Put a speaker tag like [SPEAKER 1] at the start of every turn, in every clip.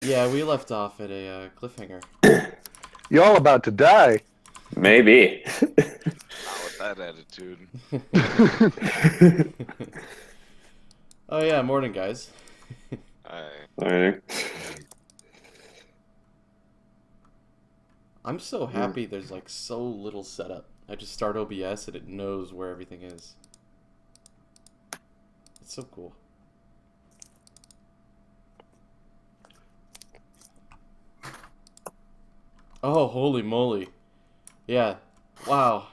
[SPEAKER 1] Yeah, we left off at a cliffhanger.
[SPEAKER 2] Y'all about to die.
[SPEAKER 3] Maybe.
[SPEAKER 4] Not with that attitude.
[SPEAKER 1] Oh yeah, morning guys.
[SPEAKER 3] Alright.
[SPEAKER 1] I'm so happy there's like so little setup. I just start OBS and it knows where everything is. It's so cool. Oh, holy moly. Yeah. Wow.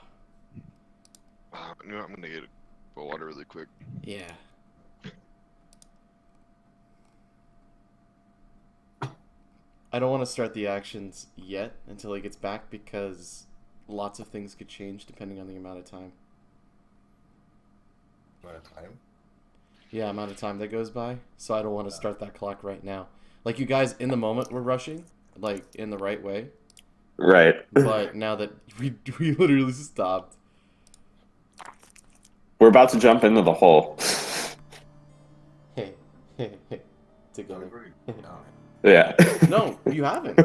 [SPEAKER 4] You know, I'm gonna get a water really quick.
[SPEAKER 1] Yeah. I don't want to start the actions yet until he gets back because lots of things could change depending on the amount of time.
[SPEAKER 5] Amount of time?
[SPEAKER 1] Yeah, amount of time that goes by. So I don't want to start that clock right now. Like you guys in the moment we're rushing, like in the right way.
[SPEAKER 3] Right.
[SPEAKER 1] But now that we literally stopped.
[SPEAKER 3] We're about to jump into the hole.
[SPEAKER 1] Hey. Together.
[SPEAKER 5] No.
[SPEAKER 3] Yeah.
[SPEAKER 1] No, you haven't.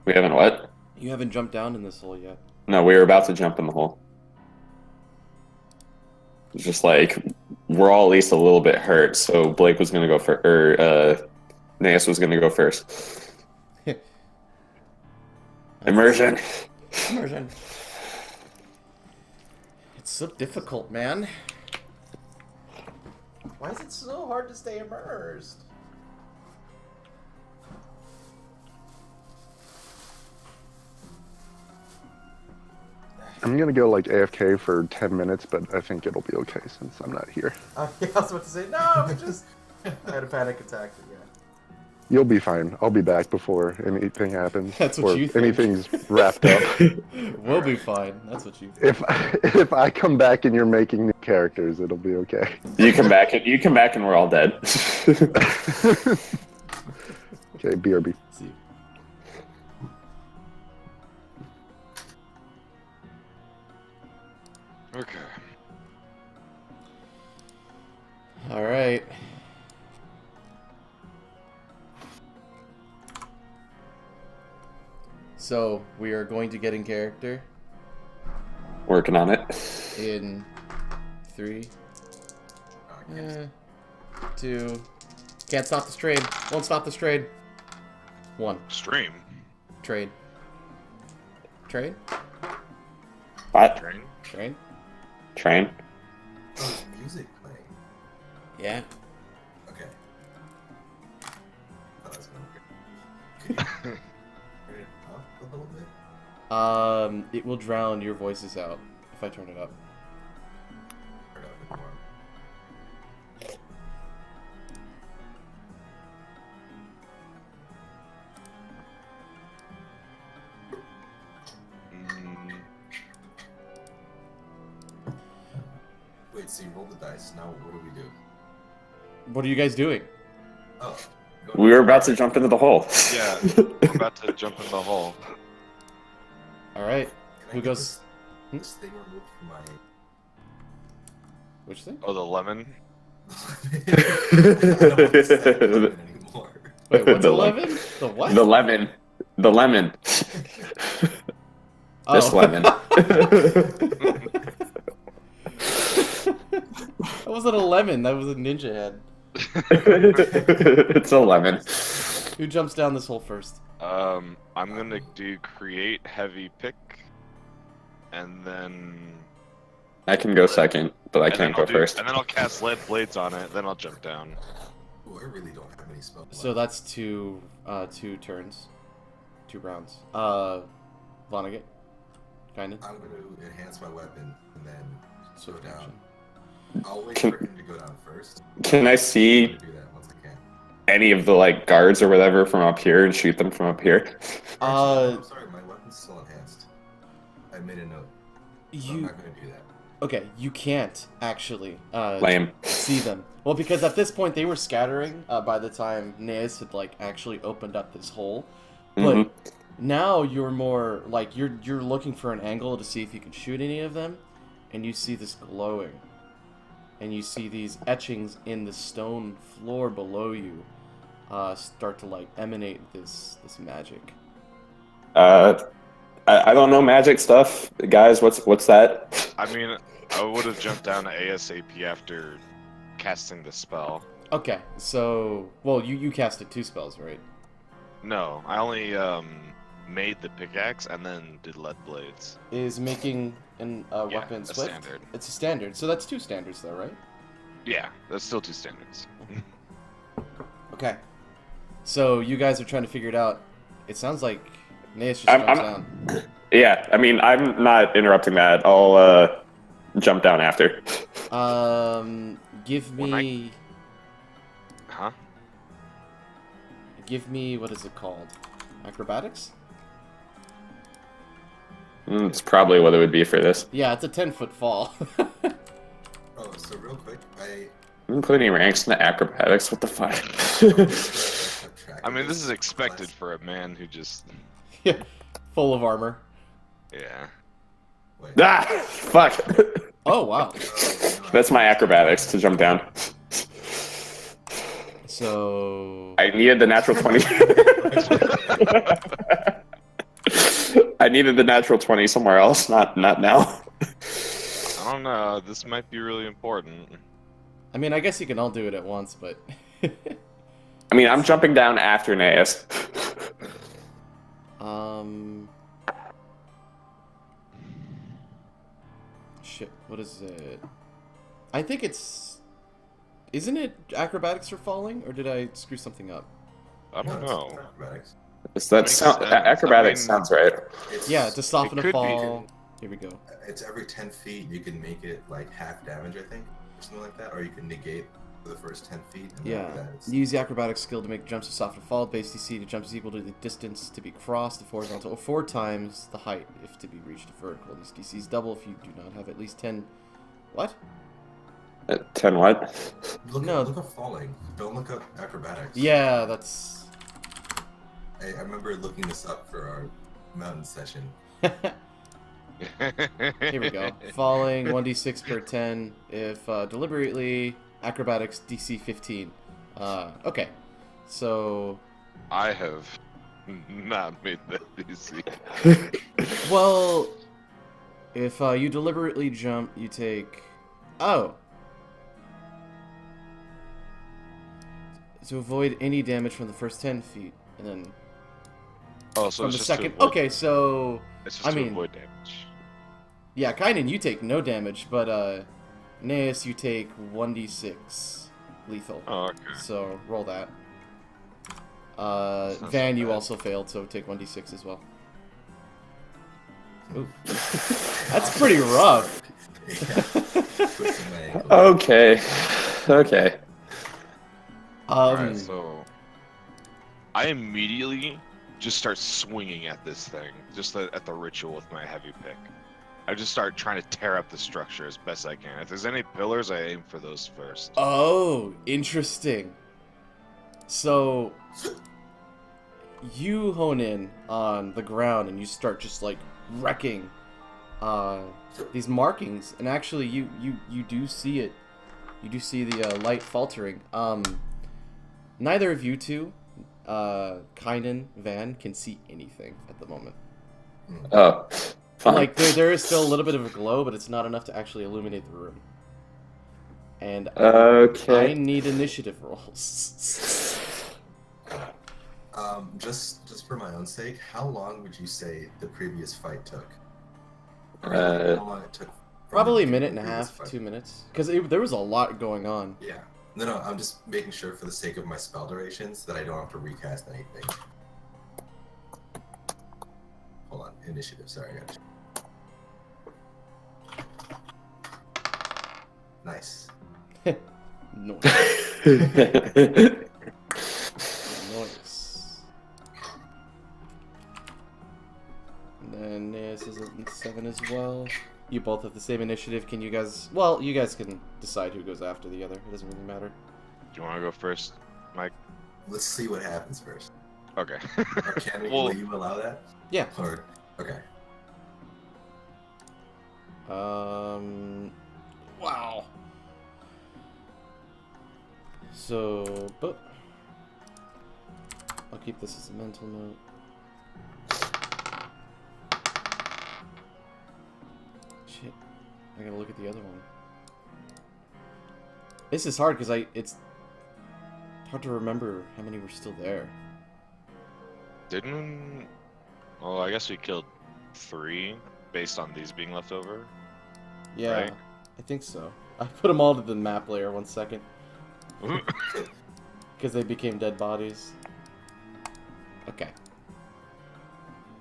[SPEAKER 3] We haven't what?
[SPEAKER 1] You haven't jumped down in this hole yet.
[SPEAKER 3] No, we were about to jump in the hole. It's just like we're all at least a little bit hurt, so Blake was gonna go first, or Naeus was gonna go first. Immersion.
[SPEAKER 1] Immersion. It's so difficult, man. Why is it so hard to stay immersed?
[SPEAKER 2] I'm gonna go like AFK for 10 minutes, but I think it'll be okay since I'm not here.
[SPEAKER 1] Yeah, I was about to say, no, but just... I had a panic attack, but yeah.
[SPEAKER 2] You'll be fine. I'll be back before anything happens.
[SPEAKER 1] That's what
[SPEAKER 2] or
[SPEAKER 1] you think.
[SPEAKER 2] anything's wrapped up.
[SPEAKER 1] We'll be fine. That's what you...
[SPEAKER 2] If I come back and you're making new characters, it'll be okay.
[SPEAKER 3] You come back and we're all dead.
[SPEAKER 2] Okay, BRB.
[SPEAKER 1] See you.
[SPEAKER 4] Okay.
[SPEAKER 1] All right. So we are going to get in character
[SPEAKER 3] Working on it.
[SPEAKER 1] in 3, 2. Can't stop this trade. Won't stop this trade. 1.
[SPEAKER 4] Stream.
[SPEAKER 1] Trade. Trade.
[SPEAKER 3] What?
[SPEAKER 4] Train.
[SPEAKER 1] Trade.
[SPEAKER 3] Train?
[SPEAKER 5] Oh, music playing.
[SPEAKER 1] Yeah.
[SPEAKER 5] Okay. Thought I was gonna get. Could you turn it up a little bit?
[SPEAKER 1] It will drown your voices out if I turn it up.
[SPEAKER 5] Turn it up a bit more.
[SPEAKER 4] Mm,
[SPEAKER 5] Wait, so you roll the dice. Now what do we do?
[SPEAKER 1] What are you guys doing?
[SPEAKER 5] Oh.
[SPEAKER 3] We were about to jump into the hole.
[SPEAKER 4] yeah, we're about to jump in the hole.
[SPEAKER 1] All right.
[SPEAKER 5] Can I
[SPEAKER 1] Who
[SPEAKER 5] get
[SPEAKER 1] goes?
[SPEAKER 5] This thing removed from my.
[SPEAKER 1] Which thing?
[SPEAKER 4] Oh, the lemon.
[SPEAKER 5] I don't want to set it anymore.
[SPEAKER 1] Wait, what's
[SPEAKER 3] The
[SPEAKER 1] 11? The what?
[SPEAKER 3] The lemon. The lemon.
[SPEAKER 1] Oh.
[SPEAKER 3] This lemon.
[SPEAKER 1] That wasn't a lemon. That was a ninja head.
[SPEAKER 3] It's a lemon.
[SPEAKER 1] Who jumps down this hole first?
[SPEAKER 4] I'm gonna do create heavy pick, and then
[SPEAKER 3] I can go second, but I
[SPEAKER 4] and then
[SPEAKER 3] can't go
[SPEAKER 4] I'll
[SPEAKER 3] first.
[SPEAKER 4] And then I'll cast lead blades on it. Then I'll jump down.
[SPEAKER 5] Ooh, I really don't have any spells.
[SPEAKER 1] So that's two turns, 2 rounds. Vonnegut, kind of.
[SPEAKER 5] I'm gonna enhance my weapon and then
[SPEAKER 1] So
[SPEAKER 5] go down.
[SPEAKER 1] action.
[SPEAKER 5] I'll wait
[SPEAKER 3] Can-
[SPEAKER 5] for him to go down first.
[SPEAKER 3] Can I
[SPEAKER 5] I'm
[SPEAKER 3] see
[SPEAKER 5] gonna do that once I can.
[SPEAKER 3] any of the like guards or whatever from up here and shoot them from up here?
[SPEAKER 5] I'm sorry, my weapon's still enhanced. I made a note. So I'm
[SPEAKER 1] You
[SPEAKER 5] not gonna do that.
[SPEAKER 1] okay? You can't actually
[SPEAKER 3] Lame.
[SPEAKER 1] see them. Well, because at this point they were scattering by the time Naeus had like actually opened up this hole. But
[SPEAKER 3] Mhm.
[SPEAKER 1] now you're more like you're looking for an angle to see if you can shoot any of them, and you see this glowing. and you see these etchings in the stone floor below you start to like emanate this magic.
[SPEAKER 3] I don't know magic stuff, guys. What's that?
[SPEAKER 4] I mean, I would have jumped down to ASAP after casting the spell.
[SPEAKER 1] Okay, so well, you casted 2 spells, right?
[SPEAKER 4] No, I only made the pickaxe and then did lead blades.
[SPEAKER 1] Is making an
[SPEAKER 4] Yeah,
[SPEAKER 1] weapon
[SPEAKER 4] a
[SPEAKER 1] split?
[SPEAKER 4] standard.
[SPEAKER 1] It's a standard, so that's 2 standards, though, right?
[SPEAKER 4] Yeah, that's still 2 standards.
[SPEAKER 1] Okay. So you guys are trying to figure it out. It sounds like Naeus just
[SPEAKER 3] I'm-
[SPEAKER 1] jumps
[SPEAKER 3] I'm-
[SPEAKER 1] down.
[SPEAKER 3] Yeah, I mean, I'm not interrupting that. I'll jump down after.
[SPEAKER 1] Give
[SPEAKER 4] When
[SPEAKER 1] me.
[SPEAKER 4] Huh?
[SPEAKER 1] Give me, what is it called? Acrobatics?
[SPEAKER 3] It's probably what it would be for this.
[SPEAKER 1] Yeah, it's a 10-foot fall.
[SPEAKER 5] Oh, so real quick, I
[SPEAKER 3] I'm putting ranks in the acrobatics. What the fuck?
[SPEAKER 5] kept track
[SPEAKER 4] I
[SPEAKER 5] of
[SPEAKER 4] mean, this is
[SPEAKER 5] last-
[SPEAKER 4] expected for a man who just.
[SPEAKER 1] Yeah, full of armor.
[SPEAKER 4] Yeah.
[SPEAKER 5] Wait.
[SPEAKER 3] Ah, fuck.
[SPEAKER 1] Oh, wow.
[SPEAKER 5] Oh, no,
[SPEAKER 3] That's my acrobatics to jump down.
[SPEAKER 1] So...
[SPEAKER 3] I needed the natural 20. I needed the natural 20 somewhere else, not now.
[SPEAKER 4] I don't know. This might be really important.
[SPEAKER 1] I mean, I guess you can all do it at once, but...
[SPEAKER 3] I mean, I'm jumping down after Naeus.
[SPEAKER 1] Shit, what is it? I think it's... Isn't it acrobatics for falling, or did I screw something up?
[SPEAKER 4] I don't
[SPEAKER 5] it's
[SPEAKER 4] know.
[SPEAKER 5] acrobatics.
[SPEAKER 3] That sound,
[SPEAKER 4] sense.
[SPEAKER 3] acrobatics
[SPEAKER 4] I mean-
[SPEAKER 3] sounds right.
[SPEAKER 5] It's,
[SPEAKER 1] Yeah, to soften
[SPEAKER 4] It
[SPEAKER 1] a
[SPEAKER 4] could be.
[SPEAKER 1] fall. Here we go.
[SPEAKER 5] It's every 10 feet you can make it like half damage, I think, or something like that, or you can negate for the first 10 feet. And
[SPEAKER 1] Yeah.
[SPEAKER 5] after that it's...
[SPEAKER 1] Use the acrobatics skill to make jumps to soften a fall. Base DC to jump is equal to the distance to be crossed, if horizontal, or 4 times the height if to be reached vertical. These DCs double if you do not have at least 10... What?
[SPEAKER 3] 10 what?
[SPEAKER 1] No.
[SPEAKER 5] Look up falling. Don't look up acrobatics.
[SPEAKER 1] Yeah, that's...
[SPEAKER 5] I remember looking this up for our mountain session.
[SPEAKER 1] Here we go. Falling 1d6 per 10 if deliberately acrobatics DC 15. Okay. So,
[SPEAKER 4] I have not made that easy.
[SPEAKER 1] well, if you deliberately jump, you take... Oh. To avoid any damage from the first 10 feet, and then
[SPEAKER 4] Oh, so
[SPEAKER 1] from
[SPEAKER 4] it's
[SPEAKER 1] the
[SPEAKER 4] just
[SPEAKER 1] second...
[SPEAKER 4] To avoid,
[SPEAKER 1] Okay, so...
[SPEAKER 4] It's just
[SPEAKER 1] I
[SPEAKER 4] to
[SPEAKER 1] mean-
[SPEAKER 4] avoid damage.
[SPEAKER 1] Yeah, Kainen, you take no damage, but Naeus, you take 1d6 lethal.
[SPEAKER 4] Oh, okay.
[SPEAKER 1] So roll that.
[SPEAKER 4] Sounds
[SPEAKER 1] Van,
[SPEAKER 4] not
[SPEAKER 1] you
[SPEAKER 4] bad.
[SPEAKER 1] also failed, so take 1d6 as well. Ooh. That's pretty rough.
[SPEAKER 5] Yeah. Twisting my ankle.
[SPEAKER 3] Okay. Okay.
[SPEAKER 4] Alright, so I immediately just start swinging at this thing, just at the ritual with my heavy pick. I just start trying to tear up the structure as best I can. If there's any pillars, I aim for those first.
[SPEAKER 1] Oh, interesting. So you hone in on the ground and you start just like wrecking these markings, and actually you do see it. You do see the light faltering. Neither of you two, Kainen, Van, can see anything at the moment.
[SPEAKER 3] Oh. Fine.
[SPEAKER 1] Like there is still a little bit of a glow, but it's not enough to actually illuminate the room. And I
[SPEAKER 3] Okay.
[SPEAKER 1] need initiative rolls.
[SPEAKER 5] Just for my own sake, how long would you say the previous fight took? Or
[SPEAKER 3] Uh,
[SPEAKER 5] how long it took? from
[SPEAKER 1] Probably a
[SPEAKER 5] the
[SPEAKER 1] minute and a
[SPEAKER 5] previous
[SPEAKER 1] half,
[SPEAKER 5] fight?
[SPEAKER 1] 2 minutes, because there was a lot going on.
[SPEAKER 5] Yeah. No, I'm just making sure for the sake of my spell durations that I don't have to recast anything. Hold on, initiative. Sorry, I got you. Nice.
[SPEAKER 1] Noise. Noise. And then this is a 7 as well. You both have the same initiative. Can you guys... Well, you guys can decide who goes after the other. It doesn't really matter.
[SPEAKER 4] Do you want to go first, Mike?
[SPEAKER 5] Let's see what happens first.
[SPEAKER 4] Okay.
[SPEAKER 5] Or can we,
[SPEAKER 4] Well-
[SPEAKER 5] will you allow that?
[SPEAKER 1] Yeah.
[SPEAKER 5] Or okay.
[SPEAKER 1] Wow. So, but I'll keep this as a mental note. Shit, I gotta look at the other one. This is hard because it's hard to remember how many were still there.
[SPEAKER 4] Didn't? Well, I guess we killed 3 based on these being left over.
[SPEAKER 1] Yeah,
[SPEAKER 4] Right.
[SPEAKER 1] I think so. I put them all to the map layer 1 second because they became dead bodies. Okay.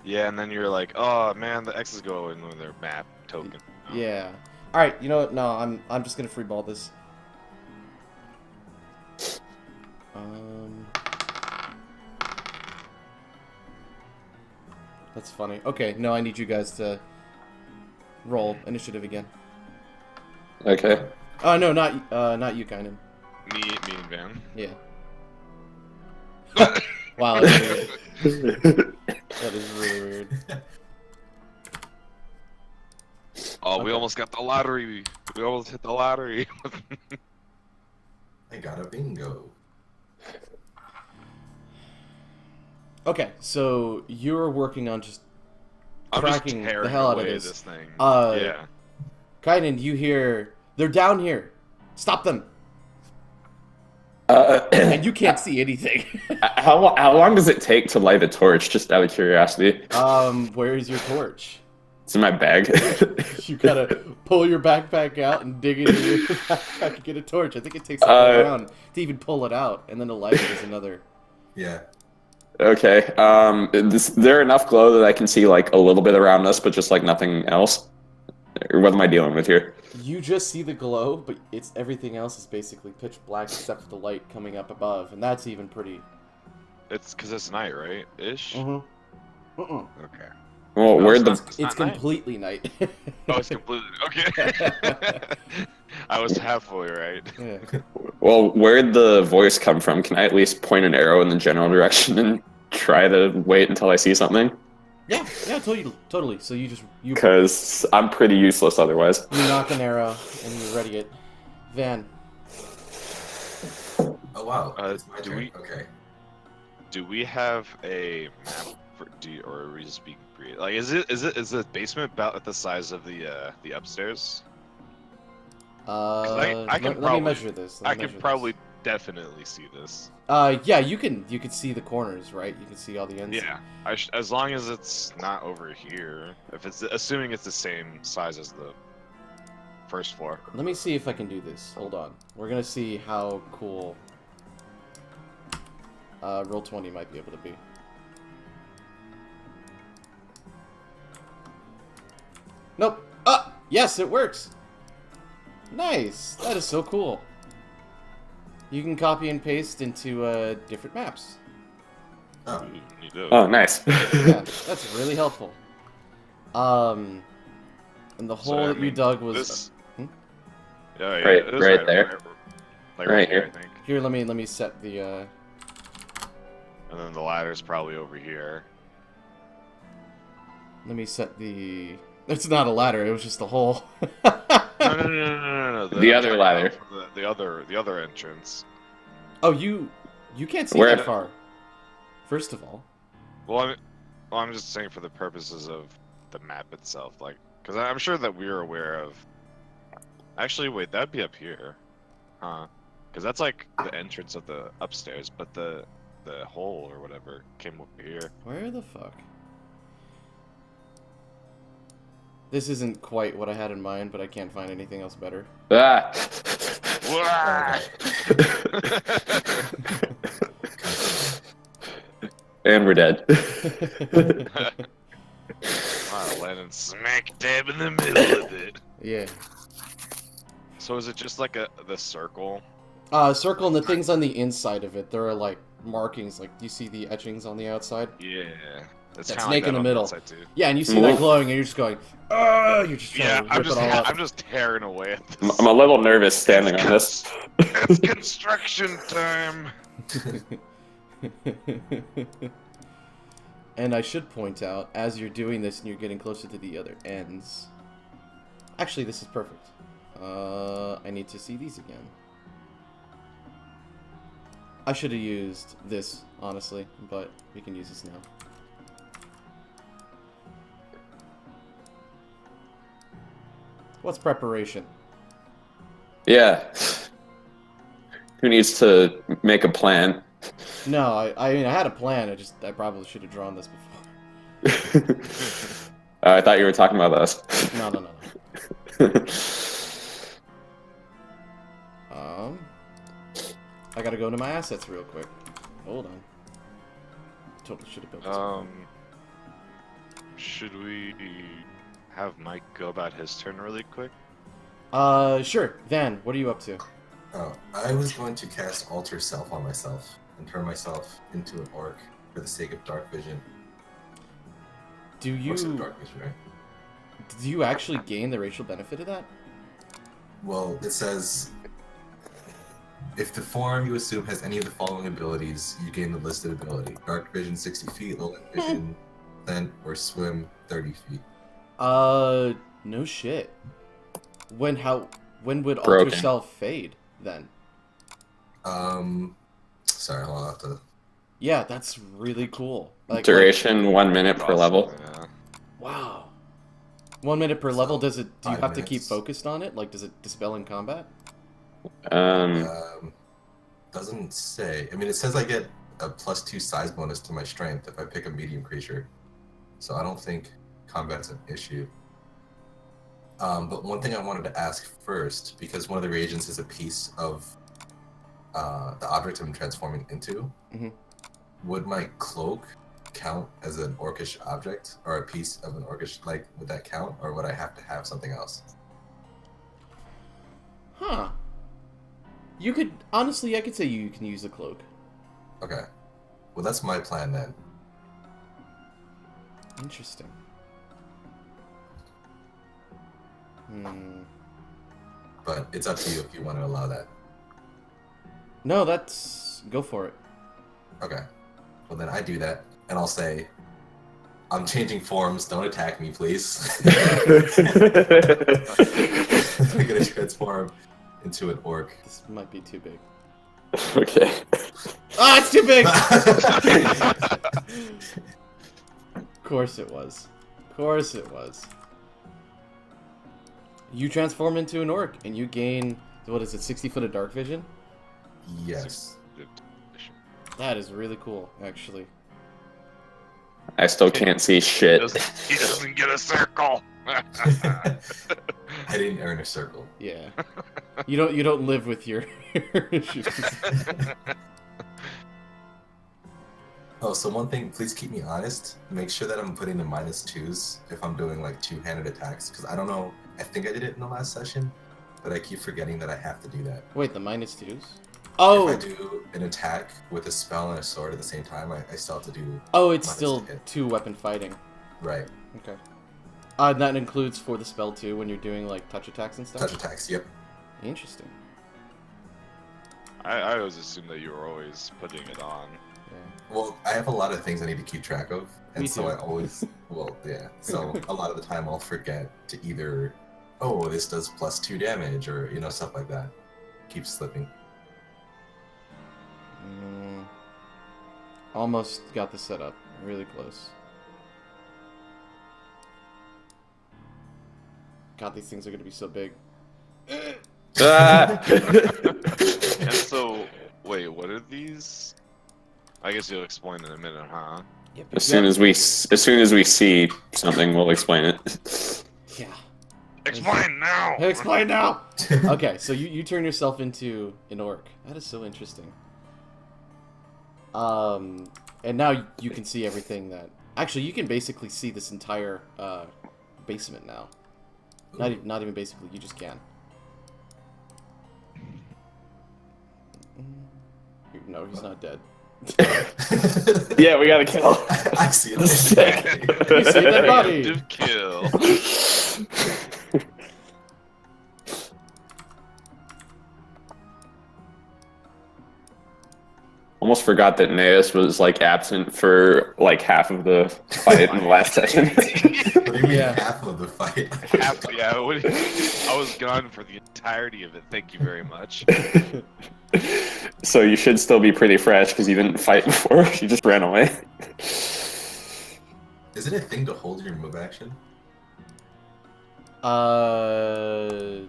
[SPEAKER 4] Yeah, and then you're like, oh man, the X's go in with their map token. Oh.
[SPEAKER 1] Yeah. All right. You know what? No, I'm just gonna freeball this. That's funny. Okay. No, I need you guys to roll initiative again.
[SPEAKER 3] Okay.
[SPEAKER 1] Oh no, not you, Kynan.
[SPEAKER 4] Me and Van.
[SPEAKER 1] Yeah. Wow, that's weird. That is really weird.
[SPEAKER 4] Oh, we
[SPEAKER 1] Okay.
[SPEAKER 4] almost got the lottery. We almost hit the lottery.
[SPEAKER 5] I got a bingo.
[SPEAKER 1] Okay, so you're working on just
[SPEAKER 4] I'm just
[SPEAKER 1] cracking
[SPEAKER 4] tearing
[SPEAKER 1] the hell out of
[SPEAKER 4] away
[SPEAKER 1] this.
[SPEAKER 4] thing.
[SPEAKER 1] Uh,
[SPEAKER 4] Yeah.
[SPEAKER 1] Kynan, you hear they're down here. Stop them,
[SPEAKER 3] Uh,
[SPEAKER 1] and you can't see anything.
[SPEAKER 3] how long does it take to light a torch? Just out of curiosity.
[SPEAKER 1] Where is your torch?
[SPEAKER 3] It's in my bag.
[SPEAKER 1] You gotta pull your backpack out and dig into your backpack and get a torch. I think it takes a whole round to even pull it out, and then to light it is another.
[SPEAKER 5] Yeah.
[SPEAKER 3] Okay. Is there enough glow that I can see like a little bit around us, but just like nothing else? Or what am I dealing with here?
[SPEAKER 1] You just see the glow, but it's everything else is basically pitch black except for the light coming up above, and that's even pretty.
[SPEAKER 4] It's because it's night, right? Ish.
[SPEAKER 1] Mm-hmm.
[SPEAKER 4] Okay.
[SPEAKER 3] Well,
[SPEAKER 4] No,
[SPEAKER 3] where'd
[SPEAKER 4] it's
[SPEAKER 3] the
[SPEAKER 4] not-
[SPEAKER 1] It's
[SPEAKER 4] not night.
[SPEAKER 1] completely night.
[SPEAKER 4] Oh, it's completely okay. I was halfway right.
[SPEAKER 1] Yeah.
[SPEAKER 3] where'd the voice come from? Can I at least point an arrow in the general direction and try to wait until I see something?
[SPEAKER 1] Yeah, totally. So you
[SPEAKER 3] Because I'm pretty useless otherwise.
[SPEAKER 1] knock an arrow and you ready it. Van,
[SPEAKER 5] Oh wow. It's my
[SPEAKER 4] do
[SPEAKER 5] turn.
[SPEAKER 4] we-
[SPEAKER 5] Okay.
[SPEAKER 4] Do we have a map for or are we just being creative? Like, is the basement about the size of the upstairs? I can
[SPEAKER 1] let me
[SPEAKER 4] probably-
[SPEAKER 1] measure this. Let
[SPEAKER 4] I
[SPEAKER 1] me
[SPEAKER 4] can
[SPEAKER 1] measure
[SPEAKER 4] probably
[SPEAKER 1] this.
[SPEAKER 4] definitely see this.
[SPEAKER 1] Yeah, you can see the corners, right? You can see all the ends.
[SPEAKER 4] Yeah, as long as it's not over here. If it's assuming it's the same size as the first floor.
[SPEAKER 1] Let me see if I can do this. Hold on. We're gonna see how cool Roll20 might be able to be. Nope. Ah! Yes, it works! Nice! That is so cool. You can copy and paste into different maps.
[SPEAKER 5] Oh.
[SPEAKER 4] Ooh, you do.
[SPEAKER 3] Oh, nice.
[SPEAKER 1] Yeah, that's really helpful. And the
[SPEAKER 4] So,
[SPEAKER 1] hole
[SPEAKER 4] I
[SPEAKER 1] that you
[SPEAKER 4] mean,
[SPEAKER 1] dug was...
[SPEAKER 4] this.
[SPEAKER 1] Hmm?
[SPEAKER 4] Yeah,
[SPEAKER 3] Right-
[SPEAKER 4] it is
[SPEAKER 3] right there.
[SPEAKER 4] Like
[SPEAKER 3] Right
[SPEAKER 4] right here,
[SPEAKER 3] here.
[SPEAKER 4] I think.
[SPEAKER 1] Here, let me set the,
[SPEAKER 4] And then the ladder's probably over here.
[SPEAKER 1] let me set the... It's not a ladder, it was just a hole.
[SPEAKER 4] No.
[SPEAKER 3] The
[SPEAKER 4] I'm
[SPEAKER 3] other
[SPEAKER 4] talking
[SPEAKER 3] ladder.
[SPEAKER 4] about the other entrance.
[SPEAKER 1] Oh, you can't see
[SPEAKER 3] Where-
[SPEAKER 1] that far. First of all.
[SPEAKER 4] Well, I'm just saying for the purposes of the map itself, like, because I'm sure that we're aware of. Actually, wait, that'd be up here, huh? Because that's like the entrance of the upstairs, but the hole or whatever came over here.
[SPEAKER 1] Where the fuck? This isn't quite what I had in mind, but I can't find anything else better.
[SPEAKER 3] Ah. And we're dead.
[SPEAKER 4] Wow, landing smack dab in the middle of it.
[SPEAKER 1] Yeah.
[SPEAKER 4] So is it just like the circle?
[SPEAKER 1] Circle and the things on the inside of it, there are like markings, like you see the etchings on the outside?
[SPEAKER 4] Yeah. It's
[SPEAKER 1] That
[SPEAKER 4] kinda
[SPEAKER 1] snake
[SPEAKER 4] like
[SPEAKER 1] in the
[SPEAKER 4] on
[SPEAKER 1] middle.
[SPEAKER 4] inside, too.
[SPEAKER 1] Yeah, and you see that glowing and you're just going, you're just trying
[SPEAKER 4] Yeah,
[SPEAKER 1] to rip it all up.
[SPEAKER 4] I'm just tearing away at this.
[SPEAKER 3] I'm a little nervous standing on this.
[SPEAKER 4] It's construction time.
[SPEAKER 1] And I should point out, as you're doing this and you're getting closer to the other ends... Actually, this is perfect. I need to see these again. I should have used this, honestly, but we can use this now. What's preparation?
[SPEAKER 3] Yeah. Who needs to make a plan?
[SPEAKER 1] No, I mean, I had a plan. I probably should have drawn this before.
[SPEAKER 3] I thought you were talking about us.
[SPEAKER 1] No. I gotta go to my assets real quick. Hold on. Totally should have built this.
[SPEAKER 4] Should we have Mike go about his turn really quick?
[SPEAKER 1] Sure. Van, what are you up to?
[SPEAKER 5] Oh, I was going to cast Alter Self on myself and turn myself into an orc for the sake of Dark Vision.
[SPEAKER 1] Do
[SPEAKER 5] Orcs have
[SPEAKER 1] you
[SPEAKER 5] Dark Vision, right?
[SPEAKER 1] do you actually gain the racial benefit of that?
[SPEAKER 5] Well, it says if the form you assume has any of the following abilities, you gain the listed ability: Dark Vision 60 feet, Low Light Vision, Scent, or Swim 30 feet.
[SPEAKER 1] No shit. When would Alter
[SPEAKER 3] Broken.
[SPEAKER 1] Self fade then?
[SPEAKER 5] Sorry, I'll have to.
[SPEAKER 1] Yeah, that's really cool.
[SPEAKER 3] Duration 1 minute per
[SPEAKER 4] Awesome,
[SPEAKER 3] level.
[SPEAKER 4] yeah.
[SPEAKER 1] Wow. 1 minute per level. Do you
[SPEAKER 5] 5
[SPEAKER 1] have to keep
[SPEAKER 5] minutes.
[SPEAKER 1] focused on it? Like, does it dispel in combat?
[SPEAKER 5] Doesn't say. I mean, it says I get a +2 size bonus to my strength if I pick a medium creature. So I don't think combat's an issue. But one thing I wanted to ask first, because one of the reagents is a piece of the object I'm transforming into,
[SPEAKER 1] Mhm.
[SPEAKER 5] would my cloak count as an orcish object or a piece of an orcish? Like, would that count, or would I have to have something else?
[SPEAKER 1] Huh. You could honestly, I could say you can use the cloak.
[SPEAKER 5] Okay. Well, that's my plan then.
[SPEAKER 1] Interesting.
[SPEAKER 5] But it's up to you if you want to allow that.
[SPEAKER 1] No, go for it.
[SPEAKER 5] Okay. Well, then I do that, and I'll say, I'm changing forms. Don't attack me, please. I'm gonna transform into an orc.
[SPEAKER 1] This might be too big.
[SPEAKER 3] Okay.
[SPEAKER 1] Ah, it's too big. Of course it was. Of course it was. You transform into an orc, and you gain, what is it, 60 foot of dark vision?
[SPEAKER 5] Yes.
[SPEAKER 1] That is really cool, actually.
[SPEAKER 3] I still can't see shit.
[SPEAKER 4] He doesn't get a circle.
[SPEAKER 5] I didn't earn a circle.
[SPEAKER 1] Yeah. You don't live with your issues.
[SPEAKER 5] Oh, so one thing, please keep me honest. Make sure that I'm putting the -2s if I'm doing like two-handed attacks, because I don't know. I think I did it in the last session, but I keep forgetting that I have to do that.
[SPEAKER 1] Wait, the -2s? Oh,
[SPEAKER 5] If I do an attack with a spell and a sword at the same time, I still have to do
[SPEAKER 1] oh, it's
[SPEAKER 5] minus
[SPEAKER 1] still
[SPEAKER 5] to hit.
[SPEAKER 1] 2-weapon fighting.
[SPEAKER 5] Right.
[SPEAKER 1] Okay. That includes for the spell too, when you're doing like touch attacks and stuff.
[SPEAKER 5] Touch attacks, yep.
[SPEAKER 1] Interesting.
[SPEAKER 4] I always assumed that you were always putting it on.
[SPEAKER 1] Yeah.
[SPEAKER 5] Well, I have a lot of things I need to keep track of, and
[SPEAKER 1] Me
[SPEAKER 5] so
[SPEAKER 1] too.
[SPEAKER 5] I always, well, yeah. So a lot of the time I'll forget to either, oh, this does +2 damage, or stuff like that. Keep slipping.
[SPEAKER 1] Almost got the setup. Really close. God, these things are gonna be so big.
[SPEAKER 3] Ah!
[SPEAKER 4] And so, wait, what are these? I guess you'll explain in a minute, huh?
[SPEAKER 1] Yep.
[SPEAKER 3] As soon as we see something, we'll explain it.
[SPEAKER 1] Yeah.
[SPEAKER 4] Explain now!
[SPEAKER 1] Explain now! Okay, so you turn yourself into an orc. That is so interesting. And now you can see everything that... Actually, you can basically see this entire basement now. Not even basically, you just can. No, he's not dead.
[SPEAKER 3] Yeah, we gotta kill.
[SPEAKER 5] I see it.
[SPEAKER 3] Sick.
[SPEAKER 1] You see that body?
[SPEAKER 4] Preemptive kill.
[SPEAKER 3] Almost forgot that Naeus was like absent for like half of the fight in the last session.
[SPEAKER 5] What do you mean
[SPEAKER 1] Yeah.
[SPEAKER 5] half of the fight?
[SPEAKER 4] Yeah, I was gone for the entirety of it. Thank you very much.
[SPEAKER 3] So you should still be pretty fresh because you didn't fight before. You just ran away.
[SPEAKER 5] Is it a thing to hold your move action?
[SPEAKER 4] But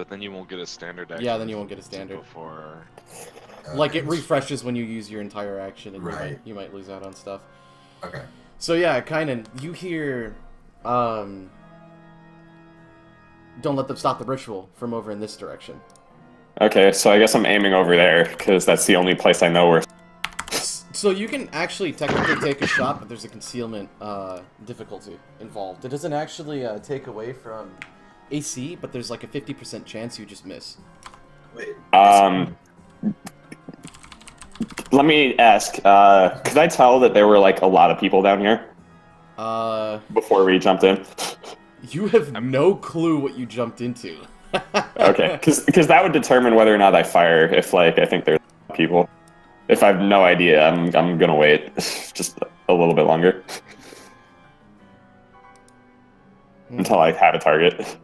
[SPEAKER 4] then you won't get a standard action.
[SPEAKER 1] Yeah, then you won't get a standard.
[SPEAKER 4] Before.
[SPEAKER 1] Like it refreshes when you use your entire action, and
[SPEAKER 5] Right.
[SPEAKER 1] you might lose out on stuff.
[SPEAKER 5] Okay.
[SPEAKER 1] So yeah, kind of. You hear, "Don't let them stop the ritual" from over in this direction.
[SPEAKER 3] Okay, so I guess I'm aiming over there because that's the only place I know where.
[SPEAKER 1] So you can actually technically take a shot, but there's a concealment difficulty involved. It doesn't actually take away from AC, but there's like a 50% chance you just miss.
[SPEAKER 5] Wait.
[SPEAKER 3] Let me ask. Could I tell that there were like a lot of people down here before we jumped in?
[SPEAKER 1] You have no clue what you jumped into.
[SPEAKER 3] Okay, because that would determine whether or not I fire. If like I think there's people. If I have no idea, I'm gonna wait just a little bit longer until I have a target.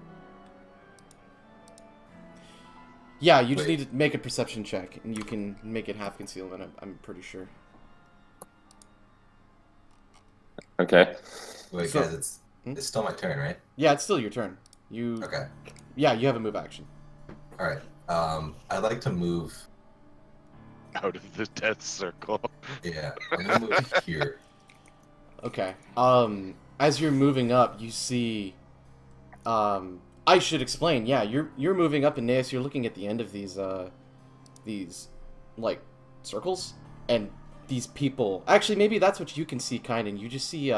[SPEAKER 1] Yeah, you just
[SPEAKER 5] Wait.
[SPEAKER 1] need to make a perception check, and you can make it half concealment. I'm pretty sure.
[SPEAKER 3] Okay.
[SPEAKER 5] Wait,
[SPEAKER 1] So-
[SPEAKER 5] guys, it's still my turn, right?
[SPEAKER 1] Yeah, it's still your turn. You.
[SPEAKER 5] Okay.
[SPEAKER 1] Yeah, you have a move action.
[SPEAKER 5] All right. I'd like to move.
[SPEAKER 4] Out of the death circle.
[SPEAKER 5] Yeah, I'm gonna move here.
[SPEAKER 1] Okay. As you're moving up, you see. I should explain. Yeah, you're moving up, and Naeus, you're looking at the end of these like circles, and these people. Actually, maybe that's what you can see, kind of. You just see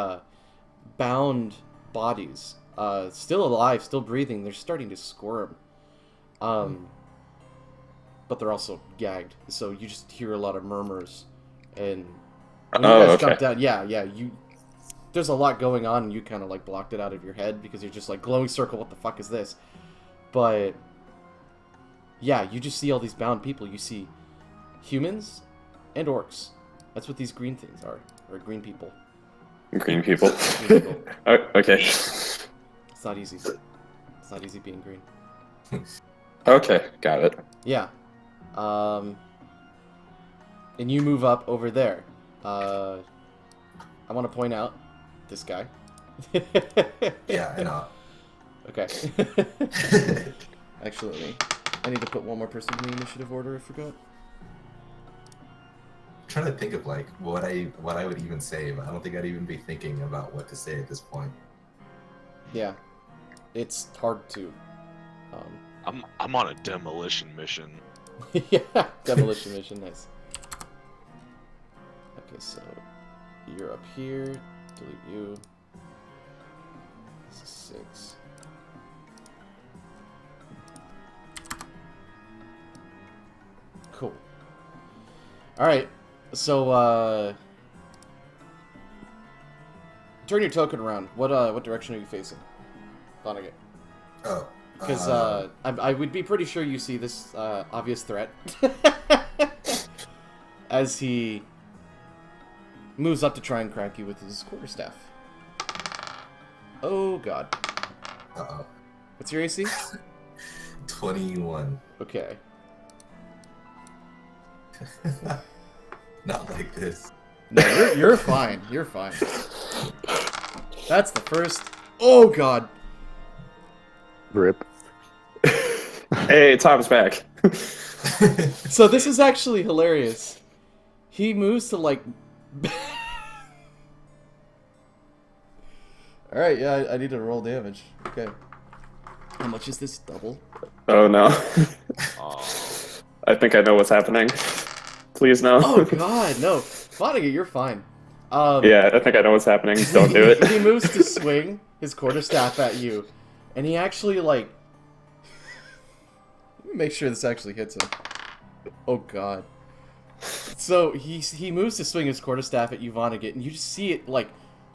[SPEAKER 1] bound bodies, still alive, still breathing. They're starting to squirm. But they're also gagged, so you just hear a lot of murmurs, and when you guys jump down, there's a lot going on, and you kind of like blocked it out of your head because you're just like, glowing circle, what the fuck is this? But yeah, you just see all these bound people. You see humans and orcs. That's what these green things are, or green people.
[SPEAKER 3] Green people.
[SPEAKER 1] Green people.
[SPEAKER 3] Okay.
[SPEAKER 1] It's not easy. It's not easy being green.
[SPEAKER 3] Okay, got it.
[SPEAKER 1] Yeah. And you move up over there. I want to point out this guy.
[SPEAKER 5] Yeah, I know.
[SPEAKER 1] Okay. Actually, I need to put one more person in the initiative order. I forgot.
[SPEAKER 5] I'm trying to think of like what I would even say, but I don't think I'd even be thinking about what to say at this point.
[SPEAKER 1] Yeah. It's hard to.
[SPEAKER 4] I'm on a demolition mission.
[SPEAKER 1] Yeah, demolition mission, nice. Okay, so you're up here. Delete you. This is 6. Cool. Alright, so turn your token around. What direction are you facing? Vonnegut.
[SPEAKER 5] Oh.
[SPEAKER 1] Because I would be pretty sure you see this obvious threat as he moves up to try and crack you with his quarterstaff. Oh god.
[SPEAKER 5] Uh-oh.
[SPEAKER 1] What's your AC?
[SPEAKER 5] 21.
[SPEAKER 1] Okay.
[SPEAKER 5] Not like this.
[SPEAKER 1] No, you're fine. You're fine. That's the first. Oh god.
[SPEAKER 2] Rip.
[SPEAKER 3] Hey, Tom's back.
[SPEAKER 1] So this is actually hilarious. He moves to like. All right, yeah, I need to roll damage. Okay. How much is this? Double?
[SPEAKER 3] Oh no.
[SPEAKER 4] Oh.
[SPEAKER 3] I think I know what's happening. Please no.
[SPEAKER 1] Oh god, no. Vonnegut, you're fine.
[SPEAKER 3] Yeah, I think I know what's happening. Don't do it.
[SPEAKER 1] He moves to swing his quarterstaff at you, and he actually like. Let me make sure this actually hits him. Oh god. So he moves to swing his quarterstaff at you, Vonnegut, and you just see it like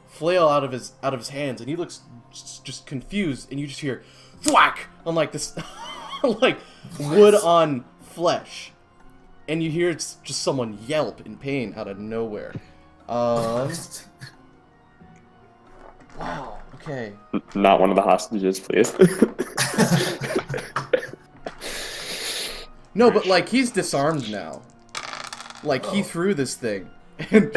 [SPEAKER 1] flail out of his hands, and he looks just confused, and you just hear thwack on like this, like wood on flesh, and you hear it's just someone yelp in pain out of nowhere. Wow. Okay.
[SPEAKER 3] Not one of the hostages, please.
[SPEAKER 1] No, but like he's disarmed now. Like he threw this thing. And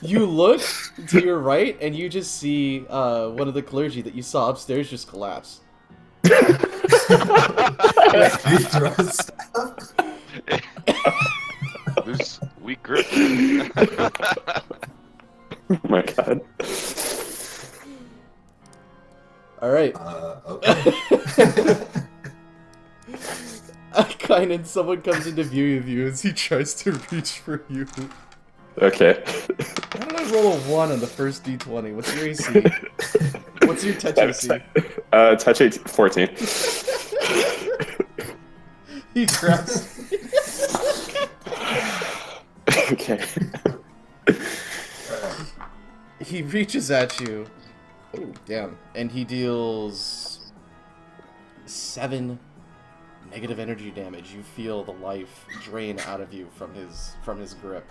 [SPEAKER 1] you look to your right and you just see one of the clergy that you saw upstairs just collapse.
[SPEAKER 5] He throws stuff.
[SPEAKER 4] There's weak grip.
[SPEAKER 3] Oh my god.
[SPEAKER 1] Alright.
[SPEAKER 5] Okay.
[SPEAKER 1] Kynan, someone comes into view of you as he tries to reach for you.
[SPEAKER 3] Okay.
[SPEAKER 1] Why did I roll a 1 on the first d20? What's your AC? What's your touch AC?
[SPEAKER 3] Touch 14.
[SPEAKER 1] He grabs.
[SPEAKER 3] Okay.
[SPEAKER 1] He reaches at you. Oh, damn. And he deals 7 negative energy damage. You feel the life drain out of you from his grip.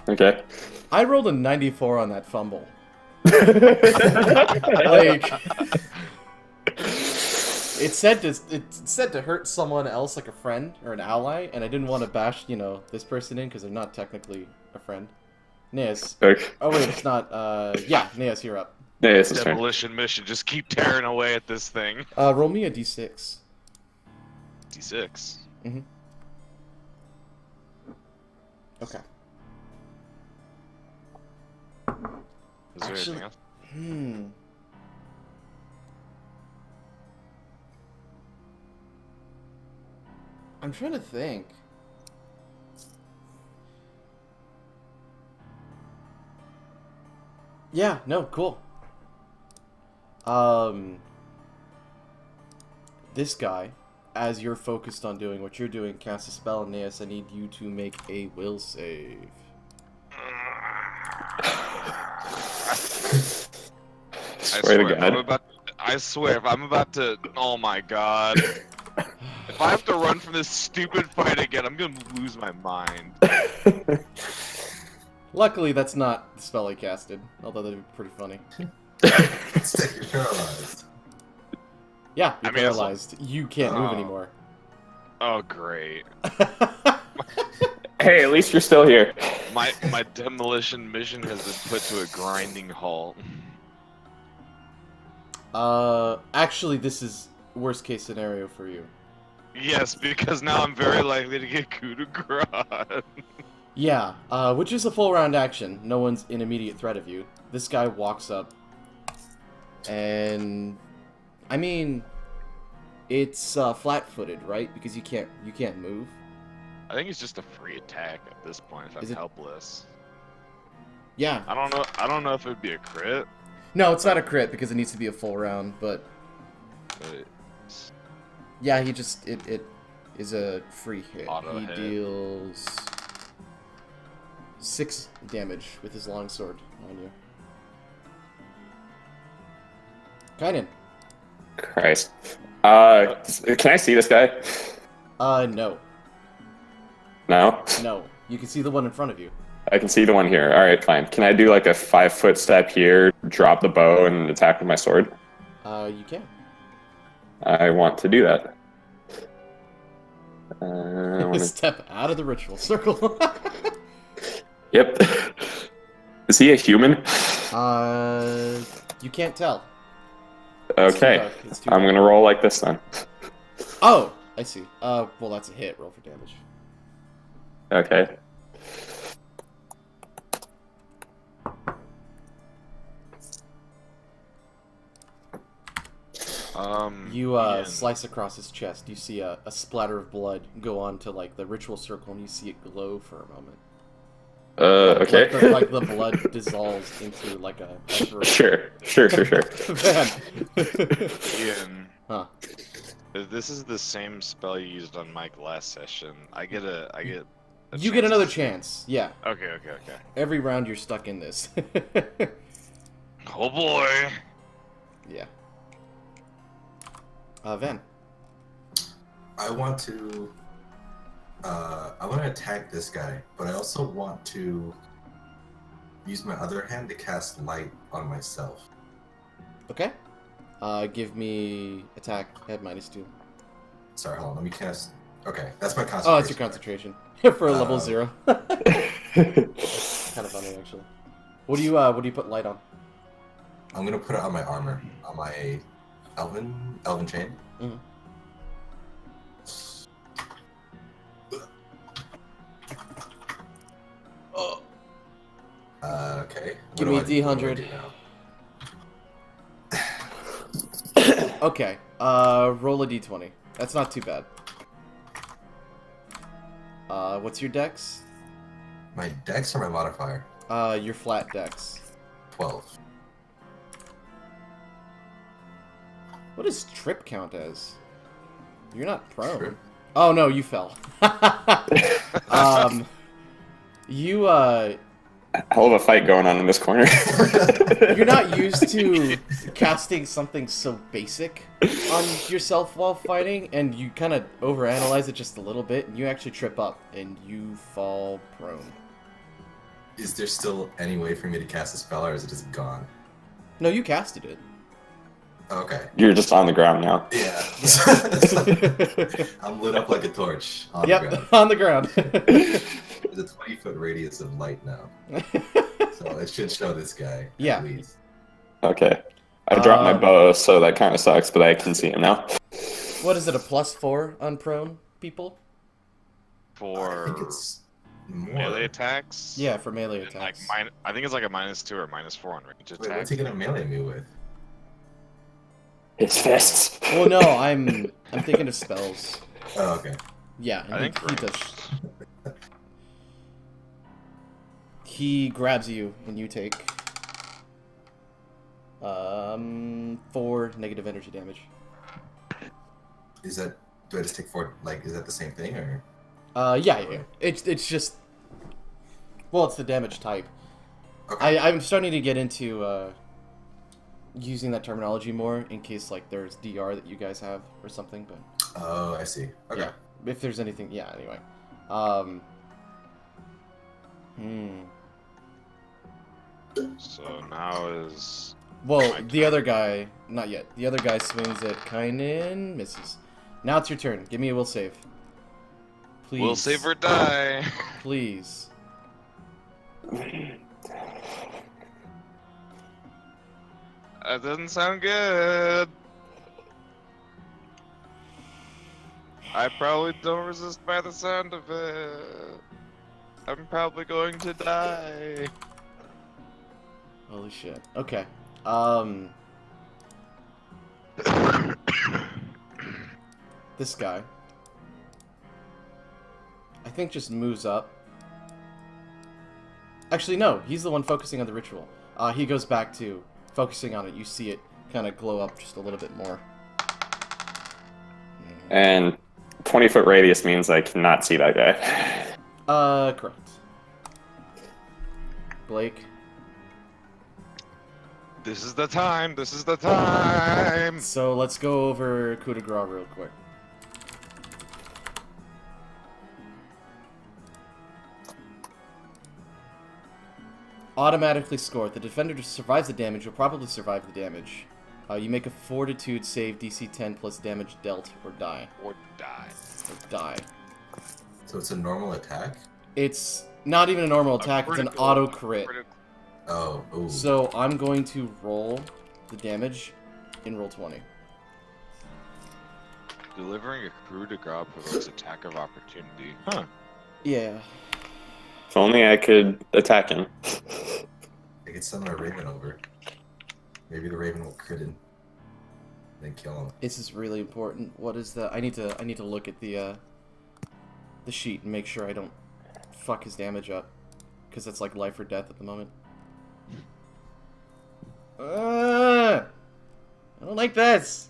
[SPEAKER 3] Okay.
[SPEAKER 1] I rolled a 94 on that fumble. Like, it's said to hurt someone else, like a friend or an ally, and I didn't want to bash, this person in because they're not technically a friend. Neas.
[SPEAKER 3] Okay.
[SPEAKER 1] Oh wait, it's not. Yeah, Neas, you're up.
[SPEAKER 3] Yeah, it's his turn.
[SPEAKER 4] Demolition mission. Just keep tearing away at this thing.
[SPEAKER 1] Roll me a d6.
[SPEAKER 4] D6.
[SPEAKER 1] Mm-hmm. Okay.
[SPEAKER 4] Is there
[SPEAKER 1] Actually-
[SPEAKER 4] anything else?
[SPEAKER 1] I'm trying to think. Yeah, no, cool. This guy, as you're focused on doing what you're doing, casts a spell on Neas. I need you to make a will save.
[SPEAKER 3] Swear to God.
[SPEAKER 4] I swear, if I'm about to, oh my god. If I have to run from this stupid fight again, I'm gonna lose my mind.
[SPEAKER 1] Luckily, that's not the spell I casted, although that'd be pretty funny.
[SPEAKER 5] Stick, you're paralyzed.
[SPEAKER 1] Yeah, you're
[SPEAKER 4] I mean,
[SPEAKER 1] paralyzed. You can't move
[SPEAKER 4] Oh.
[SPEAKER 1] anymore.
[SPEAKER 4] Oh great.
[SPEAKER 3] Hey, at least you're still here.
[SPEAKER 4] My demolition mission has been put to a grinding halt.
[SPEAKER 1] Actually, this is worst case scenario for you.
[SPEAKER 4] Yes, because now I'm very likely to get coup de grace.
[SPEAKER 1] Yeah, which is a full round action. No one's in immediate threat of you. This guy walks up, and I mean, it's flat-footed, right? Because you can't move.
[SPEAKER 4] I think it's just a free attack at this point if I'm
[SPEAKER 1] Is it-
[SPEAKER 4] helpless.
[SPEAKER 1] Yeah.
[SPEAKER 4] I don't know if it'd be a crit,
[SPEAKER 1] No, it's not a crit because it needs to be a full round. But
[SPEAKER 4] but
[SPEAKER 1] yeah, it is a free hit.
[SPEAKER 4] Auto
[SPEAKER 1] He
[SPEAKER 4] hit.
[SPEAKER 1] deals 6 damage with his longsword on you. Kynan.
[SPEAKER 3] Christ. Can I see this guy?
[SPEAKER 1] No.
[SPEAKER 3] No?
[SPEAKER 1] No. You can see the one in front of you.
[SPEAKER 3] I can see the one here. Alright, fine. Can I do like a 5-foot step here, drop the bow, and attack with my sword?
[SPEAKER 1] You can.
[SPEAKER 3] I want to do that. I wanna...
[SPEAKER 1] Step out of the ritual circle.
[SPEAKER 3] Yep. Is he a human?
[SPEAKER 1] You can't tell. It's too
[SPEAKER 3] Okay.
[SPEAKER 1] dark. It's too
[SPEAKER 3] I'm
[SPEAKER 1] dark.
[SPEAKER 3] gonna roll like this then.
[SPEAKER 1] Oh, I see. Well, that's a hit. Roll for damage.
[SPEAKER 3] Okay.
[SPEAKER 1] You
[SPEAKER 4] Ian.
[SPEAKER 1] slice across his chest. You see a splatter of blood go on to like the ritual circle, and you see it glow for a moment.
[SPEAKER 3] Okay.
[SPEAKER 1] Like the blood dissolves into like a emerald.
[SPEAKER 3] Sure.
[SPEAKER 1] Man.
[SPEAKER 4] Ian,
[SPEAKER 1] Huh.
[SPEAKER 4] this is the same spell you used on Mike last session. I get a
[SPEAKER 1] You get another chance. Yeah.
[SPEAKER 4] Okay.
[SPEAKER 1] Every round you're stuck in this.
[SPEAKER 4] Oh boy.
[SPEAKER 1] Yeah. Van.
[SPEAKER 5] I want to attack this guy, but I also want to use my other hand to cast light on myself.
[SPEAKER 1] Okay. Give me attack at -2.
[SPEAKER 5] Sorry, hold on. Let me cast. Okay, that's my concentration.
[SPEAKER 1] Oh, it's your concentration for a level 0. Kind of funny, actually. What do you put light on?
[SPEAKER 5] I'm gonna put it on my armor, on my elven chain.
[SPEAKER 1] Mm-hmm. Oh.
[SPEAKER 5] Okay.
[SPEAKER 1] Give me D100. Okay. Roll a D20. That's not too bad. What's your dex?
[SPEAKER 5] My dex or my modifier?
[SPEAKER 1] Your flat dex.
[SPEAKER 5] 12.
[SPEAKER 1] What does trip count as? You're not prone.
[SPEAKER 5] Trip?
[SPEAKER 1] Oh no, you fell. You
[SPEAKER 3] Hell of a fight going on in this corner.
[SPEAKER 1] you're not used to casting something so basic on yourself while fighting, and you kind of overanalyze it just a little bit, and you actually trip up, and you fall prone.
[SPEAKER 5] Is there still any way for me to cast a spell, or is it just gone?
[SPEAKER 1] No, you casted it.
[SPEAKER 5] Okay.
[SPEAKER 3] You're just on the ground now.
[SPEAKER 5] Yeah. I'm lit up like a torch on the
[SPEAKER 1] Yep,
[SPEAKER 5] ground.
[SPEAKER 1] on the ground.
[SPEAKER 5] There's a 20-foot radius of light now. So it should show this guy.
[SPEAKER 1] Yeah.
[SPEAKER 5] At least.
[SPEAKER 3] Okay. I dropped my bow, so that kind of sucks, but I can see him now.
[SPEAKER 1] What is it, a +4 on prone people?
[SPEAKER 5] I think
[SPEAKER 4] For
[SPEAKER 5] it's more.
[SPEAKER 4] melee attacks.
[SPEAKER 1] Yeah, for melee
[SPEAKER 4] And like
[SPEAKER 1] attacks.
[SPEAKER 4] I think it's like a -2 or -4 on range
[SPEAKER 5] Wait,
[SPEAKER 4] attack.
[SPEAKER 5] what's he gonna melee me with?
[SPEAKER 3] His fists.
[SPEAKER 1] Well, no, I'm thinking of spells.
[SPEAKER 5] Oh, okay.
[SPEAKER 1] Yeah,
[SPEAKER 4] I think
[SPEAKER 1] he does. He grabs you, and you take 4 negative energy damage.
[SPEAKER 5] Is that? Do I just take 4? Like, is that the same thing, or?
[SPEAKER 1] Yeah. It's just. Well, it's the damage type.
[SPEAKER 5] Okay.
[SPEAKER 1] I'm starting to get into using that terminology more in case like there's DR that you guys have or something, but
[SPEAKER 5] Oh, I see. Okay.
[SPEAKER 1] yeah, if there's anything, yeah. Anyway,
[SPEAKER 4] So now is
[SPEAKER 1] Well,
[SPEAKER 4] My
[SPEAKER 1] the
[SPEAKER 4] turn.
[SPEAKER 1] other guy, not yet. The other guy swings it, and misses. Now it's your turn. Give me a will save. Please.
[SPEAKER 4] will save or die.
[SPEAKER 1] Please.
[SPEAKER 4] That doesn't sound good. I probably don't resist by the sound of it. I'm probably going to die.
[SPEAKER 1] Holy shit. Okay. This guy, I think, just moves up. Actually, no. He's the one focusing on the ritual. He goes back to focusing on it. You see it kind of glow up just a little bit more.
[SPEAKER 3] And 20-foot radius means I cannot see that guy.
[SPEAKER 1] Correct. Blake.
[SPEAKER 4] This is the time. This is the time.
[SPEAKER 1] So let's go over coup de grace real quick. Automatically score. If the defender survives the damage, you'll probably survive the damage. You make a fortitude save, DC 10 plus damage dealt, or die.
[SPEAKER 4] Or die.
[SPEAKER 1] Or die.
[SPEAKER 5] So it's a normal attack?
[SPEAKER 1] It's not even a normal attack, it's an
[SPEAKER 4] critical-
[SPEAKER 1] auto crit.
[SPEAKER 5] Oh, ooh.
[SPEAKER 1] So I'm going to roll the damage in roll 20.
[SPEAKER 4] Delivering a coup de grace provokes attack of opportunity. Huh.
[SPEAKER 1] Yeah.
[SPEAKER 3] If only I could attack him.
[SPEAKER 5] I could send my raven over. Maybe the raven will crit in. Then kill him.
[SPEAKER 1] This is really important. What is the? I need to look at the sheet and make sure I don't fuck his damage up, because it's like life or death at the moment. I don't like this.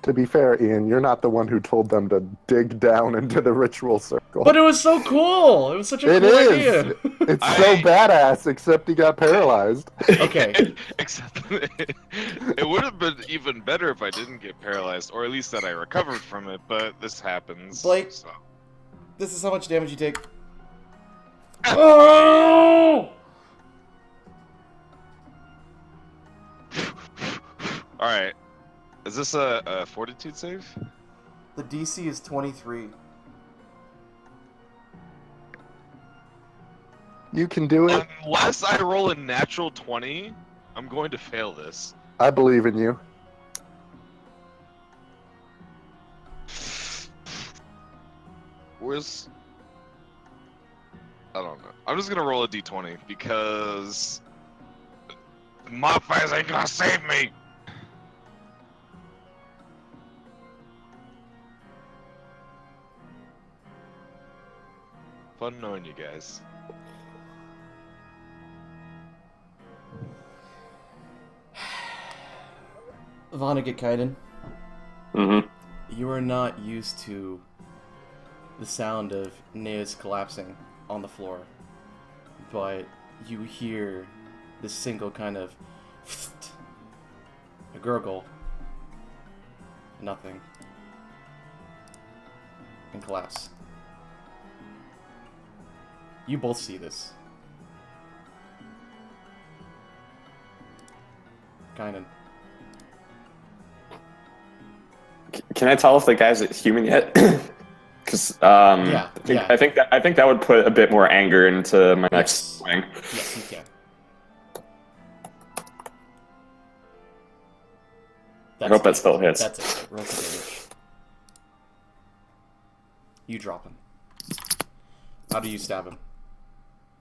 [SPEAKER 2] To be fair, Ian, you're not the one who told them to dig down into the ritual circle.
[SPEAKER 1] But it was so cool. It was such a
[SPEAKER 2] It
[SPEAKER 1] cool
[SPEAKER 2] is.
[SPEAKER 1] idea.
[SPEAKER 2] It's so
[SPEAKER 4] I-
[SPEAKER 2] badass, except he got paralyzed.
[SPEAKER 1] Okay.
[SPEAKER 4] Except it would have been even better if I didn't get paralyzed, or at least that I recovered from it. But this happens.
[SPEAKER 1] Blake.
[SPEAKER 4] So.
[SPEAKER 1] This is how much damage you take. Oh!
[SPEAKER 4] All right. Is Is this a fortitude save?
[SPEAKER 1] The DC is 23.
[SPEAKER 2] You can do it.
[SPEAKER 4] Unless I roll a natural 20, I'm going to fail this.
[SPEAKER 2] I believe in you.
[SPEAKER 4] Where's... I don't know. I'm just gonna roll a d20 because... modifiers ain't gonna save me! Fun knowing you guys.
[SPEAKER 1] Vonnegut Kaiden,
[SPEAKER 3] Mm-hmm.
[SPEAKER 1] you are not used to the sound of Nea's collapsing on the floor, but you hear this single kind of a gurgle, nothing, and collapse. You both see this. Kainen.
[SPEAKER 3] Can I tell if the guy's human yet? Because
[SPEAKER 1] Yeah, yeah.
[SPEAKER 3] I think that would put a bit more anger into my next
[SPEAKER 1] Yes.
[SPEAKER 3] swing.
[SPEAKER 1] Yes, you can.
[SPEAKER 3] I hope that still hits.
[SPEAKER 1] That's it. Roll for damage. You drop him. How do you stab him?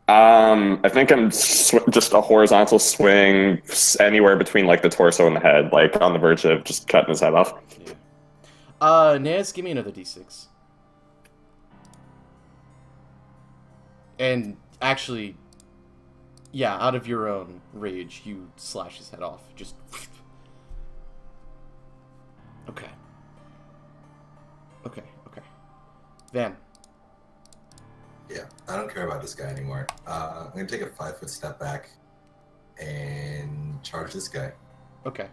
[SPEAKER 3] I think I'm just a horizontal swing anywhere between like the torso and the head, like on the verge of just cutting his head off.
[SPEAKER 1] Yeah. Naz, give me another d6. And actually, yeah, out of your own rage, you slash his head off. Just. Okay. Okay, okay. Van.
[SPEAKER 5] Yeah, I don't care about this guy anymore. I'm gonna take a 5-foot step back and charge this guy.
[SPEAKER 1] Okay.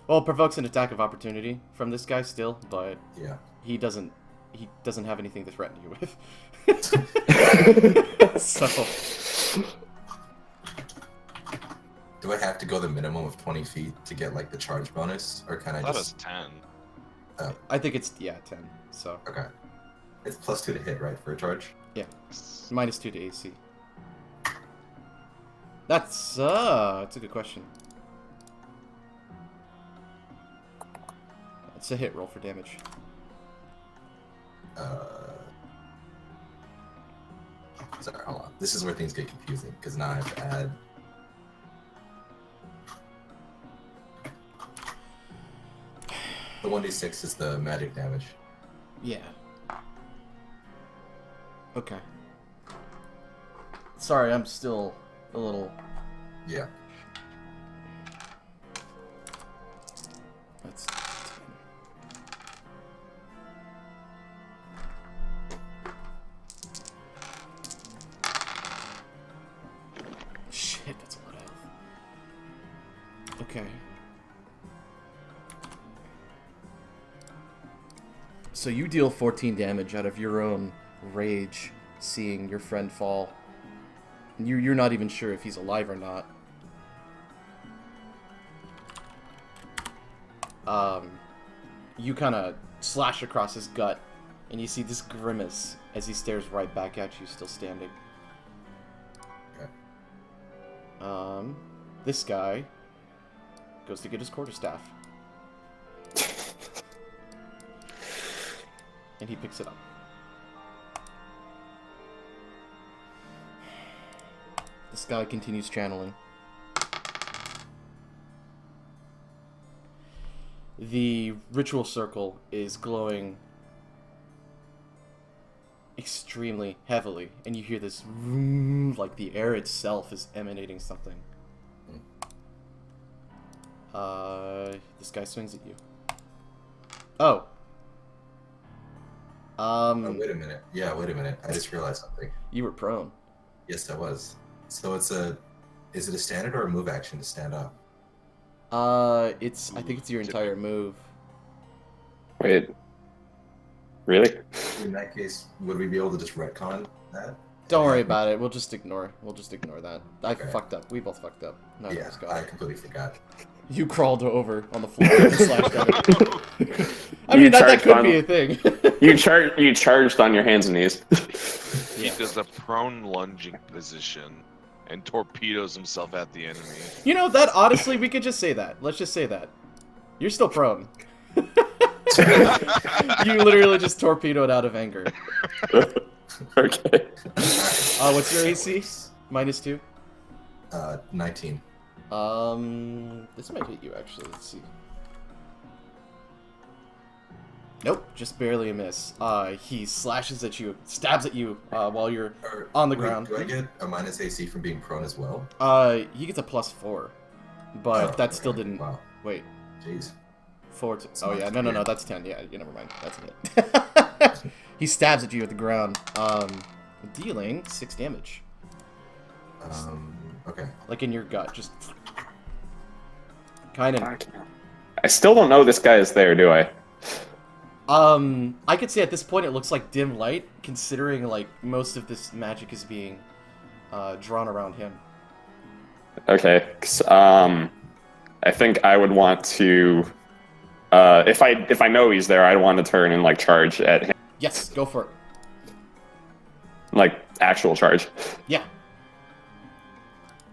[SPEAKER 1] Well, it provokes an attack of opportunity from this guy still, but
[SPEAKER 5] Yeah.
[SPEAKER 1] he doesn't have anything to threaten you with. So
[SPEAKER 5] Do I have to go the minimum of 20 feet to get like the charge bonus, or can I
[SPEAKER 4] That
[SPEAKER 5] just?
[SPEAKER 4] is 10.
[SPEAKER 1] I think it's 10. So
[SPEAKER 5] Okay. It's +2 to hit, right, for a charge?
[SPEAKER 1] yeah, -2 to AC. That's a good question. It's a hit roll for damage.
[SPEAKER 5] Sorry, hold on. This is where things get confusing because now I have to add. The 1d6 is the magic damage.
[SPEAKER 1] Yeah. Okay. Sorry, I'm still a little.
[SPEAKER 5] Yeah.
[SPEAKER 1] That's 10. Shit, that's a lot of health. Okay. So you deal 14 damage out of your own rage, seeing your friend fall. You're not even sure if he's alive or not. You kind of slash across his gut, and you see this grimace as he stares right back at you, still standing.
[SPEAKER 5] Okay.
[SPEAKER 1] This guy goes to get his quarterstaff. And he picks it up. This guy continues channeling. The ritual circle is glowing extremely heavily, and you hear this vroom, like the air itself is emanating something. This guy swings at you. Oh.
[SPEAKER 5] Oh, wait a minute. Yeah, wait a minute. I just realized something.
[SPEAKER 1] You were prone.
[SPEAKER 5] Yes, I was. So is it a standard or a move action to stand up?
[SPEAKER 1] I think it's your entire move.
[SPEAKER 3] Wait. Really?
[SPEAKER 5] In that case, would we be able to just retcon that?
[SPEAKER 1] Don't worry about it. We'll just ignore that. I
[SPEAKER 5] Okay.
[SPEAKER 1] fucked up. We both fucked up. None of
[SPEAKER 5] Yeah,
[SPEAKER 1] us got
[SPEAKER 5] I
[SPEAKER 1] it.
[SPEAKER 5] completely forgot.
[SPEAKER 1] You crawled over on the floor and slashed at it. I mean, that could be a thing.
[SPEAKER 3] You charged on your hands and knees.
[SPEAKER 4] He does a prone lunging position and torpedoes himself at the enemy.
[SPEAKER 1] You know, that honestly, we could just say that. Let's just say that. You're still prone. You literally just torpedoed out of anger.
[SPEAKER 3] Okay.
[SPEAKER 1] What's your AC? -2?
[SPEAKER 5] 19.
[SPEAKER 1] This might hit you actually. Let's see. Nope, just barely a miss. He slashes at you, stabs at you while you're on the ground.
[SPEAKER 5] Do I get a minus AC from being prone as well?
[SPEAKER 1] He gets a +4, but that still didn't.
[SPEAKER 5] Wow.
[SPEAKER 1] Wait.
[SPEAKER 5] Jeez.
[SPEAKER 1] 4 to... Oh yeah, no, that's 10. Yeah, never mind. That's it. He stabs at you at the ground, dealing 6 damage.
[SPEAKER 5] Okay.
[SPEAKER 1] Like in your gut, just kind of.
[SPEAKER 3] I still don't know this guy is there, do I?
[SPEAKER 1] I could say at this point it looks like dim light, considering like most of this magic is being drawn around him.
[SPEAKER 3] Okay. I think I would want to. If I know he's there, I'd want to turn and like charge at him.
[SPEAKER 1] Yes, go for it.
[SPEAKER 3] Like actual charge.
[SPEAKER 1] Yeah.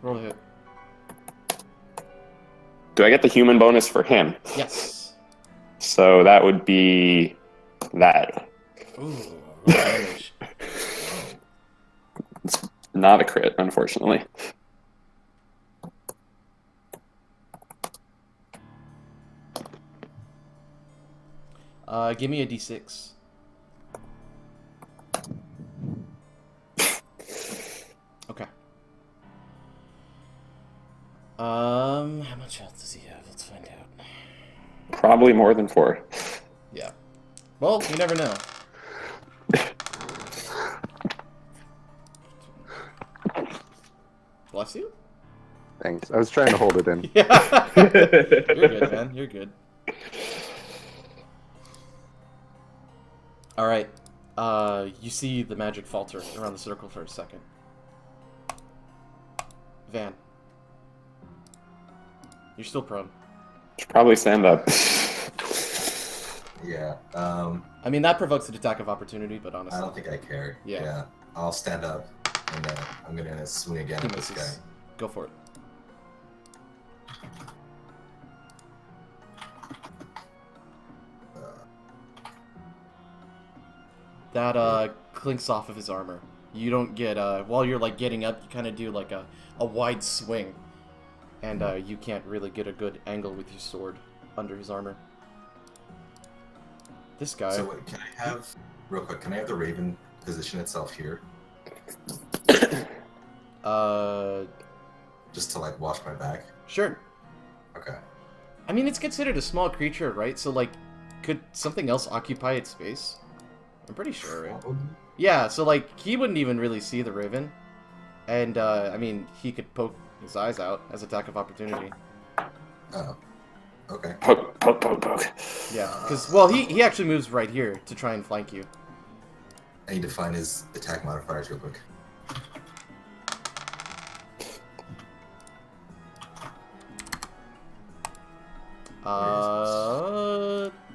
[SPEAKER 1] Roll a hit.
[SPEAKER 3] Do I get the human bonus for him?
[SPEAKER 1] Yes.
[SPEAKER 3] So that would be that.
[SPEAKER 1] Ooh, damage.
[SPEAKER 3] It's not a crit, unfortunately.
[SPEAKER 1] Give me a d6. Okay. How much health does he have? Let's find out.
[SPEAKER 3] Probably more than 4.
[SPEAKER 1] Yeah. Well, you never know. Bless you?
[SPEAKER 2] Thanks. I was trying to hold it in.
[SPEAKER 1] Yeah. You're good, man. You're good. Alright. You see the magic falter around the circle for a second. Van. You're still prone.
[SPEAKER 3] Should probably stand up.
[SPEAKER 5] Yeah.
[SPEAKER 1] I mean, that provokes an attack of opportunity, but honestly.
[SPEAKER 5] I don't think I care.
[SPEAKER 1] Yeah.
[SPEAKER 5] I'll stand up, and I'm gonna swing again
[SPEAKER 1] He
[SPEAKER 5] at this
[SPEAKER 1] misses.
[SPEAKER 5] guy.
[SPEAKER 1] Go for it. That clinks off of his armor. You don't get while you're like getting up, you kind of do like a wide swing, and you can't really get a good angle with your sword under his armor. This guy.
[SPEAKER 5] So wait, can I have real quick? Can I have the Raven position itself here, just to like watch my back?
[SPEAKER 1] Sure.
[SPEAKER 5] Okay.
[SPEAKER 1] I mean, it's considered a small creature, right? So like, could something else occupy its space? I'm pretty sure, right? Yeah, so like, he wouldn't even really see the Raven. And, I mean, he could poke his eyes out as attack of opportunity.
[SPEAKER 5] Oh. Okay.
[SPEAKER 3] Poke, poke, poke, poke.
[SPEAKER 1] Yeah, because, well, he actually moves right here to try and flank you.
[SPEAKER 5] I need to find his attack modifiers real quick.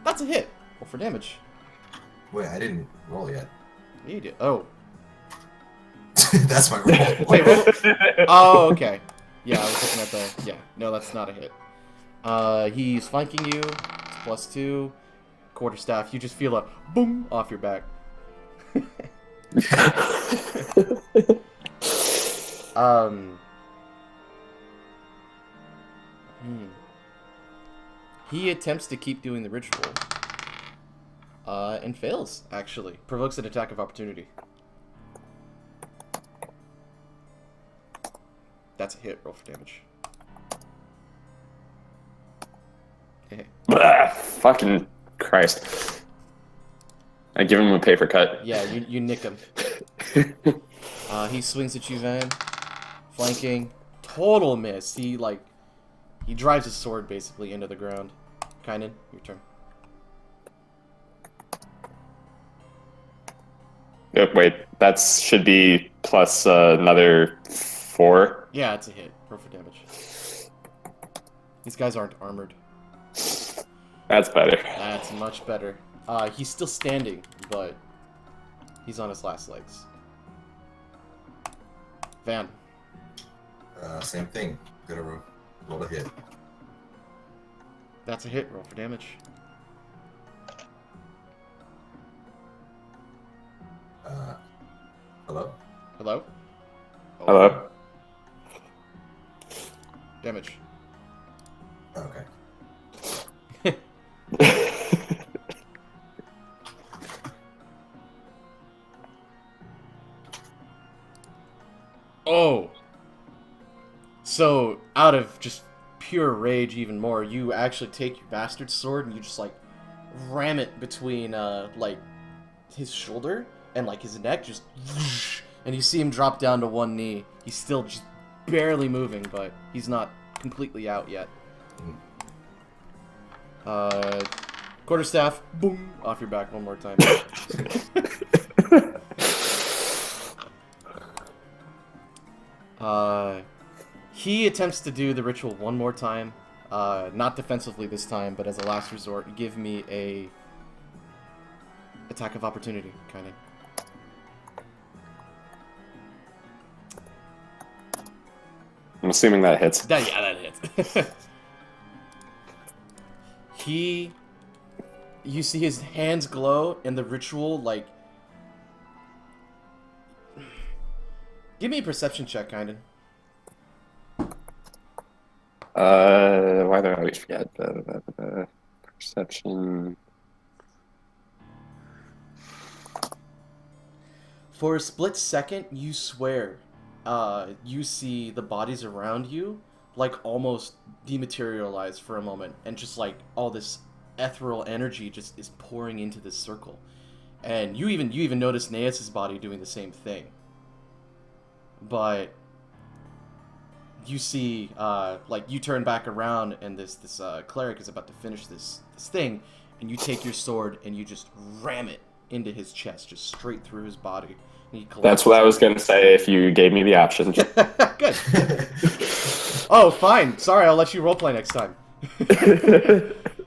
[SPEAKER 1] That's a hit. Roll for damage.
[SPEAKER 5] Wait, I didn't roll yet.
[SPEAKER 1] You did. Oh.
[SPEAKER 5] That's my roll.
[SPEAKER 1] Wait, roll. Oh, okay. Yeah, I was looking at the... Yeah, no, that's not a hit. He's flanking you. It's +2. Quarterstaff. You just feel a boom off your back. He attempts to keep doing the ritual. And fails, actually. Provokes an attack of opportunity. That's a hit. Roll for damage.
[SPEAKER 3] Fucking Christ. I give him a paper cut.
[SPEAKER 1] Yeah, you nick him. He swings at you, Van. Flanking. Total miss. He drives his sword basically into the ground. Kynan, your turn.
[SPEAKER 3] Wait, that should be plus another 4.
[SPEAKER 1] Yeah, it's a hit. Roll for damage. These guys aren't armored.
[SPEAKER 3] That's better.
[SPEAKER 1] That's much better. He's still standing, but he's on his last legs. Van.
[SPEAKER 5] Same thing. Gonna roll a hit.
[SPEAKER 1] That's a hit. Roll for damage.
[SPEAKER 5] Hello?
[SPEAKER 1] Hello?
[SPEAKER 3] Hello?
[SPEAKER 1] Damage.
[SPEAKER 5] Okay.
[SPEAKER 1] Oh! So, out of just pure rage even more, you actually take your bastard sword and you just, like, ram it between, like, his shoulder and, like, his neck, just whoosh, and you see him drop down to one knee. He's still just barely moving, but he's not completely out yet. Quarterstaff, boom, off your back one more time. He attempts to do the ritual one more time. Not defensively this time, but as a last resort. Give me a attack of opportunity, kind of.
[SPEAKER 3] I'm assuming that hits.
[SPEAKER 1] Yeah, that hits. You see his hands glow, and the ritual, like... Give me a perception check, kinda.
[SPEAKER 3] Why do I always forget? Perception.
[SPEAKER 1] For a split second, you swear, you see the bodies around you, like, almost dematerialize for a moment, and just, like, all this ethereal energy just is pouring into this circle. And you even notice Naeus' body doing the same thing. But you see, like, you turn back around, and this cleric is about to finish this thing, and you take your sword and you just ram it into his chest, just straight through his body. And he collapses.
[SPEAKER 3] That's what I was going to say if you gave me the option.
[SPEAKER 1] Good. Oh, fine. Sorry, I'll let you roleplay next time.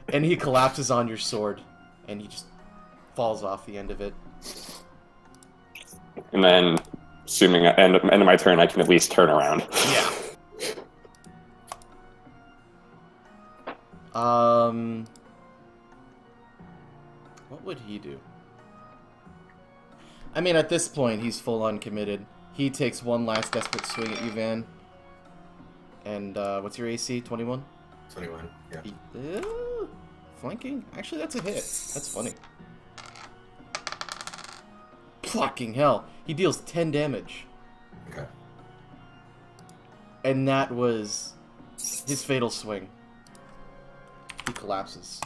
[SPEAKER 1] And he collapses on your sword, and he just falls off the end of it.
[SPEAKER 3] And then, assuming at end of my turn, I can at least turn around.
[SPEAKER 1] Yeah. What would he do? I mean, at this point, he's full on committed. He takes one last desperate swing at you, Van. And, what's your AC? 21?
[SPEAKER 5] 21, yeah.
[SPEAKER 1] Flanking? Actually, that's a hit. That's funny. Fucking hell. He deals 10 damage.
[SPEAKER 5] Okay.
[SPEAKER 1] And that was his fatal swing. He collapses.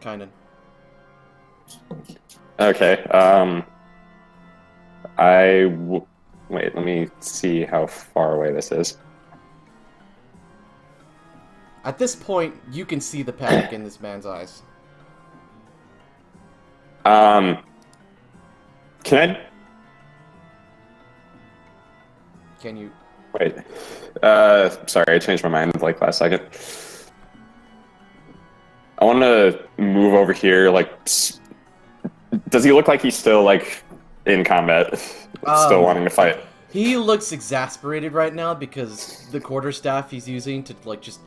[SPEAKER 1] Kinda.
[SPEAKER 3] Okay, wait, let me see how far away this is.
[SPEAKER 1] At this point, you can see the panic in this man's eyes.
[SPEAKER 3] Can
[SPEAKER 1] Can you...
[SPEAKER 3] wait, sorry, I changed my mind like last second. I want to move over here, like, does he look like he's still, like, in combat? Still wanting to fight?
[SPEAKER 1] He looks exasperated right now because the quarterstaff he's using to, like, just,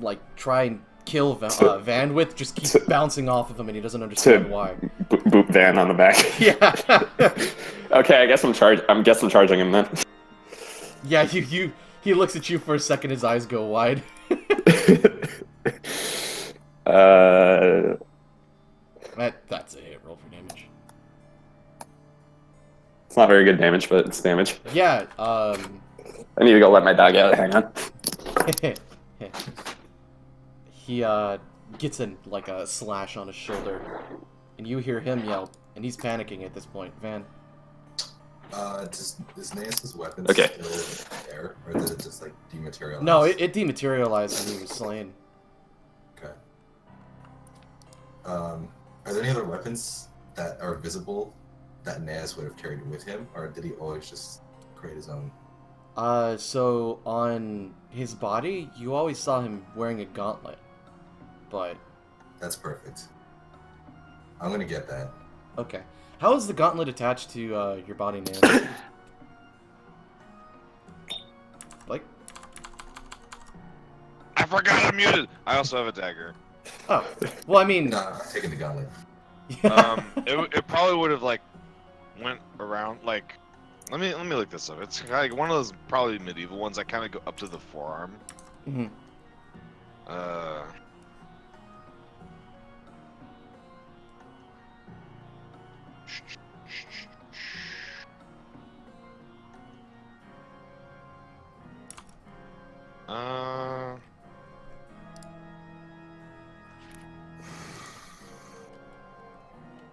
[SPEAKER 1] like, try and kill Van with just keeps bouncing off of him, and he doesn't understand why.
[SPEAKER 3] Boop Van on the back.
[SPEAKER 1] Yeah.
[SPEAKER 3] Okay, I guess I'm charging him then.
[SPEAKER 1] Yeah, he looks at you for a second, his eyes go wide. That's a hit. Roll for damage.
[SPEAKER 3] It's not very good damage, but it's damage.
[SPEAKER 1] Yeah,
[SPEAKER 3] I need to go let my dog out. Hang on.
[SPEAKER 1] He gets like a slash on his shoulder, and you hear him yell, and he's panicking at this point. Van.
[SPEAKER 5] Is Naeus' weapon
[SPEAKER 3] Okay.
[SPEAKER 5] still in the air, or did it just like dematerialize?
[SPEAKER 1] No, it dematerialized when he was slain.
[SPEAKER 5] Okay. Are there any other weapons that are visible that Naz would have carried with him, or did he always just create his own?
[SPEAKER 1] So on his body, you always saw him wearing a gauntlet, but
[SPEAKER 5] That's perfect. I'm gonna get that.
[SPEAKER 1] okay. How is the gauntlet attached to your body, Nan? Like,
[SPEAKER 4] I forgot I'm muted. I also have a dagger.
[SPEAKER 1] oh, well, I mean,
[SPEAKER 5] No, I'm taking the gauntlet.
[SPEAKER 4] It probably would have like went around like. Let me look this up. It's like one of those probably medieval ones that kind of go up to the forearm.
[SPEAKER 1] mhm.
[SPEAKER 4] Uh. Uh.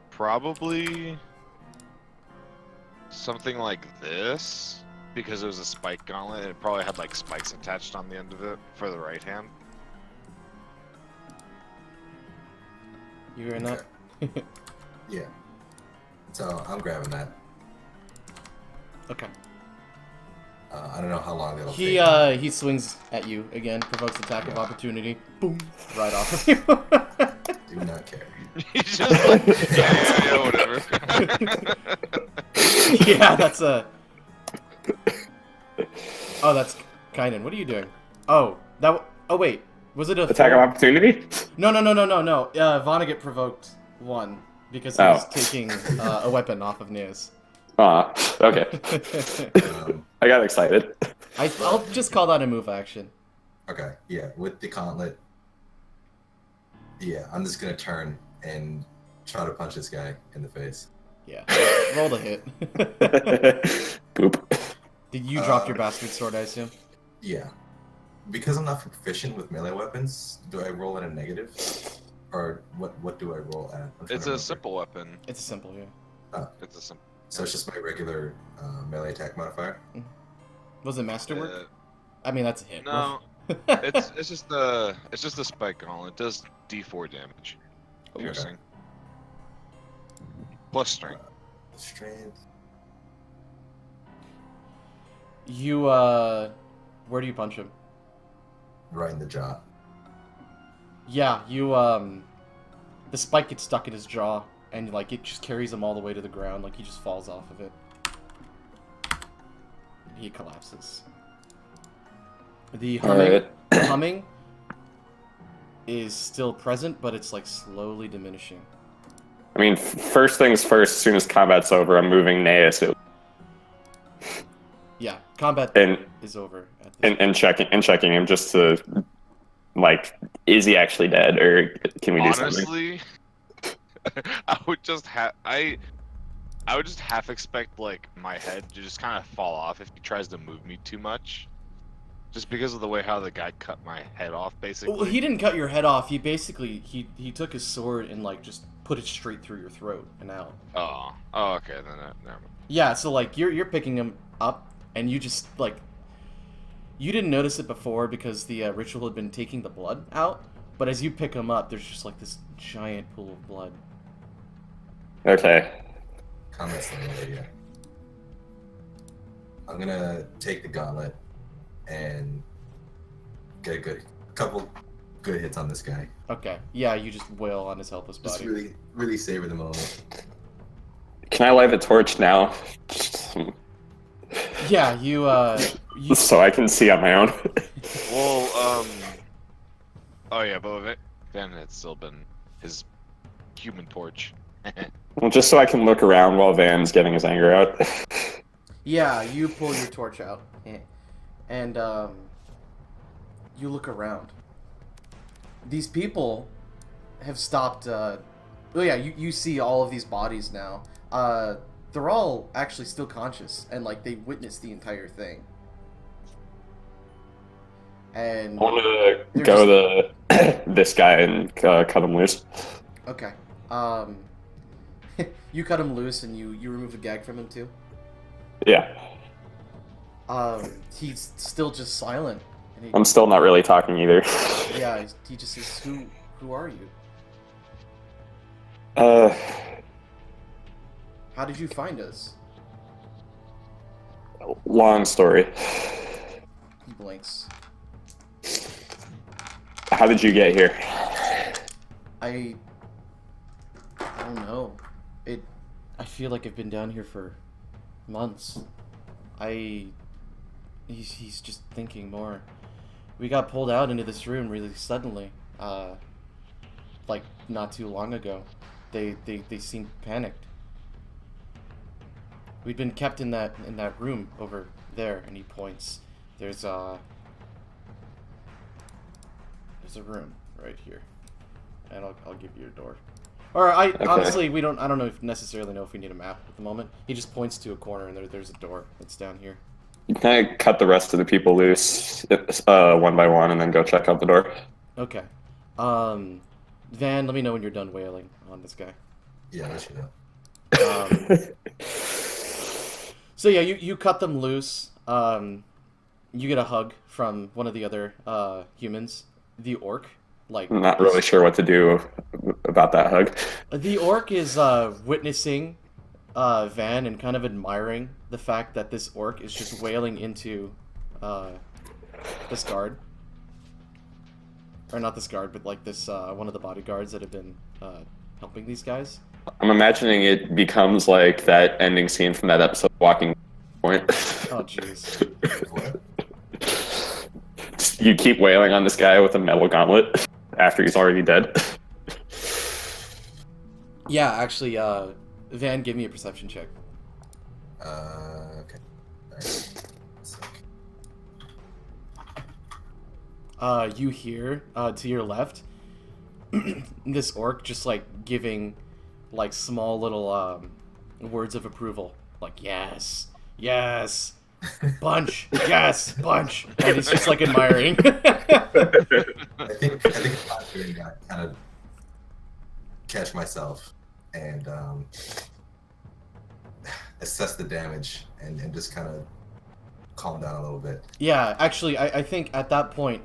[SPEAKER 4] Probably something like this, because it was a spike gauntlet. It probably had like spikes attached on the end of it for the right hand.
[SPEAKER 1] You hearing that?
[SPEAKER 5] Yeah. So I'm grabbing that.
[SPEAKER 1] Okay.
[SPEAKER 5] I don't know how long that'll take.
[SPEAKER 1] He swings at you again, provokes attack of opportunity. Boom! Right off of you.
[SPEAKER 5] Do not care.
[SPEAKER 4] He's just like, yeah, whatever.
[SPEAKER 1] Yeah, that's a. Oh, that's Kynan. What are you doing? Oh, that. Oh wait, was it a
[SPEAKER 3] Attack of opportunity?
[SPEAKER 1] No. Vonnegut provoked one because he was taking a weapon off of Niaz.
[SPEAKER 3] Okay.
[SPEAKER 5] Um,
[SPEAKER 3] I got excited.
[SPEAKER 1] I'll just call that a move action.
[SPEAKER 5] okay, yeah, with the gauntlet. Yeah, I'm just gonna turn and try to punch this guy in the face.
[SPEAKER 1] Yeah, roll the hit.
[SPEAKER 3] Boop.
[SPEAKER 1] Did you drop your bastard sword, I assume?
[SPEAKER 5] Yeah. Because I'm not proficient with melee weapons, do I roll at a negative? Or what do I roll at? I'm trying to
[SPEAKER 4] It's a
[SPEAKER 5] remember.
[SPEAKER 4] simple weapon.
[SPEAKER 1] It's simple, yeah.
[SPEAKER 5] Oh,
[SPEAKER 4] It's a simple.
[SPEAKER 5] so it's just my regular melee attack modifier?
[SPEAKER 1] Was it masterwork? I mean, that's a hit.
[SPEAKER 4] No, it's just a spike gauntlet. It does D4 damage.
[SPEAKER 1] Okay.
[SPEAKER 4] Piercing. Plus strength.
[SPEAKER 5] Strength.
[SPEAKER 1] You, where do you punch him?
[SPEAKER 5] Right in the jaw.
[SPEAKER 1] Yeah, you, the spike gets stuck in his jaw, and, like, it just carries him all the way to the ground, like, he just falls off of it. He collapses. The humming is still present, but it's, like, slowly diminishing.
[SPEAKER 3] I mean, first things first, as soon as combat's over, I'm moving Naeus
[SPEAKER 1] Yeah, combat
[SPEAKER 3] and
[SPEAKER 1] is over at this
[SPEAKER 3] and checking him just to, like, is he actually dead, or can we do something?
[SPEAKER 4] Honestly, I would just half expect like my head to just kind of fall off if he tries to move me too much, just because of the way how the guy cut my head off, basically.
[SPEAKER 1] Well, he didn't cut your head off. He basically he took his sword and like just put it straight through your throat and out.
[SPEAKER 4] Oh, okay, then never mind.
[SPEAKER 1] Yeah, so like you're picking him up and you just like you didn't notice it before because the ritual had been taking the blood out, but as you pick him up, there's just like this giant pool of blood.
[SPEAKER 3] Okay.
[SPEAKER 5] Comments in the area. I'm gonna take the gauntlet and get a couple good hits on this guy.
[SPEAKER 1] Okay, yeah, you just wail on his helpless
[SPEAKER 5] Just
[SPEAKER 1] body.
[SPEAKER 5] really savor the moment.
[SPEAKER 3] Can I light the torch now?
[SPEAKER 1] Yeah, you
[SPEAKER 3] So I can see on my own.
[SPEAKER 4] Well, oh yeah, but Van had still been his human torch.
[SPEAKER 3] Well, just so I can look around while Van's getting his anger out.
[SPEAKER 1] Yeah, you pull your torch out, and you look around. These people have stopped. Oh yeah, you see all of these bodies now. They're all actually still conscious, and like they witnessed the entire thing. And
[SPEAKER 3] I want to
[SPEAKER 1] They're
[SPEAKER 3] go to this guy and cut him loose.
[SPEAKER 1] okay, you cut him loose, and you remove a gag from him too.
[SPEAKER 3] Yeah.
[SPEAKER 1] He's still just silent. And he,
[SPEAKER 3] I'm still not really talking either.
[SPEAKER 1] yeah, he just says, "Who are you?" How did you find us?
[SPEAKER 3] Long story.
[SPEAKER 1] He blinks.
[SPEAKER 3] How did you get here?
[SPEAKER 1] I don't know. I feel like I've been down here for months. He's just thinking more. We got pulled out into this room really suddenly. Like not too long ago. They seemed panicked. We'd been kept in that room over there, and he points. There's a room right here, and I'll give you a door. Or honestly, I don't know if necessarily know if we need a map at the moment. He just points to a corner, and there's a door that's down here.
[SPEAKER 3] You can cut the rest of the people loose, one by one, and then go check out the door.
[SPEAKER 1] Okay. Van, let me know when you're done wailing on this guy.
[SPEAKER 5] Yeah, I should know.
[SPEAKER 1] So yeah, you cut them loose. You get a hug from one of the other humans, the orc. Like,
[SPEAKER 3] I'm not really sure what to do about that hug.
[SPEAKER 1] The orc is witnessing Van and kind of admiring the fact that this orc is just wailing into this guard. Or not this guard, but like this one of the bodyguards that have been helping these guys.
[SPEAKER 3] I'm imagining it becomes like that ending scene from that episode, Walking Point.
[SPEAKER 1] Oh, jeez.
[SPEAKER 5] What?
[SPEAKER 3] You keep wailing on this guy with a metal gauntlet after he's already dead.
[SPEAKER 1] Yeah, actually, Van, give me a perception check.
[SPEAKER 5] Okay. Alright.
[SPEAKER 1] You hear to your left this orc just like giving like small little words of approval, like yes, yes, bunch, yes, bunch, and he's just like admiring.
[SPEAKER 5] I think I'm doing that, kind of catch myself and assess the damage and just kind of calm down a little bit.
[SPEAKER 1] Yeah, actually, I think at that point,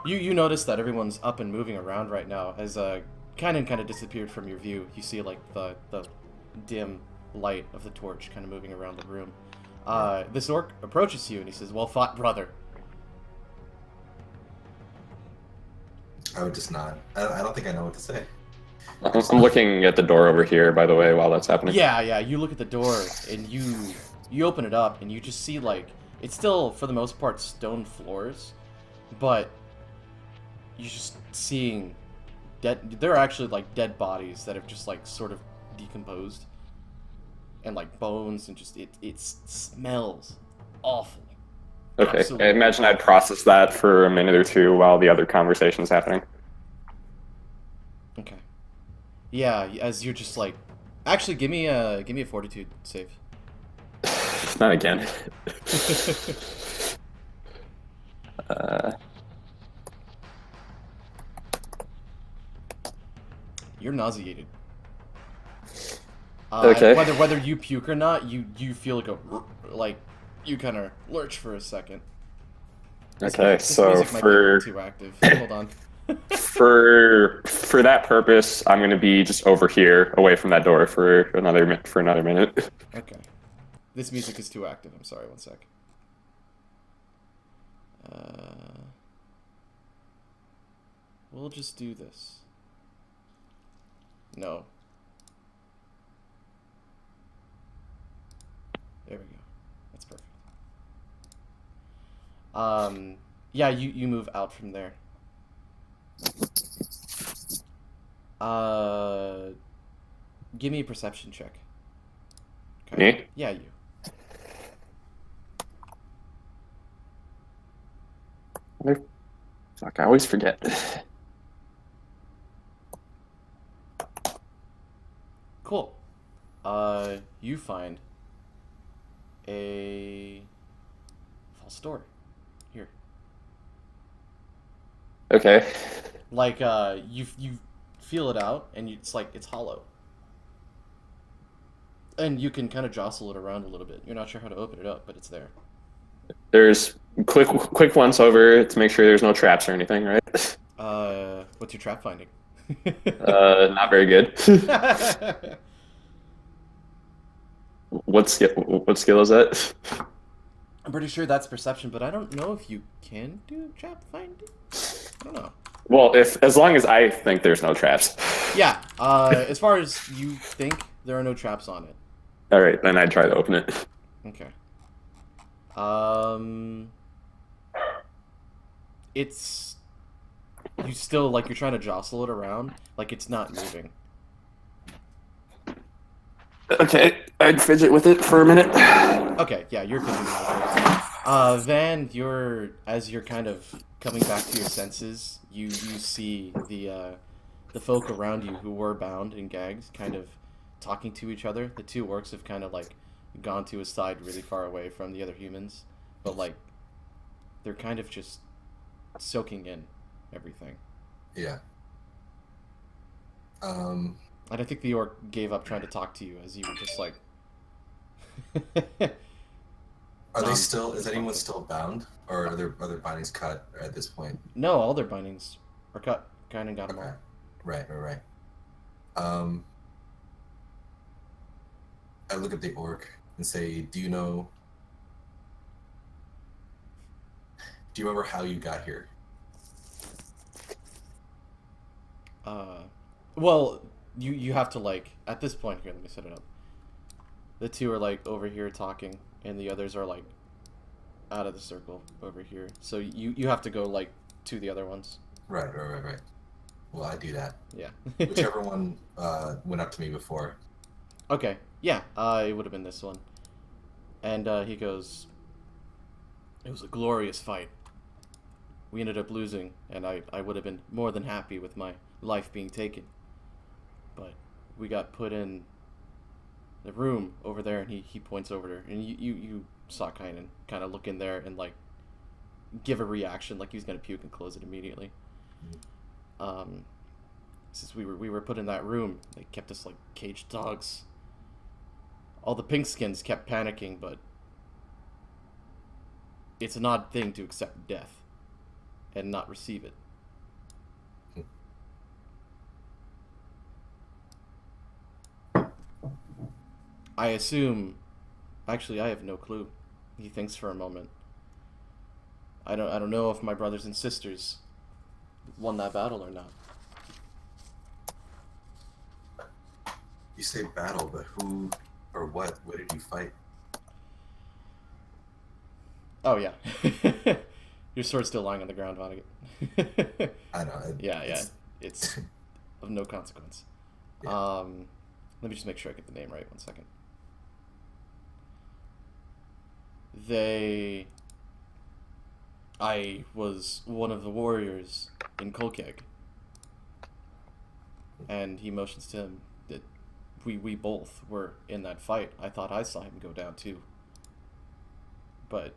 [SPEAKER 1] you notice that everyone's up and moving around right now as kind of disappeared from your view. You see like the dim light of the torch kind of moving around the room. This orc approaches you and he says, "Well fought, brother."
[SPEAKER 5] I would just nod. I don't think I know what to say.
[SPEAKER 3] I'm looking at the door over here, by the way, while that's happening.
[SPEAKER 1] Yeah, you look at the door and you open it up and you just see like it's still for the most part stone floors, but you're just seeing dead. There are actually like dead bodies that have just like sort of decomposed, and like bones, and just it smells awful.
[SPEAKER 3] Okay,
[SPEAKER 1] Absolutely.
[SPEAKER 3] I imagine I'd process that for a minute or two while the other conversation's happening.
[SPEAKER 1] Okay. Yeah, as you're just like, actually, give me a fortitude save.
[SPEAKER 3] Not again.
[SPEAKER 1] You're nauseated.
[SPEAKER 3] Okay.
[SPEAKER 1] Whether you puke or not, you feel like you kind of lurch for a second.
[SPEAKER 3] Okay,
[SPEAKER 1] This
[SPEAKER 3] so
[SPEAKER 1] music might be a little too active. Hold on.
[SPEAKER 3] for that purpose, I'm gonna be just over here, away from that door for another minute.
[SPEAKER 1] Okay. This music is too active. I'm sorry. One sec. We'll just do this. No. There we go. That's perfect. Yeah, you move out from there. Give me a perception check. Okay.
[SPEAKER 3] Me?
[SPEAKER 1] Yeah, you.
[SPEAKER 3] Fuck, I always forget.
[SPEAKER 1] Cool. You find a false door here.
[SPEAKER 3] Okay.
[SPEAKER 1] Like you feel it out, and it's like it's hollow, and you can kind of jostle it around a little bit. You're not sure how to open it up, but it's there.
[SPEAKER 3] There's quick once over to make sure there's no traps or anything, right?
[SPEAKER 1] What's your trap finding?
[SPEAKER 3] Not very good. What skill is that?
[SPEAKER 1] I'm pretty sure that's perception, but I don't know if you can do trap finding. I don't know.
[SPEAKER 3] Well, as long as I think there's no traps.
[SPEAKER 1] Yeah, as far as you think, there are no traps on it.
[SPEAKER 3] All right, then I'd try to open it.
[SPEAKER 1] Okay. It's... You still, like, you're trying to jostle it around, like it's not moving.
[SPEAKER 3] Okay, I'd fidget with it for a minute.
[SPEAKER 1] Okay, yeah, you're fidgeting with it. Van, as you're kind of coming back to your senses, you see the folk around you who were bound and gagged kind of talking to each other. The two orcs have kind of like gone to a side really far away from the other humans, but like they're kind of just soaking in everything.
[SPEAKER 5] Yeah.
[SPEAKER 1] And I think the orc gave up trying to talk to you as you were just like
[SPEAKER 5] Are they still? Is anyone still bound, or are their bindings cut at this point?
[SPEAKER 1] No, all their bindings are cut. Kind of got them
[SPEAKER 5] Okay.
[SPEAKER 1] all.
[SPEAKER 5] Right. I look at the orc and say, "Do you remember how you got here?"
[SPEAKER 1] Well, you have to like at this point here. Let me set it up. The two are like over here talking, and the others are like out of the circle over here. So you have to go like to the other ones.
[SPEAKER 5] Right. Well, I do that.
[SPEAKER 1] Yeah.
[SPEAKER 5] Whichever one went up to me before.
[SPEAKER 1] Okay. Yeah. It would have been this one. And he goes, "It was a glorious fight. We ended up losing, and I would have been more than happy with my life being taken. But we got put in the room over there," and he points over there, and you saw Kynan kind of look in there and like give a reaction like he was gonna puke and close it immediately. Since we were put in that room, they kept us like caged dogs. All the pink skins kept panicking, but it's an odd thing to accept death and not receive it. I assume... Actually, I have no clue. He thinks for a moment. I don't know if my brothers and sisters won that battle or not.
[SPEAKER 5] You say battle, but who or what? What did you fight?
[SPEAKER 1] Oh, yeah. Your sword's still lying on the ground, Vonnegut.
[SPEAKER 5] I know.
[SPEAKER 1] Yeah. It's of no consequence.
[SPEAKER 5] Yeah.
[SPEAKER 1] Let me just make sure I get the name right. 1 second. I was one of the warriors in Kolkeg. And he motions to him that we both were in that fight. I thought I saw him go down too. But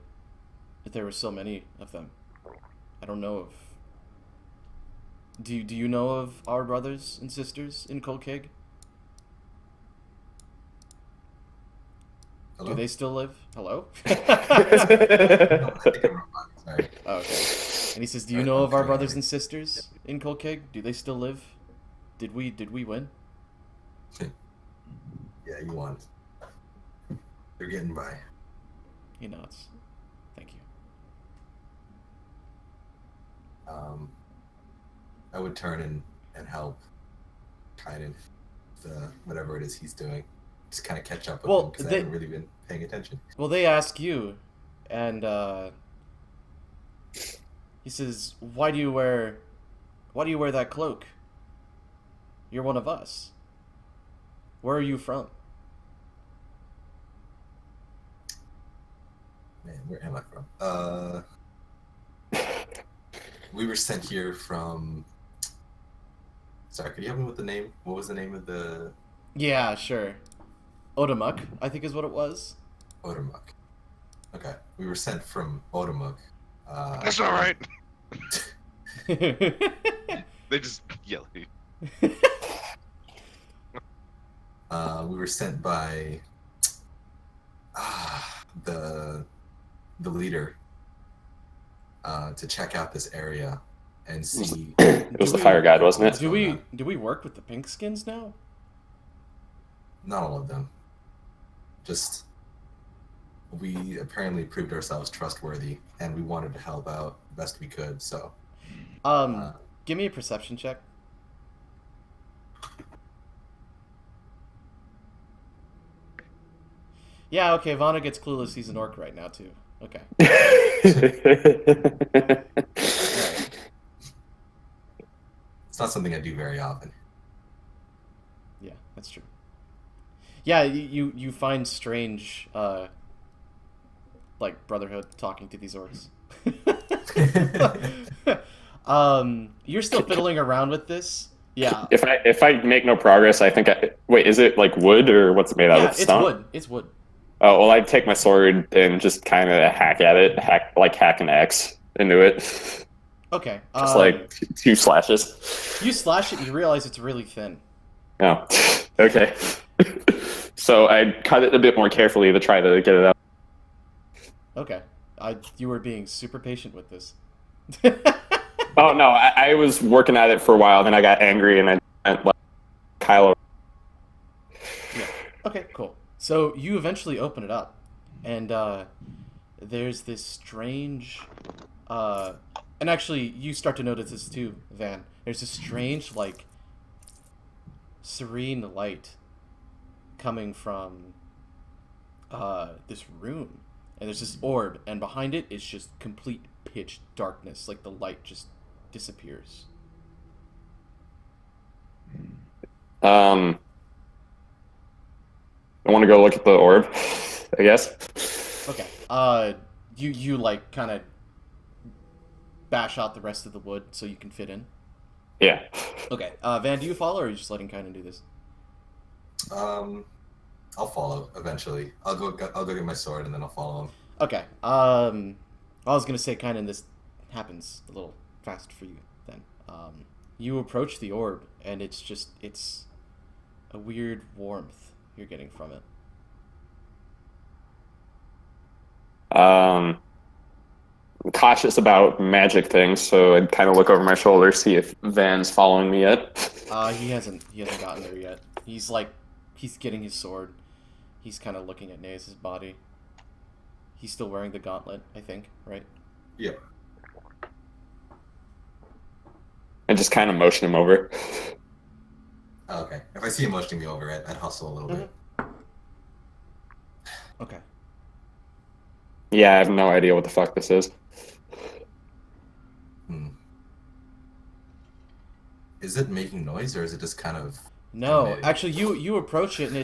[SPEAKER 1] there were so many of them. I don't know if... Do you know of our brothers and sisters in Kolkeg?
[SPEAKER 5] Hello?
[SPEAKER 1] Do they still live? Hello?
[SPEAKER 5] No, I think I'm wrong. Sorry.
[SPEAKER 1] Oh, okay. And he says, "Do you know of our brothers and sisters in Kolkeg? Do they still live? Did we win?"
[SPEAKER 5] Yeah, you won. They're getting by.
[SPEAKER 1] He nods. Thank you.
[SPEAKER 5] I would turn and help kind of whatever it is he's doing. Just kind of catch up with him because I haven't really been paying attention.
[SPEAKER 1] Well, they ask you, and he says, why do you wear that cloak? You're one of us. Where are you from?"
[SPEAKER 5] Man, where am I from? We were sent here from... Sorry, could you help me with the name? What was the name of the...
[SPEAKER 1] Yeah, sure. Odamuk, I think is what it was.
[SPEAKER 5] Odermuk. Okay, we were sent from Odermuk.
[SPEAKER 4] That's all right. They just yell at you.
[SPEAKER 5] We were sent by the leader to check out this area and see.
[SPEAKER 3] It was the fire god, wasn't it?
[SPEAKER 1] Do we work with the pink skins now?
[SPEAKER 5] Not all of them. Just we apparently proved ourselves trustworthy, and we wanted to help out best we could. So,
[SPEAKER 1] Give me a perception check. Yeah, okay, Vana gets clueless. He's an orc right now, too. Okay. Alright.
[SPEAKER 5] it's not something I do very often.
[SPEAKER 1] Yeah, that's true. Yeah, you find strange, like, brotherhood talking to these orcs. You're still fiddling around with this? Yeah.
[SPEAKER 3] If I make no progress, I think wait, is it like wood or what's it made out
[SPEAKER 1] Yeah,
[SPEAKER 3] of?
[SPEAKER 1] it's
[SPEAKER 3] Stone?
[SPEAKER 1] wood. It's wood.
[SPEAKER 3] Oh well, I'd take my sword and just kind of hack at it, hack an X into it,
[SPEAKER 1] Okay.
[SPEAKER 3] just like 2 slashes.
[SPEAKER 1] You slash it, you realize it's really thin.
[SPEAKER 3] Oh, okay. So I'd cut it a bit more carefully to try to get it out.
[SPEAKER 1] Okay. You were being super patient with this.
[SPEAKER 3] Oh no, I was working at it for a while, then I got angry and I went like Kylo.
[SPEAKER 1] Yeah. Okay, cool. So you eventually open it up, and there's this strange, and actually you start to notice this too, Van. There's this strange, like, serene light coming from this room, and there's this orb, and behind it is just complete pitch darkness. Like the light just disappears.
[SPEAKER 3] I want to go look at the orb, I guess.
[SPEAKER 1] Okay. You like kind of bash out the rest of the wood so you can fit in.
[SPEAKER 3] Yeah.
[SPEAKER 1] Okay. Van, do you follow, or are you just letting Kynan do this?
[SPEAKER 5] I'll follow eventually. I'll go get my sword and then I'll follow him.
[SPEAKER 1] Okay. I was gonna say, Kynan, this happens a little fast for you then. You approach the orb, and it's a weird warmth you're getting from it.
[SPEAKER 3] I'm cautious about magic things, so I'd kind of look over my shoulder, see if Van's following me yet.
[SPEAKER 1] He hasn't gotten there yet. He's getting his sword. He's kind of looking at Naeus' body. He's still wearing the gauntlet, I think, right?
[SPEAKER 5] Yeah.
[SPEAKER 3] And just kind of motion him over.
[SPEAKER 5] Oh, okay. If I see him motioning me over, I'd hustle a little bit.
[SPEAKER 1] Okay.
[SPEAKER 3] Yeah, I have no idea what the fuck this is.
[SPEAKER 5] Is it making noise, or is it just kind of...
[SPEAKER 1] No,
[SPEAKER 5] emanating?
[SPEAKER 1] actually, you approach it, and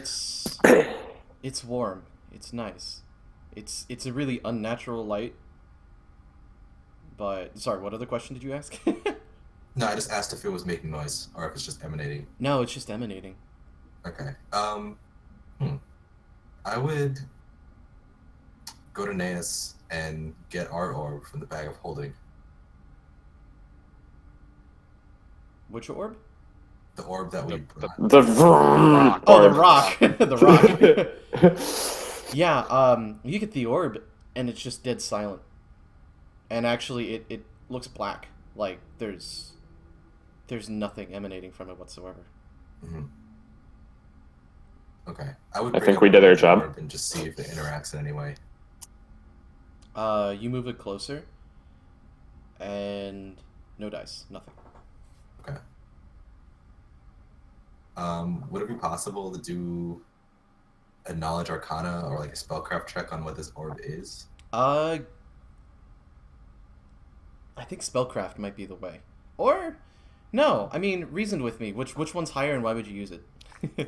[SPEAKER 1] it's warm. It's nice. It's a really unnatural light. But sorry, what other question did you ask?
[SPEAKER 5] No, I just asked if it was making noise, or if it's just emanating.
[SPEAKER 1] No, it's just emanating.
[SPEAKER 5] Okay. I would go to Naeus and get our orb from the bag of holding.
[SPEAKER 1] Which orb?
[SPEAKER 5] The orb that we brought.
[SPEAKER 3] The
[SPEAKER 4] rock.
[SPEAKER 1] Oh, the rock. The rock. Yeah, you get the orb, and it's just dead silent. And actually, it looks black. Like, there's nothing emanating from it whatsoever.
[SPEAKER 5] Mm-hmm. Okay. I would
[SPEAKER 3] I
[SPEAKER 5] bring
[SPEAKER 3] think
[SPEAKER 5] up
[SPEAKER 3] we did
[SPEAKER 5] the
[SPEAKER 3] our job.
[SPEAKER 5] orb and just see if it interacts in any way.
[SPEAKER 1] You move it closer, and no dice, nothing.
[SPEAKER 5] Okay. Would it be possible to do a knowledge arcana or like a spellcraft check on what this orb is?
[SPEAKER 1] I think spellcraft might be the way. Or, no, I mean, reason with me. Which one's higher, and why would you use it?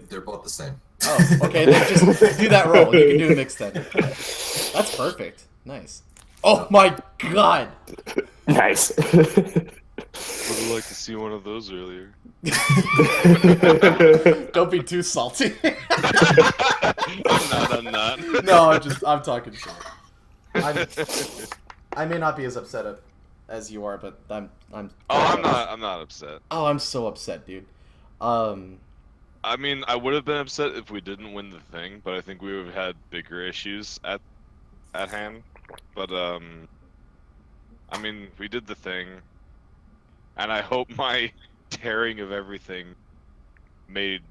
[SPEAKER 5] They're both the same.
[SPEAKER 1] Oh, okay, then just do that roll. You can do a mix then. That's perfect. Nice. Oh my god!
[SPEAKER 3] Nice.
[SPEAKER 4] Would have liked to see one of those earlier.
[SPEAKER 1] Don't be too salty.
[SPEAKER 4] I'm not.
[SPEAKER 1] No, I'm talking shit. I may not be as upset as you are, but I'm.
[SPEAKER 4] Oh, I'm not upset.
[SPEAKER 1] Oh, I'm so upset, dude.
[SPEAKER 4] I mean, I would have been upset if we didn't win the thing, but I think we would have had bigger issues at hand. But I mean, we did the thing, and I hope my tearing of everything made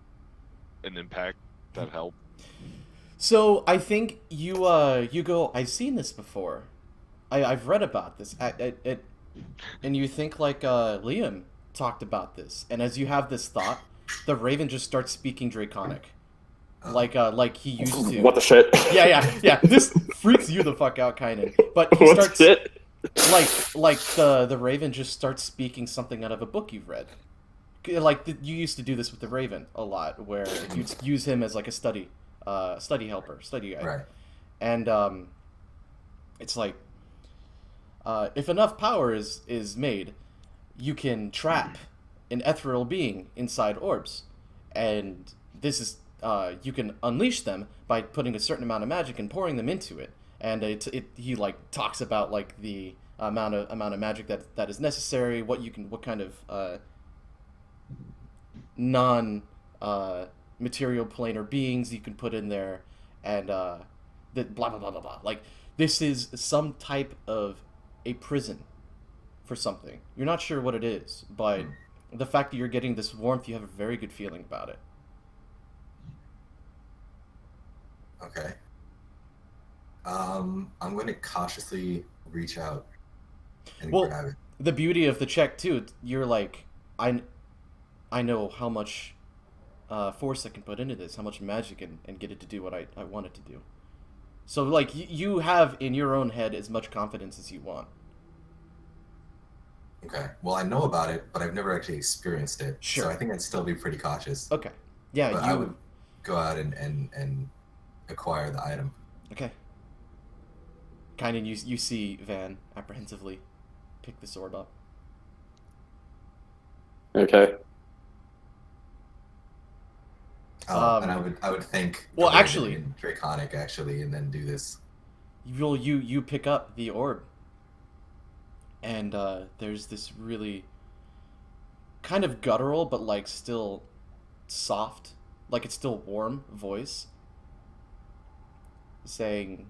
[SPEAKER 4] an impact that helped.
[SPEAKER 1] So I think you go. I've seen this before. I've read about this. And you think like Liam talked about this. And as you have this thought, the Raven just starts speaking Draconic, like he used to.
[SPEAKER 3] What the shit?
[SPEAKER 1] Yeah. This freaks you the fuck out, kind of. But he
[SPEAKER 3] What
[SPEAKER 1] starts
[SPEAKER 3] shit?
[SPEAKER 1] like the Raven just starts speaking something out of a book you've read. Like you used to do this with the Raven a lot, where you'd use him as like a study helper, study guide.
[SPEAKER 5] Right.
[SPEAKER 1] And it's like if enough power is made, you can trap an ethereal being inside orbs, and this is you can unleash them by putting a certain amount of magic and pouring them into it. And he like talks about like the amount of magic that is necessary, what kind of non material planar beings you can put in there, and the blah blah blah blah blah. Like this is some type of a prison for something. You're not sure what it is, but the fact that you're getting this warmth, you have a very good feeling about it.
[SPEAKER 5] Okay. I'm going to cautiously reach out and grab it.
[SPEAKER 1] The beauty of the check too, you're like, I know how much force I can put into this, how much magic and get it to do what I want it to do. So like you have in your own head as much confidence as you want.
[SPEAKER 5] Okay. Well, I know about it, but I've never actually experienced it.
[SPEAKER 1] Sure.
[SPEAKER 5] So I think I'd still be pretty cautious.
[SPEAKER 1] Okay. Yeah,
[SPEAKER 5] But I would go out and acquire the item.
[SPEAKER 1] Okay. Kind of you see Van apprehensively pick the sword up.
[SPEAKER 3] Okay.
[SPEAKER 5] And I would think.
[SPEAKER 1] Well, actually,
[SPEAKER 5] in Draconic actually, and then do this.
[SPEAKER 1] You pick up the orb, and there's this really kind of guttural but like still soft, like it's still warm voice saying,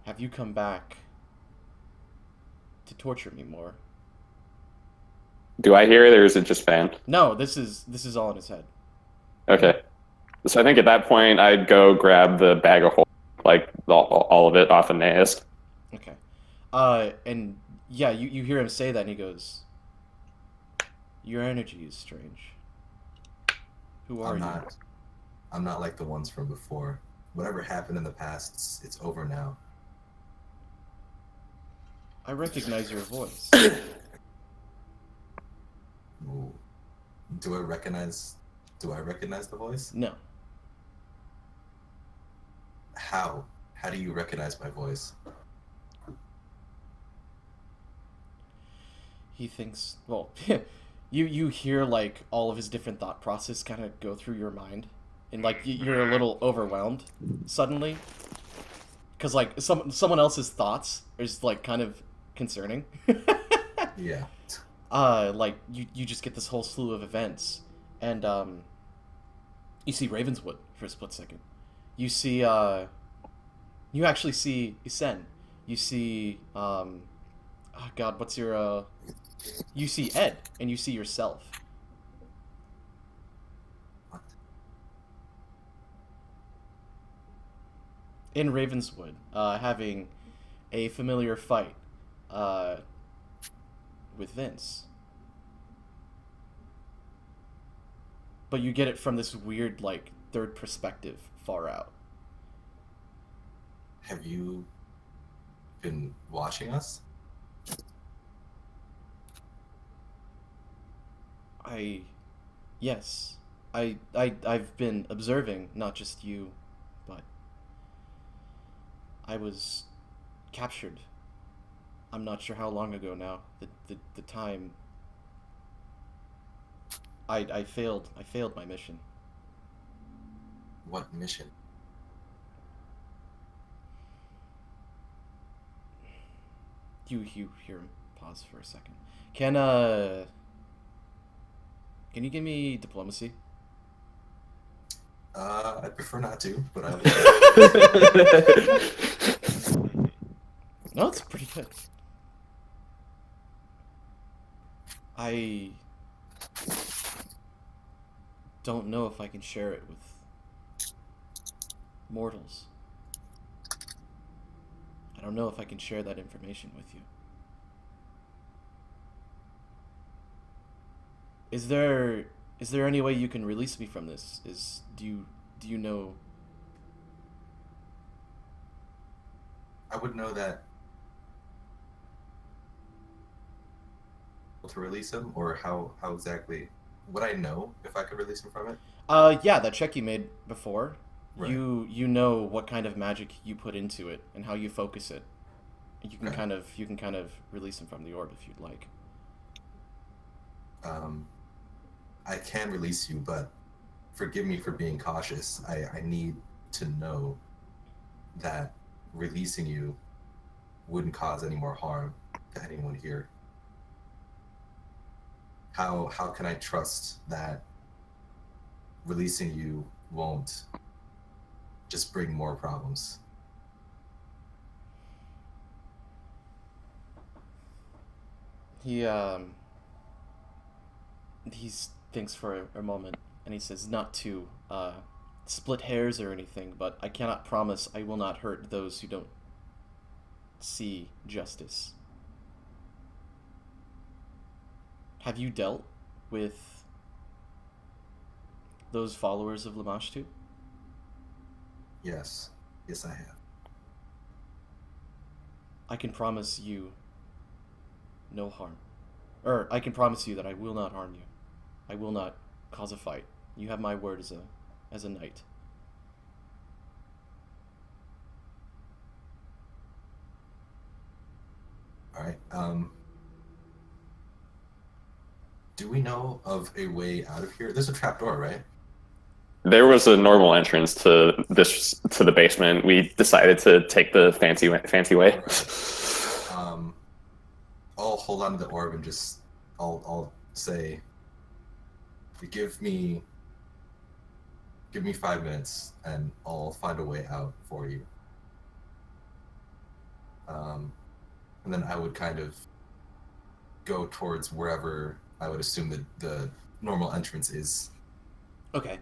[SPEAKER 1] "Have you come back to torture me more?"
[SPEAKER 3] Do I hear it, or is it just Van?
[SPEAKER 1] No, this is all in his head.
[SPEAKER 3] Okay. So I think at that point, I'd go grab the bag of holes, like all of it off of Naist.
[SPEAKER 1] Okay. And yeah, you hear him say that, and he goes, "Your energy is strange. Who are you?"
[SPEAKER 5] I'm not like the ones from before. Whatever happened in the past, it's over now.
[SPEAKER 1] I recognize your voice.
[SPEAKER 5] Ooh. Do I recognize the voice?
[SPEAKER 1] No.
[SPEAKER 5] How? How do you recognize my voice?
[SPEAKER 1] He thinks, well, you hear like all of his different thought process kind of go through your mind, and like you're a little overwhelmed suddenly, because like someone else's thoughts is like kind of concerning.
[SPEAKER 5] Yeah.
[SPEAKER 1] Like you just get this whole slew of events, and you see Ravenswood for a split second. You see you actually see Isen. You see oh God, what's your you see Ed, and you see yourself.
[SPEAKER 5] What?
[SPEAKER 1] In Ravenswood, having a familiar fight with Vince. But you get it from this weird, like, third perspective far out.
[SPEAKER 5] Have you been watching us?
[SPEAKER 1] Yes. I've been observing, not just you, but I was captured. I'm not sure how long ago now. The time I failed my mission.
[SPEAKER 5] What mission?
[SPEAKER 1] You hear him pause for a second. Can you give me diplomacy?
[SPEAKER 5] I prefer not to, but I
[SPEAKER 1] No, it's pretty good. I don't know if I can share it with mortals. I don't know if I can share that information with you. Is there any way you can release me from this? Do you know?
[SPEAKER 5] I would know that to release him, or how exactly would I know if I could release him from it?
[SPEAKER 1] Yeah, that check you made before.
[SPEAKER 5] Right.
[SPEAKER 1] You know what kind of magic you put into it and how you focus it. You can
[SPEAKER 5] Okay.
[SPEAKER 1] kind of release him from the orb if you'd like.
[SPEAKER 5] I can release you, but forgive me for being cautious. I need to know that releasing you wouldn't cause any more harm to anyone here. How can I trust that releasing you won't just bring more problems?
[SPEAKER 1] He thinks for a moment and he says, not to split hairs or anything, but I cannot promise I will not hurt those who don't see justice. Have you dealt with those followers of Lamashtu?
[SPEAKER 5] Yes I have.
[SPEAKER 1] I can promise you no harm. Or I can promise you that I will not harm you. I will not cause a fight. You have my word as a knight.
[SPEAKER 5] All right. Do we know of a way out of here? There's a trapdoor, right?
[SPEAKER 3] There was a normal entrance to the basement. We decided to take the fancy way.
[SPEAKER 5] I'll hold on to the orb and just I'll say, give me 5 minutes and I'll find a way out for you. And then I would kind of go towards wherever I would assume that the normal entrance is.
[SPEAKER 1] Okay.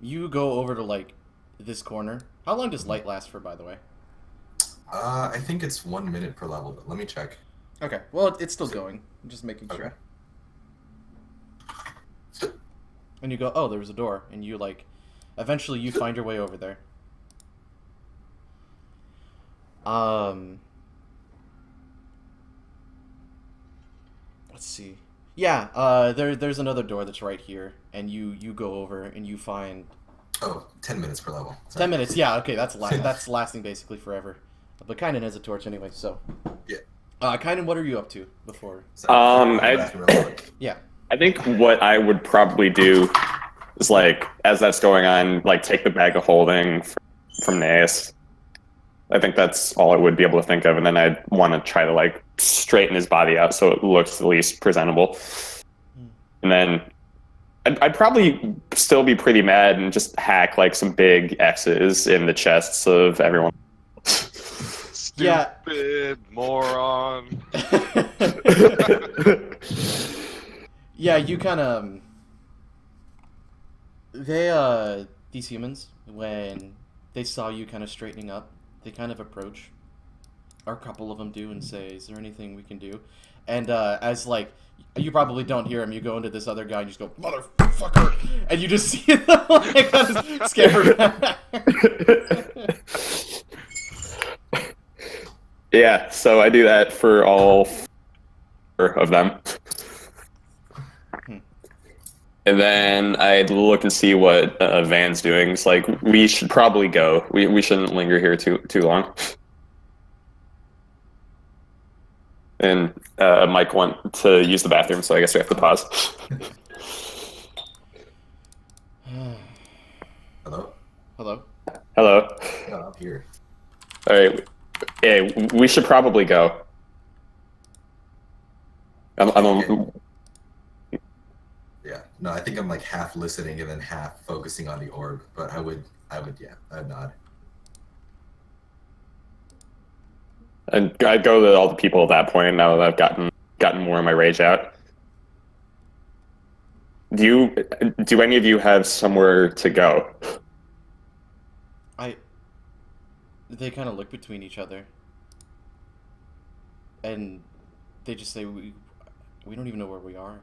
[SPEAKER 1] You go over to, like, this corner. How long does light last for, by the way?
[SPEAKER 5] I think it's 1 minute per level, but let me check.
[SPEAKER 1] Okay. Well, it's still going. I'm just making sure.
[SPEAKER 5] Okay.
[SPEAKER 1] And you go, oh, there was a door. And you, like, eventually you find your way over there. Let's see. Yeah, there's another door that's right here. And you go over and you find...
[SPEAKER 5] Oh, 10 minutes per level.
[SPEAKER 1] 10 minutes, yeah, okay, that's lasting basically forever. But Kynan has a torch anyway, so...
[SPEAKER 5] Yeah.
[SPEAKER 1] Kynan, what are you up to before? Yeah.
[SPEAKER 3] I think what I would probably do is, like, as that's going on, like, take the bag of holding from Naeus. I think that's all I would be able to think of, and then I'd want to try to, like, straighten his body out so it looks at least presentable. And then I'd probably still be pretty mad and just hack, like, some big X's in the chests of everyone.
[SPEAKER 4] Stupid moron.
[SPEAKER 1] Yeah, you kind of... these humans, when they saw you kind of straightening up, they kind of approach, or a couple of them do, and say, is there anything we can do? And as, like, you probably don't hear him, you go into this other guy and you just go, motherfucker! And you just see them, like, kind of scare back.
[SPEAKER 3] Yeah, so I do that for all 4 of them. And then I'd look and see what Van's doing. It's like, we should probably go. We shouldn't linger here too long. And Mike went to use the bathroom, so I guess we have to pause.
[SPEAKER 5] Hello?
[SPEAKER 1] Hello?
[SPEAKER 3] Hello.
[SPEAKER 5] Yeah, I'm here.
[SPEAKER 3] All right. Yeah, we should probably go.
[SPEAKER 5] Yeah. No, I think I'm like half listening and then half focusing on the orb, but I'd nod.
[SPEAKER 3] And I'd go to all the people at that point now that I've gotten more of my rage out. Do any of you have somewhere to go?
[SPEAKER 1] They kind of look between each other, and they just say, "We don't even know where we are."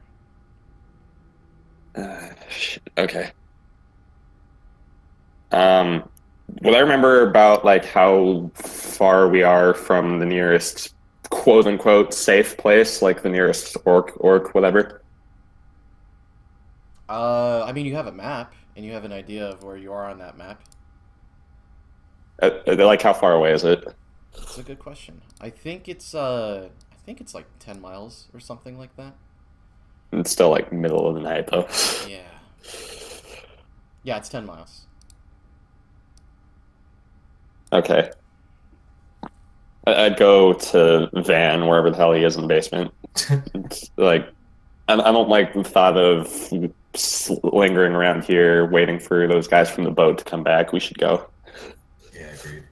[SPEAKER 3] Okay. Will I remember about like how far we are from the nearest quote unquote safe place, like the nearest orc, whatever?
[SPEAKER 1] I mean, you have a map, and you have an idea of where you are on that map.
[SPEAKER 3] Like how far away is it?
[SPEAKER 1] That's a good question. I think it's like 10 miles or something like that.
[SPEAKER 3] It's still like middle of the night though.
[SPEAKER 1] Yeah. Yeah, it's 10 miles.
[SPEAKER 3] Okay. I'd go to Van, wherever the hell he is in the basement. It's like, I don't like the thought of lingering around here waiting for those guys from the boat to come back. We should go.
[SPEAKER 5] Yeah, agreed.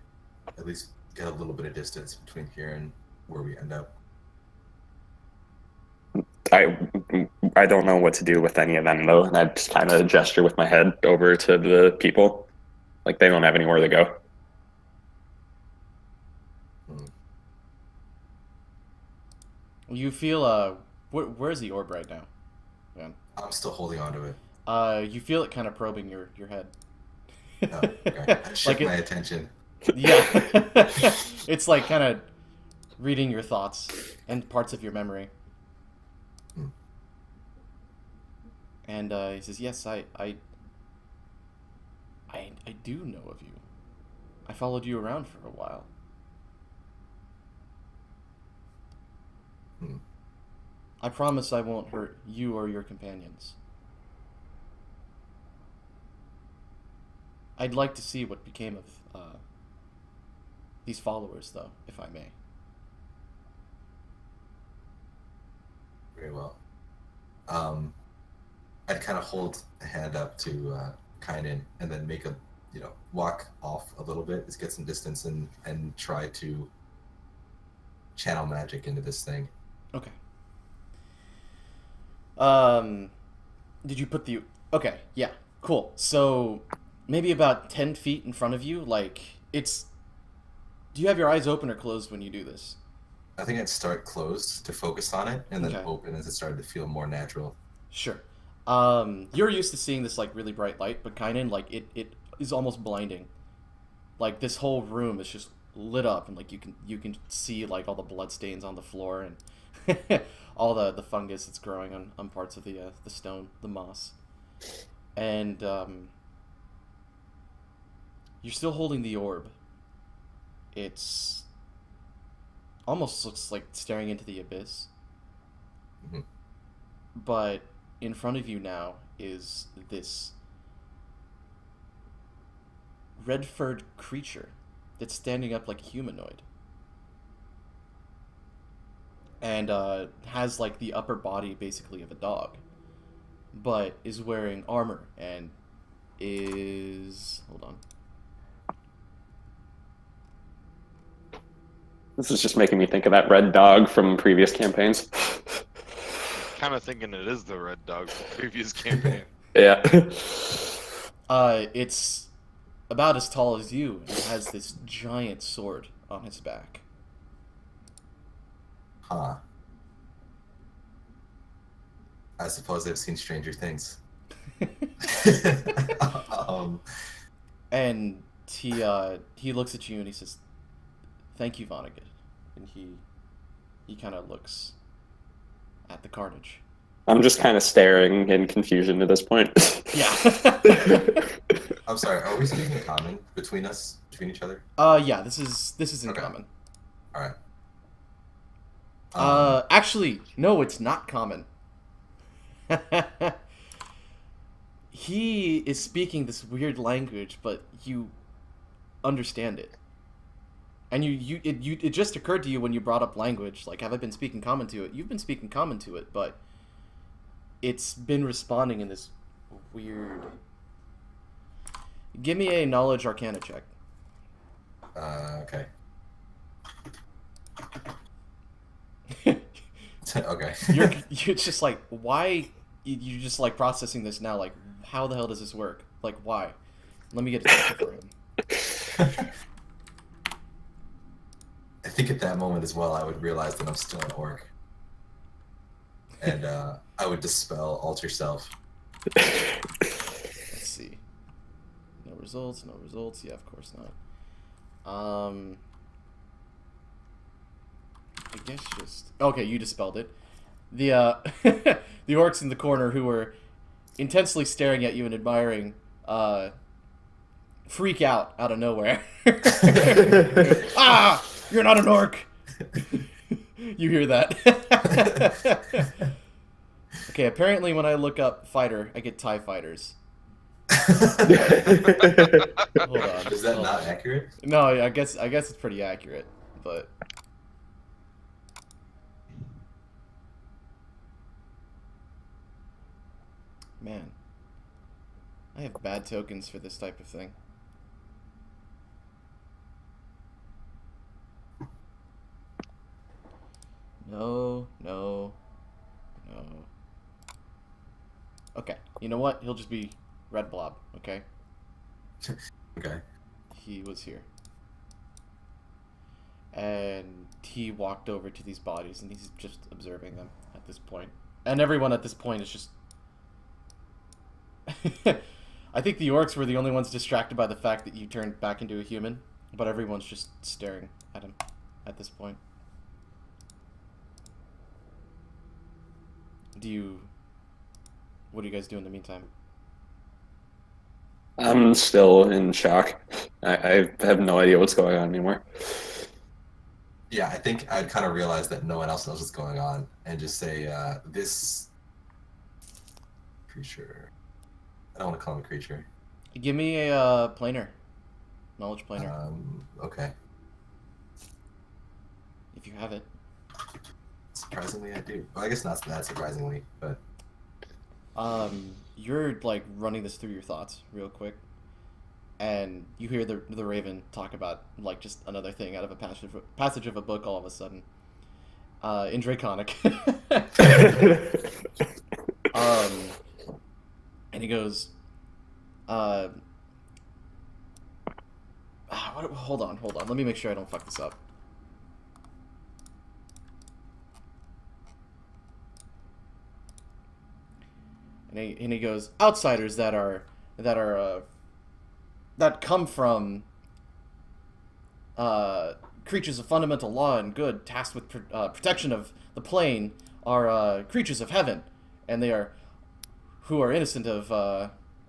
[SPEAKER 5] At least get a little bit of distance between here and where we end up.
[SPEAKER 3] I don't know what to do with any of them though, and I just kind of gesture with my head over to the people, like they don't have anywhere to go.
[SPEAKER 1] You feel where's the orb right now, man?
[SPEAKER 5] I'm still holding on to it.
[SPEAKER 1] You feel it kind of probing your head.
[SPEAKER 5] Oh, okay. Shift my attention.
[SPEAKER 1] Yeah. It's like kind of reading your thoughts and parts of your memory. And he says, "Yes, I do know of you. I followed you around for a while." I promise I won't hurt you or your companions. I'd like to see what became of these followers, though, if I may.
[SPEAKER 5] Very well. I'd kind of hold a hand up to Kynan and then make a, walk off a little bit, just get some distance and try to channel magic into this thing.
[SPEAKER 1] Okay. Did you put the... Okay, yeah, cool. So, maybe about 10 feet in front of you, like, it's... Do you have your eyes open or closed when you do this?
[SPEAKER 5] I think I'd start closed to focus on it, and then
[SPEAKER 1] Okay.
[SPEAKER 5] open as it started to feel more natural.
[SPEAKER 1] Sure. You're used to seeing this, like, really bright light, but Kynan, like, it is almost blinding. Like, this whole room is just lit up, and, like, you can see, like, all the blood stains on the floor, and all the fungus that's growing on parts of the stone, the moss. And, you're still holding the orb. It's almost looks like staring into the abyss.
[SPEAKER 5] Mm-hmm.
[SPEAKER 1] But in front of you now is this red-furred creature that's standing up like a humanoid. And has like the upper body basically of a dog, but is wearing armor and is... Hold on.
[SPEAKER 3] This is just making me think of that red dog from previous campaigns.
[SPEAKER 4] Kind of thinking it is the red dog from the previous campaign.
[SPEAKER 3] Yeah.
[SPEAKER 1] It's about as tall as you, and it has this giant sword on his back.
[SPEAKER 5] Huh. I suppose I've seen stranger things.
[SPEAKER 1] And he looks at you and he says, "Thank you, Vonnegut." And he kind of looks at the carnage.
[SPEAKER 3] I'm just kind of staring in confusion at this point.
[SPEAKER 1] Yeah.
[SPEAKER 5] I'm sorry, are we speaking common between us, between each other?
[SPEAKER 1] Yeah, this is in
[SPEAKER 5] Okay.
[SPEAKER 1] common.
[SPEAKER 5] Alright.
[SPEAKER 1] Actually, no, it's not common. He is speaking this weird language, but you understand it. And it just occurred to you when you brought up language, like, have I been speaking common to it? You've been speaking common to it, but it's been responding in this weird... Give me a knowledge arcana check.
[SPEAKER 5] Okay. Okay.
[SPEAKER 1] You're just like, why? You're just like processing this now, like, how the hell does this work? Like, why? Let me get a check for him.
[SPEAKER 5] think at that moment as well, I would realize that I'm still an orc, and I would dispel alter self.
[SPEAKER 1] Let's see. No results. No results. Yeah, of course not. I guess just okay. You dispelled it. The the orcs in the corner who were intensely staring at you and admiring freak out of nowhere. Ah, you're not an orc. You hear that? Okay, apparently when I look up fighter, I get TIE fighters. Hold on.
[SPEAKER 5] Is that not accurate?
[SPEAKER 1] No, I guess it's pretty accurate, but man, I have bad tokens for this type of thing. No, no, no. Okay, you know what? He'll just be Red Blob, okay?
[SPEAKER 5] Okay.
[SPEAKER 1] He was here. And he walked over to these bodies, and he's just observing them at this point. And everyone at this point is just... I think the orcs were the only ones distracted by the fact that you turned back into a human, but everyone's just staring at him at this point. What do you guys do in the meantime?
[SPEAKER 3] I'm still in shock. I have no idea what's going on anymore.
[SPEAKER 5] Yeah, I think I'd kind of realize that no one else knows what's going on, and just say, this creature. I don't want to call him a creature.
[SPEAKER 1] Give me a planar. Knowledge planar.
[SPEAKER 5] Okay.
[SPEAKER 1] If you have it.
[SPEAKER 5] Surprisingly, I do. Well, I guess not that surprisingly, but...
[SPEAKER 1] You're, like, running this through your thoughts real quick. And you hear the Raven talk about, like, just another thing out of a passage of a book all of a sudden. In Draconic. And he goes, hold on. Let me make sure I don't fuck this up. And he goes, outsiders that come from creatures of fundamental law and good, tasked with protection of the plane, are creatures of heaven, and who are innocent of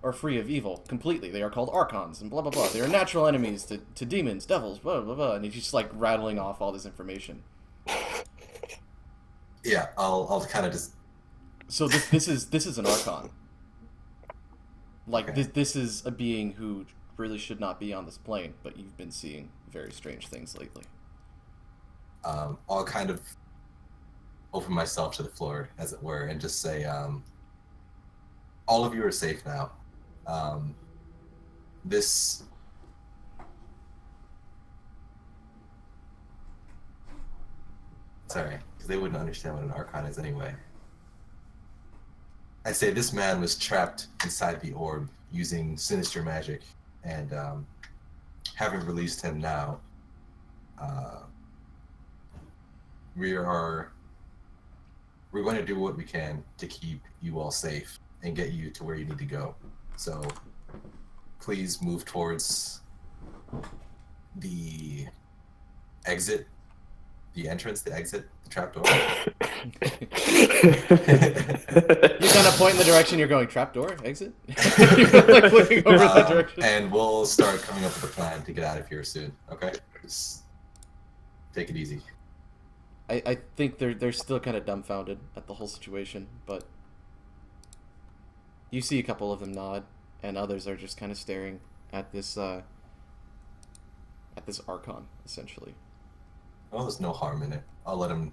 [SPEAKER 1] or free of evil completely. They are called archons and blah blah blah. They are natural enemies to demons, devils, blah blah blah. And he's just like rattling off all this information.
[SPEAKER 5] Yeah, I'll kind of just.
[SPEAKER 1] So this is an archon. Like
[SPEAKER 5] Okay.
[SPEAKER 1] this is a being who really should not be on this plane, but you've been seeing very strange things lately.
[SPEAKER 5] I'll kind of open myself to the floor, as it were, and just say, all of you are safe now. This... Sorry, because they wouldn't understand what an archon is anyway. I say this man was trapped inside the orb using sinister magic, and having released him now, we're going to do what we can to keep you all safe and get you to where you need to go. So please move towards the exit, the entrance, the exit, the trapdoor.
[SPEAKER 1] You kind of point in the direction you're going. Trapdoor, exit. You're like looking over the direction.
[SPEAKER 5] And we'll start coming up with a plan to get out of here soon. Okay, just take it easy.
[SPEAKER 1] I think they're still kind of dumbfounded at the whole situation, but you see a couple of them nod, and others are just kind of staring at this archon, essentially.
[SPEAKER 5] Well, there's no harm in it. I'll let him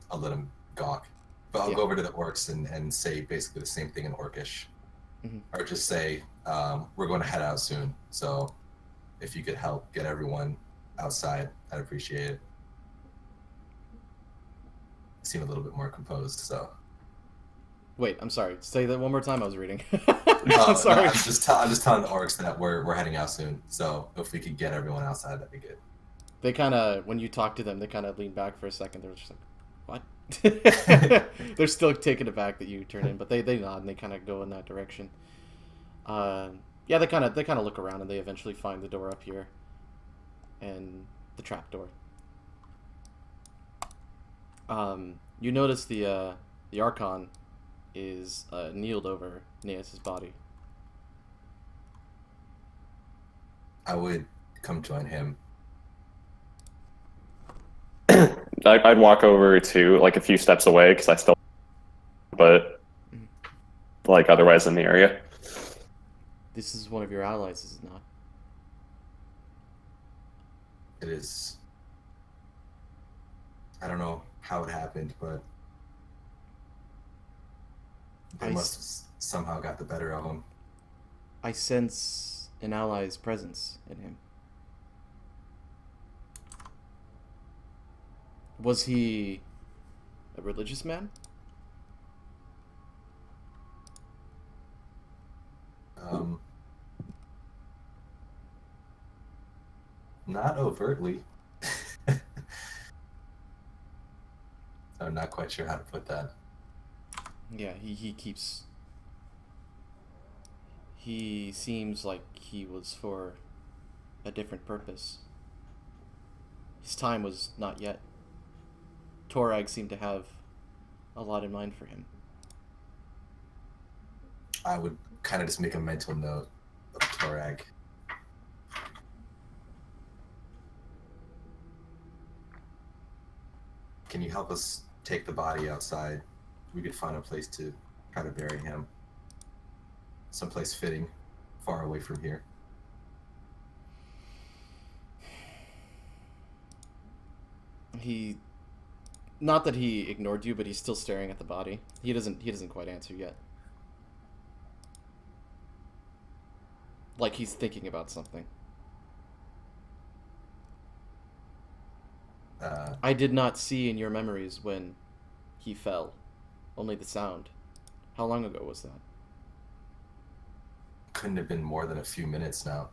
[SPEAKER 5] gawk. But I'll
[SPEAKER 1] Yeah.
[SPEAKER 5] go over to the orcs and say basically the same thing in Orcish.
[SPEAKER 1] Mhm.
[SPEAKER 5] Or just say, we're going to head out soon. So if you could help get everyone outside, I'd appreciate it. I seem a little bit more composed, so.
[SPEAKER 1] Wait, I'm sorry. Say that one more time. I was reading.
[SPEAKER 5] No,
[SPEAKER 1] I'm sorry.
[SPEAKER 5] I'm just telling the orcs that we're heading out soon. So if we could get everyone outside, that'd be good.
[SPEAKER 1] They kind of, when you talk to them, they kind of lean back for a second. They're just like, what? They're still taken aback that you turn in, but they nod and they kind of go in that direction. Yeah, they kind of look around and they eventually find the door up here, and the trap door. You notice the Archon is kneeled over Neas's body.
[SPEAKER 5] I would come join him.
[SPEAKER 3] I'd walk over to like a few steps away because I still, but like otherwise in the area.
[SPEAKER 1] This is one of your allies, is it not?
[SPEAKER 5] It is. I don't know how it happened, but they must have somehow got the better of him.
[SPEAKER 1] I sense an ally's presence in him. Was he a religious man?
[SPEAKER 5] Not overtly. I'm not quite sure how to put that.
[SPEAKER 1] Yeah, he seems like he was for a different purpose. His time was not yet. Torag seemed to have a lot in mind for him.
[SPEAKER 5] I would kind of just make a mental note of Torag. Can you help us take the body outside? We could find a place to try to bury him. Someplace fitting, far away from here.
[SPEAKER 1] Not that he ignored you, but he's still staring at the body. He doesn't quite answer yet. Like he's thinking about something. I did not see in your memories when he fell. Only the sound. How long ago was that?
[SPEAKER 5] Couldn't have been more than a few minutes now.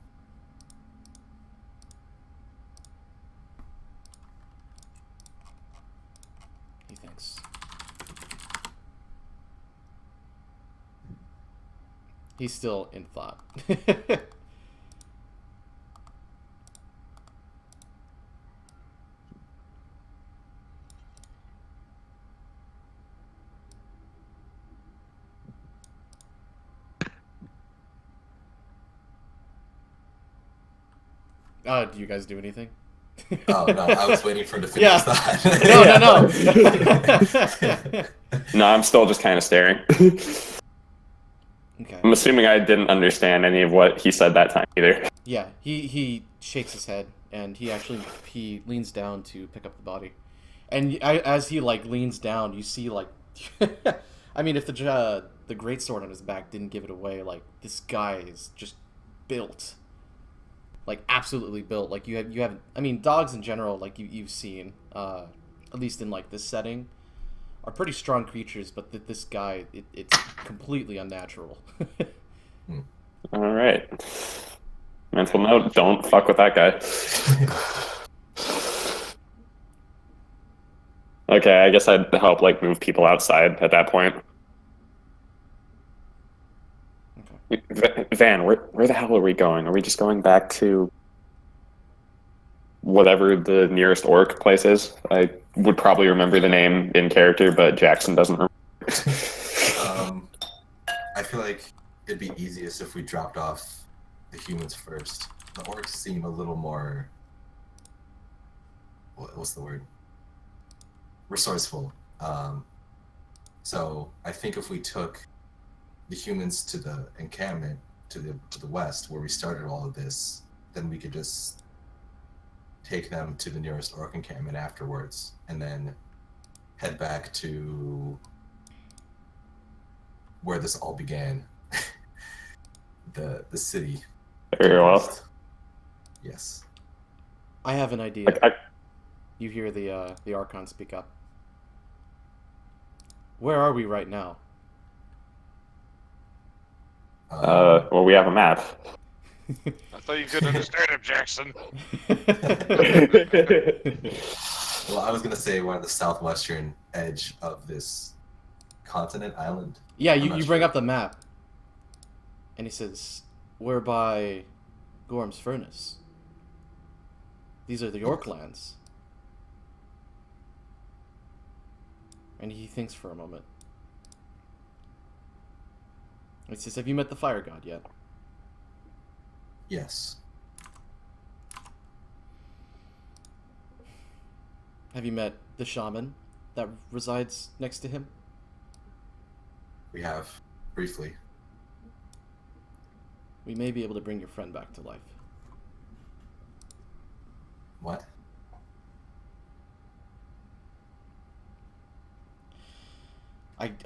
[SPEAKER 1] He thinks. He's still in thought. Do you guys do anything?
[SPEAKER 5] Oh, no, I was waiting for him to finish
[SPEAKER 1] Yeah.
[SPEAKER 5] that.
[SPEAKER 1] No.
[SPEAKER 3] No, I'm still just kind of staring.
[SPEAKER 1] Okay.
[SPEAKER 3] I'm assuming I didn't understand any of what he said that time either.
[SPEAKER 1] Yeah, he shakes his head and he leans down to pick up the body, and as he like leans down, you see like, I mean, if the greatsword on his back didn't give it away, like this guy is just built, like absolutely built. Like you haven't. I mean, dogs in general, like you've seen, at least in like this setting, are pretty strong creatures, but this guy, it's completely unnatural.
[SPEAKER 3] All right. Mental note: don't fuck with that guy. Okay, I guess I'd help like move people outside at that point.
[SPEAKER 1] Okay.
[SPEAKER 3] Van, where the hell are we going? Are we just going back to whatever the nearest orc place is? I would probably remember the name in character, but Jackson doesn't remember.
[SPEAKER 5] I feel like it'd be easiest if we dropped off the humans first. The orcs seem a little more... What's the word? Resourceful. So I think if we took the humans to the encampment to the west where we started all of this, then we could just take them to the nearest orc encampment afterwards and then head back to where this all began. the city.
[SPEAKER 3] Very well.
[SPEAKER 5] Yes.
[SPEAKER 1] I have an idea. You hear the Archon speak up. Where are we right now?
[SPEAKER 3] Well, we have a map.
[SPEAKER 4] I thought you could understand him, Jackson.
[SPEAKER 5] Well, I was gonna say one of the southwestern edge of this continent island.
[SPEAKER 1] Yeah,
[SPEAKER 5] I'm
[SPEAKER 1] you,
[SPEAKER 5] not
[SPEAKER 1] you bring
[SPEAKER 5] sure.
[SPEAKER 1] up the map. And he says, we're by Gorm's Furnace. These are the York lands. And he thinks for a moment. He says, have you met the Fire God yet?
[SPEAKER 5] Yes.
[SPEAKER 1] Have you met the shaman that resides next to him?
[SPEAKER 5] We have, briefly.
[SPEAKER 1] We may be able to bring your friend back to life.
[SPEAKER 5] What?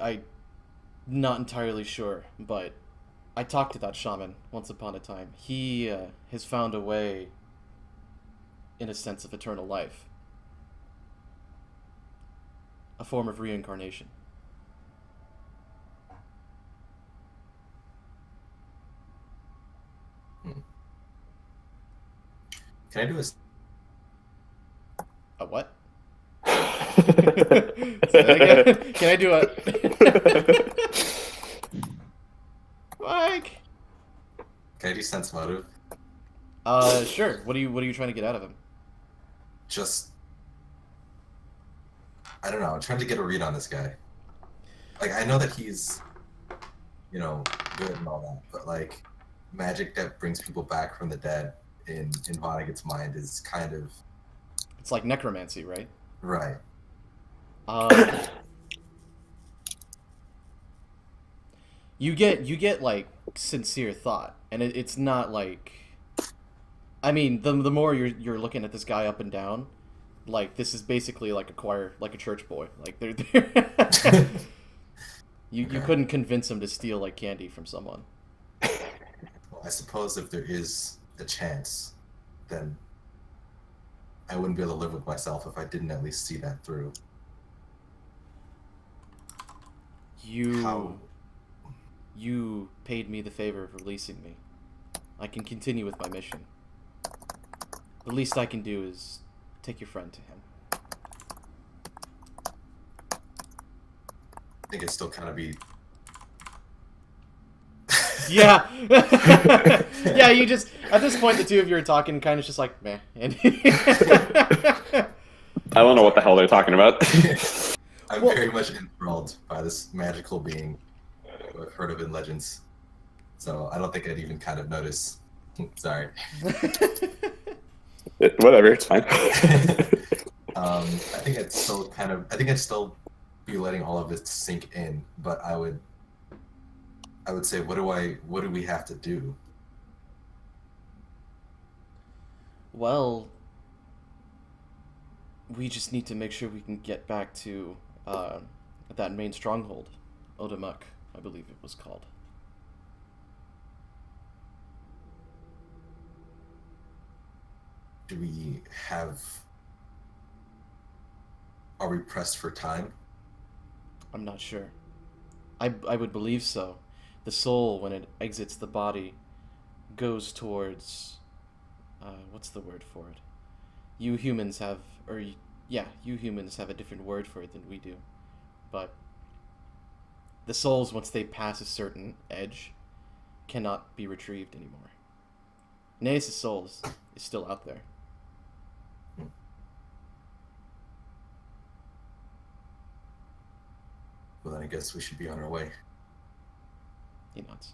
[SPEAKER 1] I'm not entirely sure, but I talked to that shaman once upon a time. He has found a way, in a sense, of eternal life. A form of reincarnation.
[SPEAKER 5] Can I do a...
[SPEAKER 1] A what? Say that again? Can I do a... Mike!
[SPEAKER 5] Can I do sense motive?
[SPEAKER 1] Sure. What are you trying to get out of him?
[SPEAKER 5] Just... I don't know. I'm trying to get a read on this guy. Like, I know that he's, you know, good and all that, but, like, magic that brings people back from the dead in Vonnegut's mind is kind of...
[SPEAKER 1] It's like necromancy, right?
[SPEAKER 5] Right.
[SPEAKER 1] You get like sincere thought, and it's not like, I mean, the more you're looking at this guy up and down, like this is basically like a choir, like a church boy, like they're you
[SPEAKER 5] Okay.
[SPEAKER 1] couldn't convince him to steal like candy from someone.
[SPEAKER 5] Well, I suppose if there is a chance, then I wouldn't be able to live with myself if I didn't at least see that through. How?
[SPEAKER 1] You paid me the favor of releasing me. I can continue with my mission. The least I can do is take your friend to him.
[SPEAKER 5] I think it'd still kind of be...
[SPEAKER 1] Yeah. Yeah, you just, at this point, the two of you are talking kind of just like, meh. And
[SPEAKER 3] I don't know what the hell they're talking about.
[SPEAKER 5] I'm
[SPEAKER 1] Well-
[SPEAKER 5] very much enthralled by this magical being who I've heard of in legends. So I don't think I'd even kind of notice. Sorry.
[SPEAKER 3] Whatever, it's fine.
[SPEAKER 5] I think I'd still be letting all of it sink in, but I would say, what do we have to do?
[SPEAKER 1] Well, we just need to make sure we can get back to that main stronghold, Odamuk, I believe it was called.
[SPEAKER 5] Do we have... Are we pressed for time?
[SPEAKER 1] I'm not sure. I would believe so. The soul, when it exits the body, goes towards... what's the word for it? You humans have a different word for it than we do. But the souls, once they pass a certain edge, cannot be retrieved anymore. Naeus' soul is still out there.
[SPEAKER 5] Well, then I guess we should be on our way.
[SPEAKER 1] He nods.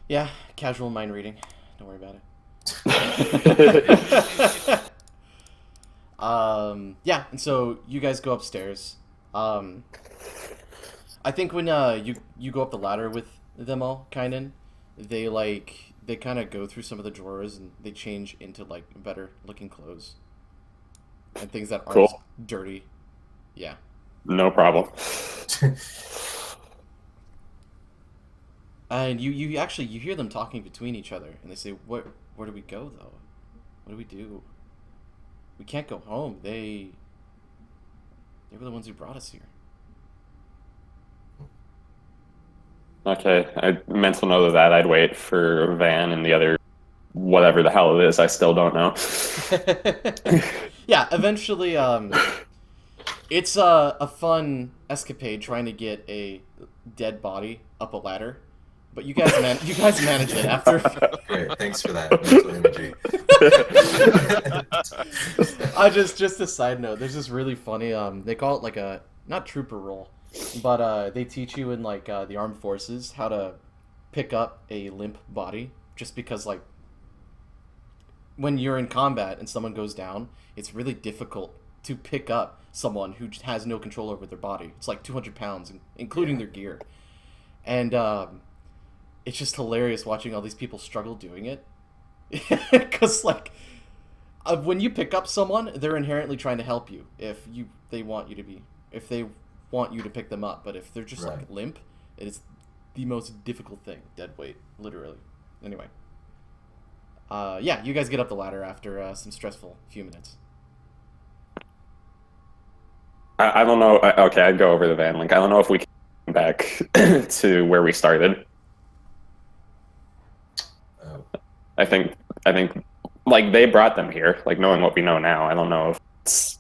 [SPEAKER 1] Yeah, casual mind reading. Don't worry about it. Yeah, and so you guys go upstairs. I think when you go up the ladder with them all, Kynan, they kind of go through some of the drawers and they change into like better looking clothes and things that aren't
[SPEAKER 3] Cool.
[SPEAKER 1] as dirty. Yeah.
[SPEAKER 3] No problem.
[SPEAKER 1] And you hear them talking between each other, and they say, where do we go though? What do we do? We can't go home. They were the ones who brought us here.
[SPEAKER 3] Okay, I mental note of that. I'd wait for Van and the other whatever the hell it is. I still don't know.
[SPEAKER 1] Yeah, eventually, it's a fun escapade trying to get a dead body up a ladder, but you guys manage it after.
[SPEAKER 5] Great, thanks for that mental imagery.
[SPEAKER 1] I just a side note. There's this really funny. They call it like a not trooper roll, but they teach you in like the armed forces how to pick up a limp body, just because like when you're in combat and someone goes down, it's really difficult to pick up someone who just has no control over their body. It's like 200 pounds, including their gear. And it's just hilarious watching all these people struggle doing it. Because, like, when you pick up someone, they're inherently trying to help you if they want you to pick them up. But if they're just, like, limp, it is the most difficult thing. Dead weight, literally. Anyway. Yeah, you guys get up the ladder after some stressful few minutes.
[SPEAKER 3] I don't know. Okay, I'd go over the van link. I don't know if we can come back to where we started.
[SPEAKER 5] Oh.
[SPEAKER 3] I think like they brought them here. Like knowing what we know now, I don't know if it's.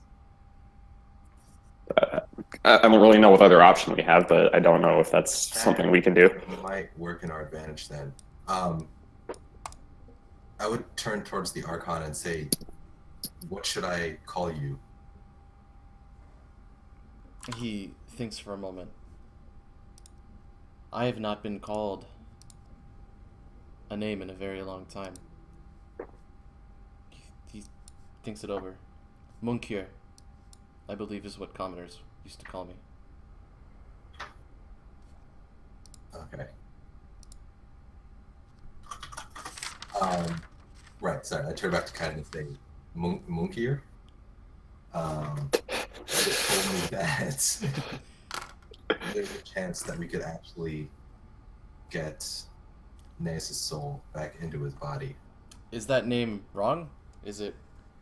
[SPEAKER 3] I don't really know what other option we have, but I don't know if that's something we can do.
[SPEAKER 5] It might work in our advantage then. I would turn towards the Archon and say, what should I call you?
[SPEAKER 1] He thinks for a moment. I have not been called a name in a very long time. He thinks it over. Munkir, I believe, is what commoners used to call me.
[SPEAKER 5] Okay. Right, sorry, I turned back to kind of say Munkier. It told me that there's a chance that we could actually get Naeus' soul back into his body.
[SPEAKER 1] Is that name wrong? Is it...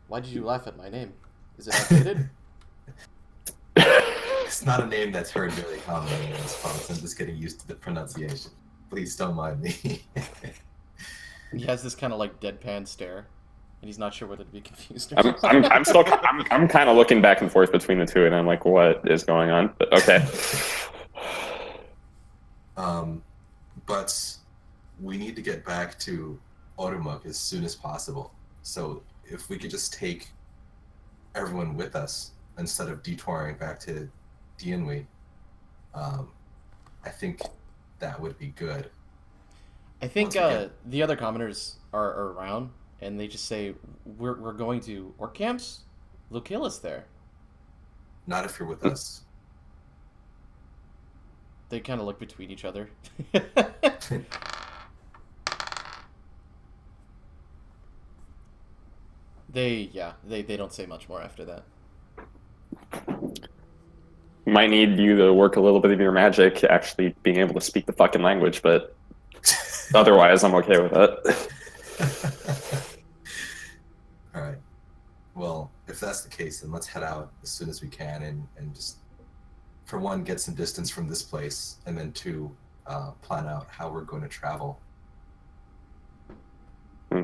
[SPEAKER 1] Why did you laugh at my name? Is it outdated?
[SPEAKER 5] It's not a name that's heard very commonly in this province. I'm just getting used to the pronunciation. Please don't mind me.
[SPEAKER 1] He has this kind of like deadpan stare, and he's not sure whether to be confused. Or
[SPEAKER 3] I'm kind of looking back and forth between the two, and I'm like, what is going on? But okay.
[SPEAKER 5] But we need to get back to Oromuk as soon as possible. So if we could just take everyone with us instead of detouring back to Dianwi, I think that would be good.
[SPEAKER 1] I think the other commoners are around, and they just say, we're going to orc camps? They'll kill us there.
[SPEAKER 5] Not if you're with us.
[SPEAKER 1] They kind of look between each other. They don't say much more after that.
[SPEAKER 3] Might need you to work a little bit of your magic, actually being able to speak the fucking language, but otherwise, I'm okay with it.
[SPEAKER 5] All right. Well, if that's the case, then let's head out as soon as we can and just, for one, get some distance from this place, and then two, plan out how we're going to travel.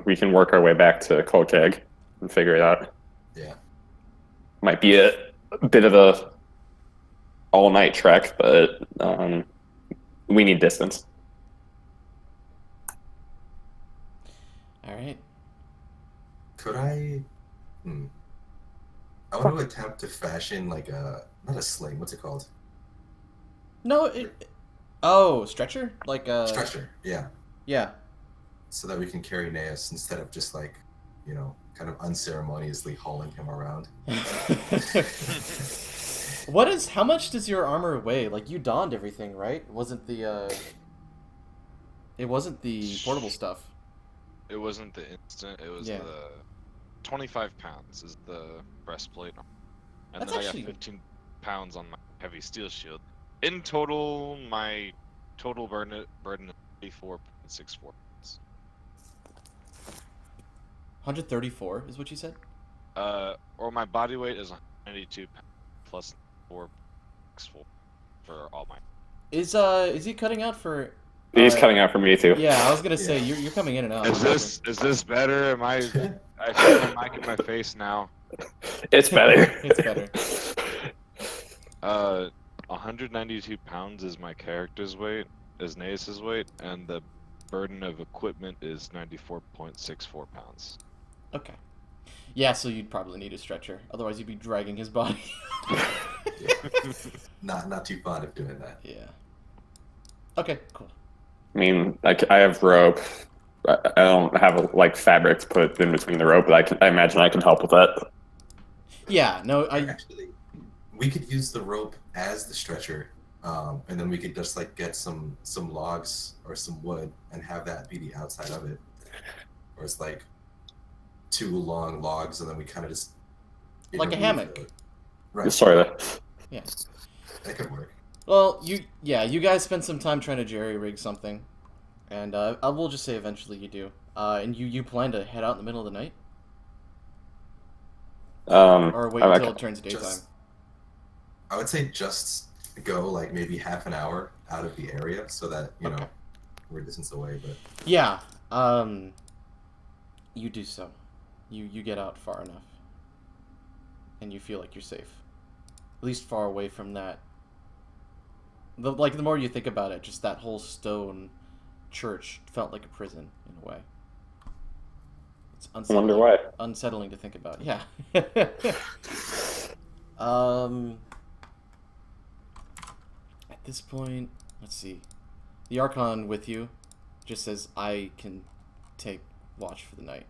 [SPEAKER 3] We can work our way back to Kolkeg and figure it out.
[SPEAKER 5] Yeah.
[SPEAKER 3] Might be a bit of a all-night trek, but we need distance.
[SPEAKER 1] All right.
[SPEAKER 5] Could I? I want to attempt to fashion like not a sling. What's it called?
[SPEAKER 1] No, oh, stretcher? Like a...
[SPEAKER 5] Stretcher. Yeah.
[SPEAKER 1] Yeah.
[SPEAKER 5] So that we can carry Naeus instead of just like, kind of unceremoniously hauling him around.
[SPEAKER 1] How much does your armor weigh? Like, you donned everything, right? It wasn't the portable stuff.
[SPEAKER 4] It wasn't the instant. It was the 25 pounds is the breastplate, and
[SPEAKER 1] That's
[SPEAKER 4] then
[SPEAKER 1] actually...
[SPEAKER 4] I got 15 pounds on my heavy steel shield. In total, my total burden is 34.64 pounds.
[SPEAKER 1] 134 is what you said?
[SPEAKER 4] Or my body weight is 192 pounds plus 4.64 for all my.
[SPEAKER 1] Is he cutting out for
[SPEAKER 3] He's cutting out for me too.
[SPEAKER 1] Yeah, I was gonna say you're coming in and out.
[SPEAKER 4] Is this better? Am I feel my mic in my face now?
[SPEAKER 3] It's better.
[SPEAKER 1] It's better.
[SPEAKER 4] 192 pounds is my character's weight, is Naeus's weight, and the burden of equipment is 94.64 pounds.
[SPEAKER 1] Okay. Yeah, so you'd probably need a stretcher. Otherwise, you'd be dragging his body.
[SPEAKER 5] Not too fond of doing that.
[SPEAKER 1] Yeah. Okay, cool.
[SPEAKER 3] I mean, I have rope. I don't have like fabric to put in between the rope, but I imagine I can help with that.
[SPEAKER 1] Yeah, no,
[SPEAKER 5] Actually, we could use the rope as the stretcher, and then we could just like get some logs or some wood and have that be the outside of it. Or it's like 2 long logs, and then we kind of just
[SPEAKER 1] Like a hammock.
[SPEAKER 5] Right.
[SPEAKER 3] Sorry. That.
[SPEAKER 1] Yeah.
[SPEAKER 5] That could work.
[SPEAKER 1] Well, you guys spend some time trying to jerry-rig something, and I will just say eventually you do. And you plan to head out in the middle of the night? Or wait until it turns daytime?
[SPEAKER 5] I would say just go like maybe half an hour out of the area so that, you know, we're a distance away, but...
[SPEAKER 1] Yeah, you do so. You get out far enough. And you feel like you're safe. At least far away from that. The more you think about it, just that whole stone church felt like a prison in a way. It's
[SPEAKER 3] I wonder why.
[SPEAKER 1] unsettling to think about. Yeah. At this point, let's see. The Archon with you just says, I can take watch for the night.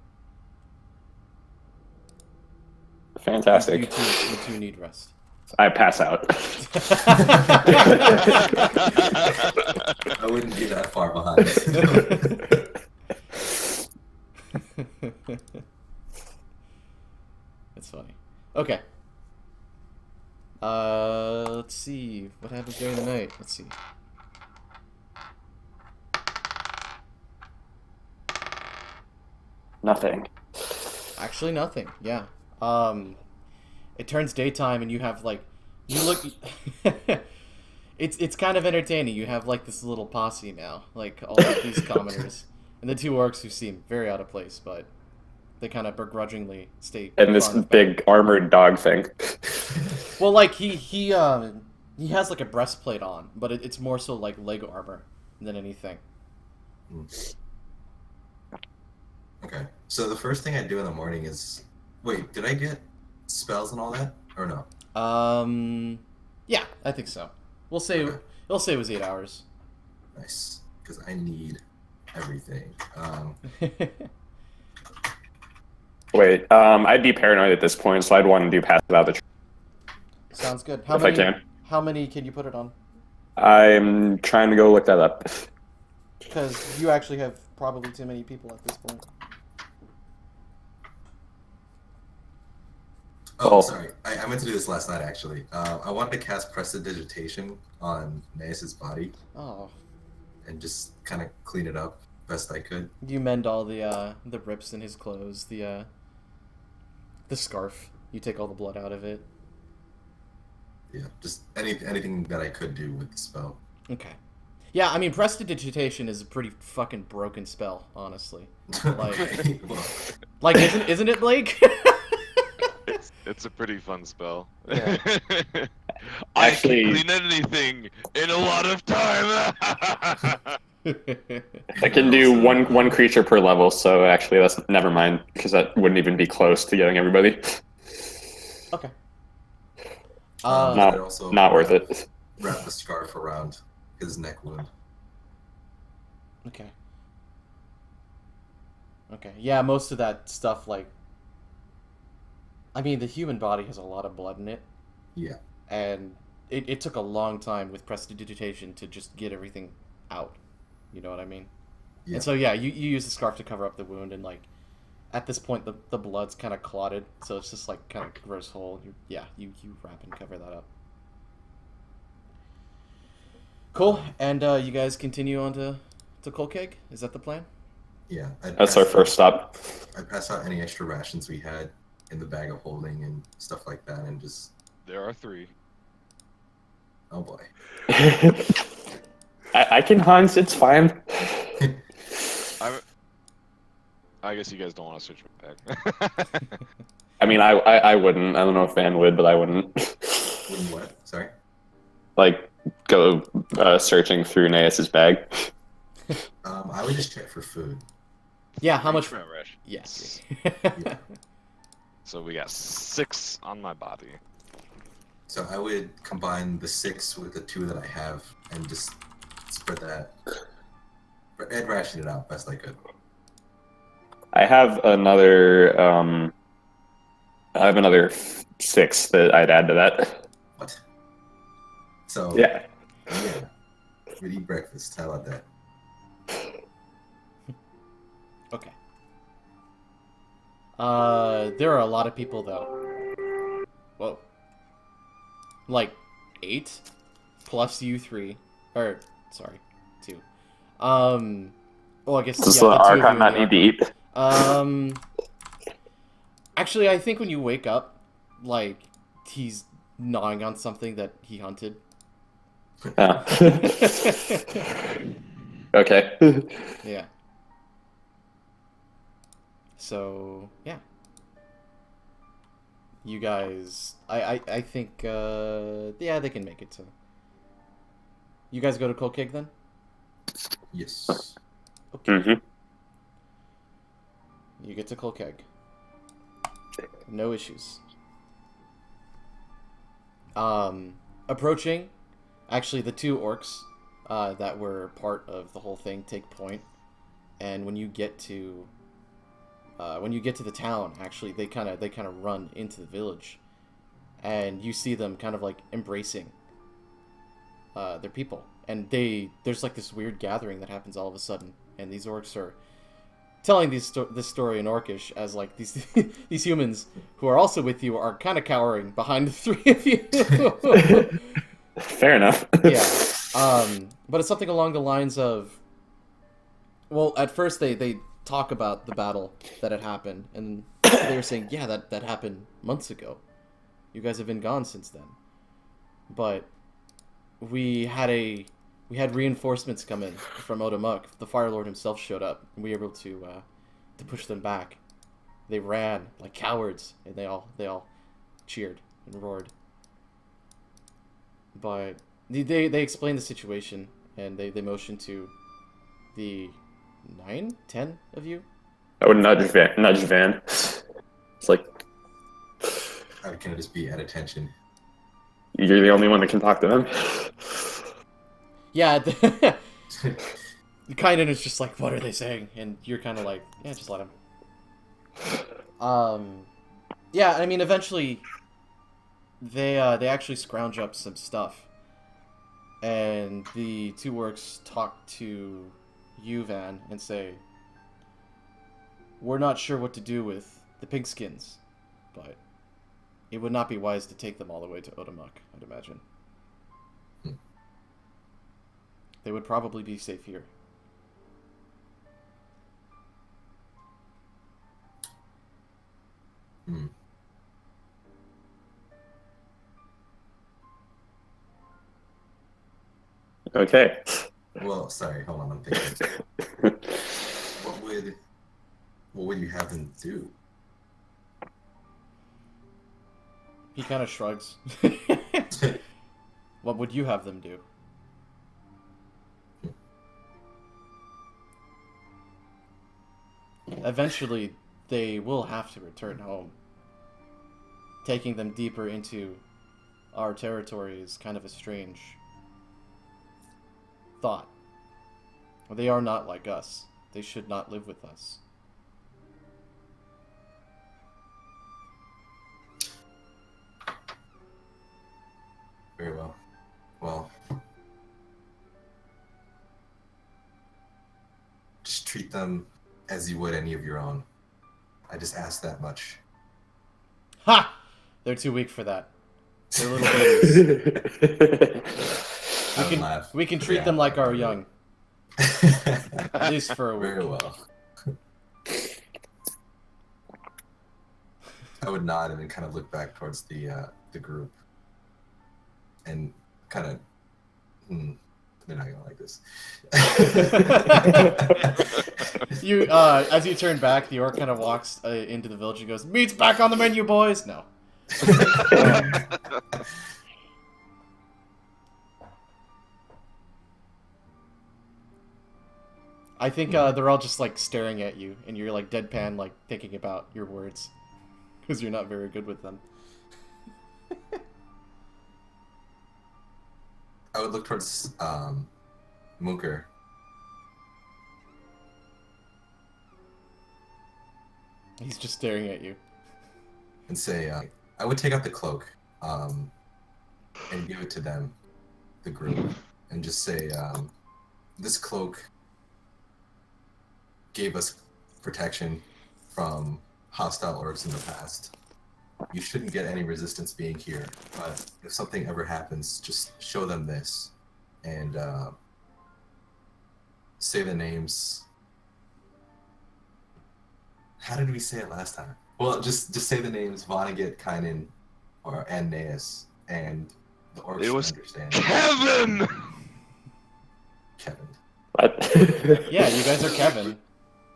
[SPEAKER 3] Fantastic.
[SPEAKER 1] You two need rest.
[SPEAKER 3] I pass out.
[SPEAKER 5] I wouldn't be that far behind.
[SPEAKER 1] That's funny. Okay. Let's see. What happens during the night? Let's see.
[SPEAKER 3] Nothing.
[SPEAKER 1] Actually, nothing. Yeah. It turns daytime, and you have like, you look. It's kind of entertaining. You have like this little posse now, like all of these commoners, and the 2 orcs who seem very out of place, but they kind of begrudgingly stay.
[SPEAKER 3] And this big armored dog thing.
[SPEAKER 1] Well, like he has like a breastplate on, but it's more so like leg armor than anything.
[SPEAKER 5] Okay, so the first thing I do in the morning is... Wait, did I get spells and all that? Or no?
[SPEAKER 1] Yeah, I think so. We'll say
[SPEAKER 5] Okay.
[SPEAKER 1] It'll say it was 8 hours.
[SPEAKER 5] Nice, because I need everything.
[SPEAKER 3] Wait, I'd be paranoid at this point, so I'd want to do pass without the tree
[SPEAKER 1] Sounds good.
[SPEAKER 3] if I can.
[SPEAKER 1] How many can you put it on?
[SPEAKER 3] I'm trying to go look that up.
[SPEAKER 1] Because you actually have probably too many people at this point.
[SPEAKER 5] Oh,
[SPEAKER 3] Oh.
[SPEAKER 5] sorry. I meant to do this last night, actually. I wanted to cast Prestidigitation on Naeus's body
[SPEAKER 1] Oh,
[SPEAKER 5] and just kind of clean it up best I could.
[SPEAKER 1] you mend all the rips in his clothes, the scarf. You take all the blood out of it.
[SPEAKER 5] Yeah, just anything that I could do with the spell.
[SPEAKER 1] Okay. Yeah, I mean, Prestidigitation is a pretty fucking broken spell, honestly.
[SPEAKER 5] Okay, well,
[SPEAKER 1] Like, isn't it, Blake?
[SPEAKER 4] It's a pretty fun spell.
[SPEAKER 1] Yeah.
[SPEAKER 4] I
[SPEAKER 3] Actually-
[SPEAKER 4] can clean anything in a lot of time.
[SPEAKER 3] I can do one creature per level, so actually that's never mind, because that wouldn't even be close to getting everybody.
[SPEAKER 1] Okay.
[SPEAKER 3] No,
[SPEAKER 5] I'd also
[SPEAKER 3] Not worth it.
[SPEAKER 5] Wrap the scarf around his neck wound.
[SPEAKER 1] Okay. Okay. Yeah, most of that stuff, like, I mean, the human body has a lot of blood in it,
[SPEAKER 5] Yeah.
[SPEAKER 1] and it took a long time with Prestidigitation to just get everything out. You know what I mean?
[SPEAKER 5] Yeah.
[SPEAKER 1] And so, yeah, you use the scarf to cover up the wound, and, like, at this point, the blood's kind of clotted, so it's just, like, kind of gross hole. You wrap and cover that up. Cool. And you guys continue on to Colkeg? Is that the plan?
[SPEAKER 5] Yeah.
[SPEAKER 3] That's our first stop.
[SPEAKER 5] I passed out any extra rations we had in the bag of holding and stuff like that, and just,
[SPEAKER 4] There are 3.
[SPEAKER 5] oh boy.
[SPEAKER 3] I can hunt. It's fine.
[SPEAKER 4] I guess you guys don't want to search my pack.
[SPEAKER 3] I mean, I wouldn't. I don't know if Van would, but I wouldn't.
[SPEAKER 5] Wouldn't what? Sorry.
[SPEAKER 3] Like, go searching through Naeus's bag.
[SPEAKER 5] I would just check for food.
[SPEAKER 1] Yeah, how much?
[SPEAKER 4] Treatment ration.
[SPEAKER 1] Yes.
[SPEAKER 5] Yeah.
[SPEAKER 4] So we got 6 on my body.
[SPEAKER 5] So I would combine the 6 with the 2 that I have and just spread that. And ration it out best I could.
[SPEAKER 3] I have another. I have another 6 that I'd add to that.
[SPEAKER 5] What? So
[SPEAKER 3] Yeah.
[SPEAKER 5] yeah. We'd eat breakfast. How about that?
[SPEAKER 1] Okay. There are a lot of people though. Whoa. Like 8 plus you 3, or sorry, 2. Well, I guess
[SPEAKER 3] Does
[SPEAKER 1] yeah,
[SPEAKER 3] the
[SPEAKER 1] the 2 of
[SPEAKER 3] Archon
[SPEAKER 1] you
[SPEAKER 3] not
[SPEAKER 1] and
[SPEAKER 3] need
[SPEAKER 1] the
[SPEAKER 3] to eat?
[SPEAKER 1] Actually, I think when you wake up, like he's gnawing on something that he hunted.
[SPEAKER 3] Oh. Okay.
[SPEAKER 1] Yeah. So yeah. You guys, I think, yeah, they can make it to. You guys go to Kolkig then?
[SPEAKER 5] Yes.
[SPEAKER 3] Mm-hmm.
[SPEAKER 1] You get to Kolkeg. No issues. Approaching, actually the 2 orcs that were part of the whole thing take point, and when you get to the town, actually they kind of run into the village, and you see them kind of like embracing their people, and there's like this weird gathering that happens all of a sudden, and these orcs are telling this story in Orcish as like these these humans who are also with you are kind of cowering behind the 3 of you.
[SPEAKER 3] Fair enough.
[SPEAKER 1] Yeah. But it's something along the lines of, well, at first they talk about the battle that had happened, and they were saying, yeah, that happened months ago. You guys have been gone since then. But we had reinforcements come in from Odomuk. The Fire Lord himself showed up, and we were able to push them back. They ran like cowards, and they all cheered and roared. But they explained the situation, and they motioned to the 9-10 of you.
[SPEAKER 3] I would nudge Van. It's like,
[SPEAKER 5] I can just be at attention.
[SPEAKER 3] you're the only one that can talk to them.
[SPEAKER 1] Yeah, Kainen is just like, what are they saying? And you're kind of like, yeah, just let him. Yeah, I mean, eventually, they actually scrounge up some stuff, and the 2 orcs talk to you, Van, and say, we're not sure what to do with the pigskins, but it would not be wise to take them all the way to Odomuk, I'd imagine. They would probably be safe here.
[SPEAKER 5] Hmm.
[SPEAKER 3] Okay.
[SPEAKER 5] Well, sorry, hold on, I'm thinking. What would you have them do?
[SPEAKER 1] He kind of shrugs. What would you have them do? Eventually, they will have to return home. Taking them deeper into our territory is kind of a strange thought. They are not like us. They should not live with us.
[SPEAKER 5] Very well. Well, just treat them as you would any of your own. I just ask that much.
[SPEAKER 1] Ha! They're too weak for that. They're little babies.
[SPEAKER 5] I would laugh.
[SPEAKER 1] We can treat them like our young. At least for a week.
[SPEAKER 5] Very well. I would nod and then kind of look back towards the group and kind of They're not gonna like this.
[SPEAKER 1] You, as you turn back, the orc kind of walks into the village and goes, "Meat's back on the menu, boys." No. I think they're all just like staring at you, and you're like deadpan, like thinking about your words, because you're not very good with them.
[SPEAKER 5] I would look towards Mooker.
[SPEAKER 1] He's just staring at you.
[SPEAKER 5] And say, I would take out the cloak and give it to them, the group, and just say, this cloak gave us protection from hostile orcs in the past. You shouldn't get any resistance being here, but if something ever happens, just show them this and say the names. How did we say it last time? Well, just say the names Vonnegut, Kynan, and Naeus, and the orcs
[SPEAKER 4] It was
[SPEAKER 5] should understand.
[SPEAKER 4] Kevin.
[SPEAKER 5] Kevin.
[SPEAKER 3] What?
[SPEAKER 1] Yeah, you guys are Kevin.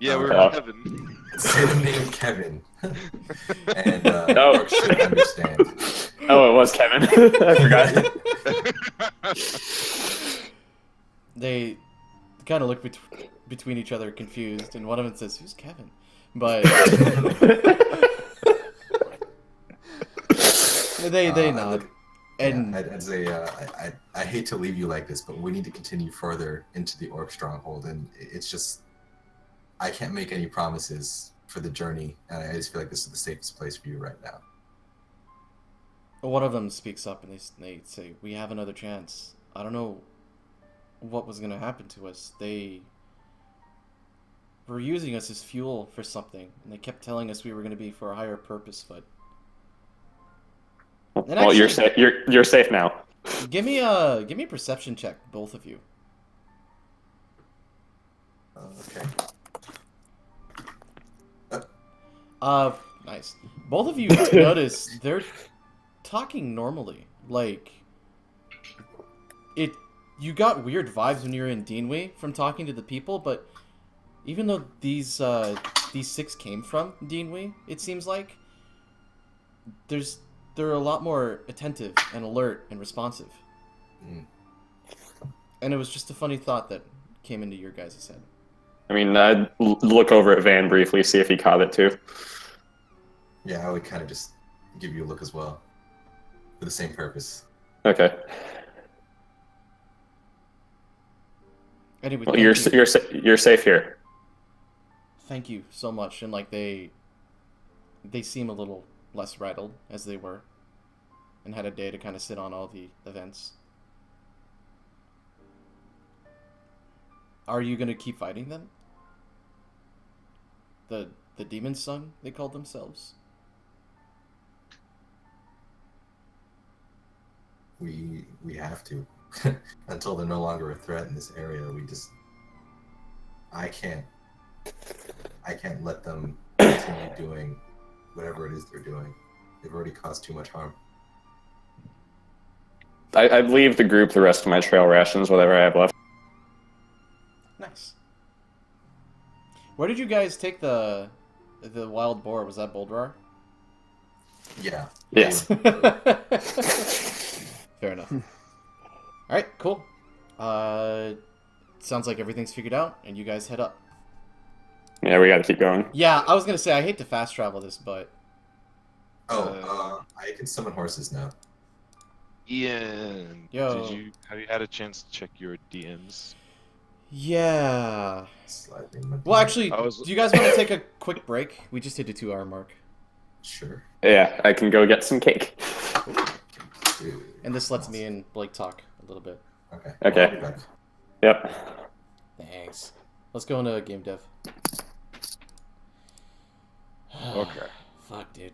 [SPEAKER 4] Yeah, we're
[SPEAKER 3] Yeah.
[SPEAKER 4] Kevin.
[SPEAKER 5] Say the name Kevin, and the
[SPEAKER 3] No.
[SPEAKER 5] orcs should understand.
[SPEAKER 3] Oh, it was Kevin. I forgot.
[SPEAKER 1] They kind of look between each other, confused, and one of them says, "Who's Kevin?" But they nod. And
[SPEAKER 5] I'd say I hate to leave you like this, but we need to continue further into the orc stronghold, and it's just I can't make any promises for the journey, and I just feel like this is the safest place for you right now.
[SPEAKER 1] one of them speaks up, and they say, "We have another chance. I don't know what was gonna happen to us. They were using us as fuel for something, and they kept telling us we were gonna be for a higher purpose, but." And
[SPEAKER 3] Well, you're
[SPEAKER 1] actually-
[SPEAKER 3] safe. You're safe now.
[SPEAKER 1] Give me a perception check, both of you.
[SPEAKER 5] Okay.
[SPEAKER 1] Nice. Both of you notice they're talking normally. Like, you got weird vibes when you were in Dinwi from talking to the people, but even though these six came from Dinwi, it seems like they're a lot more attentive and alert and responsive.
[SPEAKER 5] Mm.
[SPEAKER 1] And it was just a funny thought that came into your guys' head.
[SPEAKER 3] I mean, I'd look over at Van briefly, see if he caught it too.
[SPEAKER 5] Yeah, I would kind of just give you a look as well, for the same purpose.
[SPEAKER 3] Okay.
[SPEAKER 1] Anyway,
[SPEAKER 3] Well,
[SPEAKER 1] thank you.
[SPEAKER 3] you're safe here.
[SPEAKER 1] Thank you so much. And like they seem a little less rattled as they were, and had a day to kind of sit on all the events. Are you gonna keep fighting them? The Demon Son, they called themselves.
[SPEAKER 5] We have to until they're no longer a threat in this area. I can't let them continue doing whatever it is they're doing. They've already caused too much harm.
[SPEAKER 3] I'd leave the group the rest of my trail rations, whatever I have left.
[SPEAKER 1] Nice. Where did you guys take the wild boar? Was that Boldrar?
[SPEAKER 5] Yeah.
[SPEAKER 3] Yes.
[SPEAKER 1] Fair enough. Alright, cool. Sounds like everything's figured out, and you guys head up.
[SPEAKER 3] Yeah, we gotta keep going.
[SPEAKER 1] Yeah, I was gonna say, I hate to fast travel this, but...
[SPEAKER 5] I can summon horses now.
[SPEAKER 4] Ian,
[SPEAKER 1] Yo.
[SPEAKER 4] have you had a chance to check your DMs?
[SPEAKER 1] Yeah...
[SPEAKER 5] Slightly. in my
[SPEAKER 1] Well,
[SPEAKER 5] DM.
[SPEAKER 1] actually,
[SPEAKER 4] I was-
[SPEAKER 1] do you guys want to take a quick break? We just hit the 2-hour mark.
[SPEAKER 5] Sure.
[SPEAKER 3] Yeah, I can go get some cake.
[SPEAKER 5] Dude.
[SPEAKER 1] And this lets me and Blake talk a little bit.
[SPEAKER 5] Okay.
[SPEAKER 3] Okay.
[SPEAKER 5] I'll be back.
[SPEAKER 3] Yep.
[SPEAKER 1] Thanks. Let's go into game dev.
[SPEAKER 4] Okay.
[SPEAKER 1] Fuck, dude.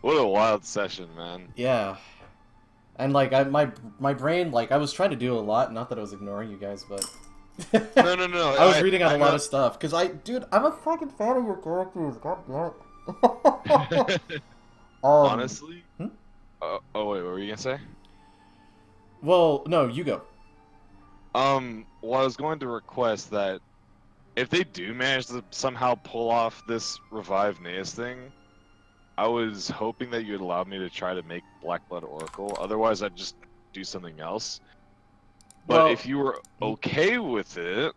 [SPEAKER 4] What a wild session, man.
[SPEAKER 1] Yeah. And like my brain, like I was trying to do a lot, not that I was ignoring you guys, but
[SPEAKER 4] No.
[SPEAKER 1] I was reading out a lot
[SPEAKER 4] know-
[SPEAKER 1] of stuff because I'm a fucking fan of your characters. God damn it.
[SPEAKER 4] Honestly.
[SPEAKER 1] Hmm?
[SPEAKER 4] Oh wait, what were you gonna say?
[SPEAKER 1] Well, no, you go.
[SPEAKER 4] Well, I was going to request that if they do manage to somehow pull off this revive Naeus thing, I was hoping that you'd allow me to try to make Blackblood Oracle. Otherwise, I'd just do something else. But
[SPEAKER 1] Well-
[SPEAKER 4] if you were okay with it,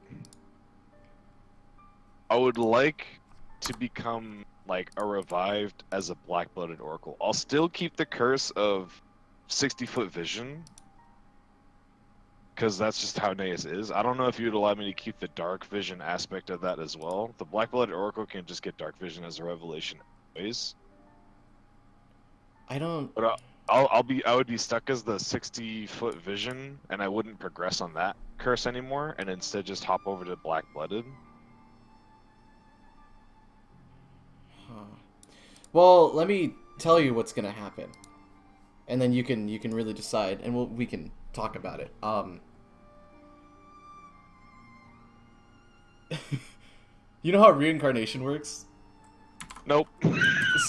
[SPEAKER 4] I would like to become like a revived as a Black-Blooded Oracle. I'll still keep the curse of 60-foot vision, because that's just how Naeus is. I don't know if you'd allow me to keep the dark vision aspect of that as well. The Black-Blooded Oracle can just get dark vision as a revelation anyways.
[SPEAKER 1] I don't.
[SPEAKER 4] But I would be stuck as the 60-foot vision, and I wouldn't progress on that curse anymore, and instead just hop over to Black-Blooded.
[SPEAKER 1] Huh. Well, let me tell you what's gonna happen, and then you can really decide, and we can talk about it. You know how reincarnation works?
[SPEAKER 4] Nope.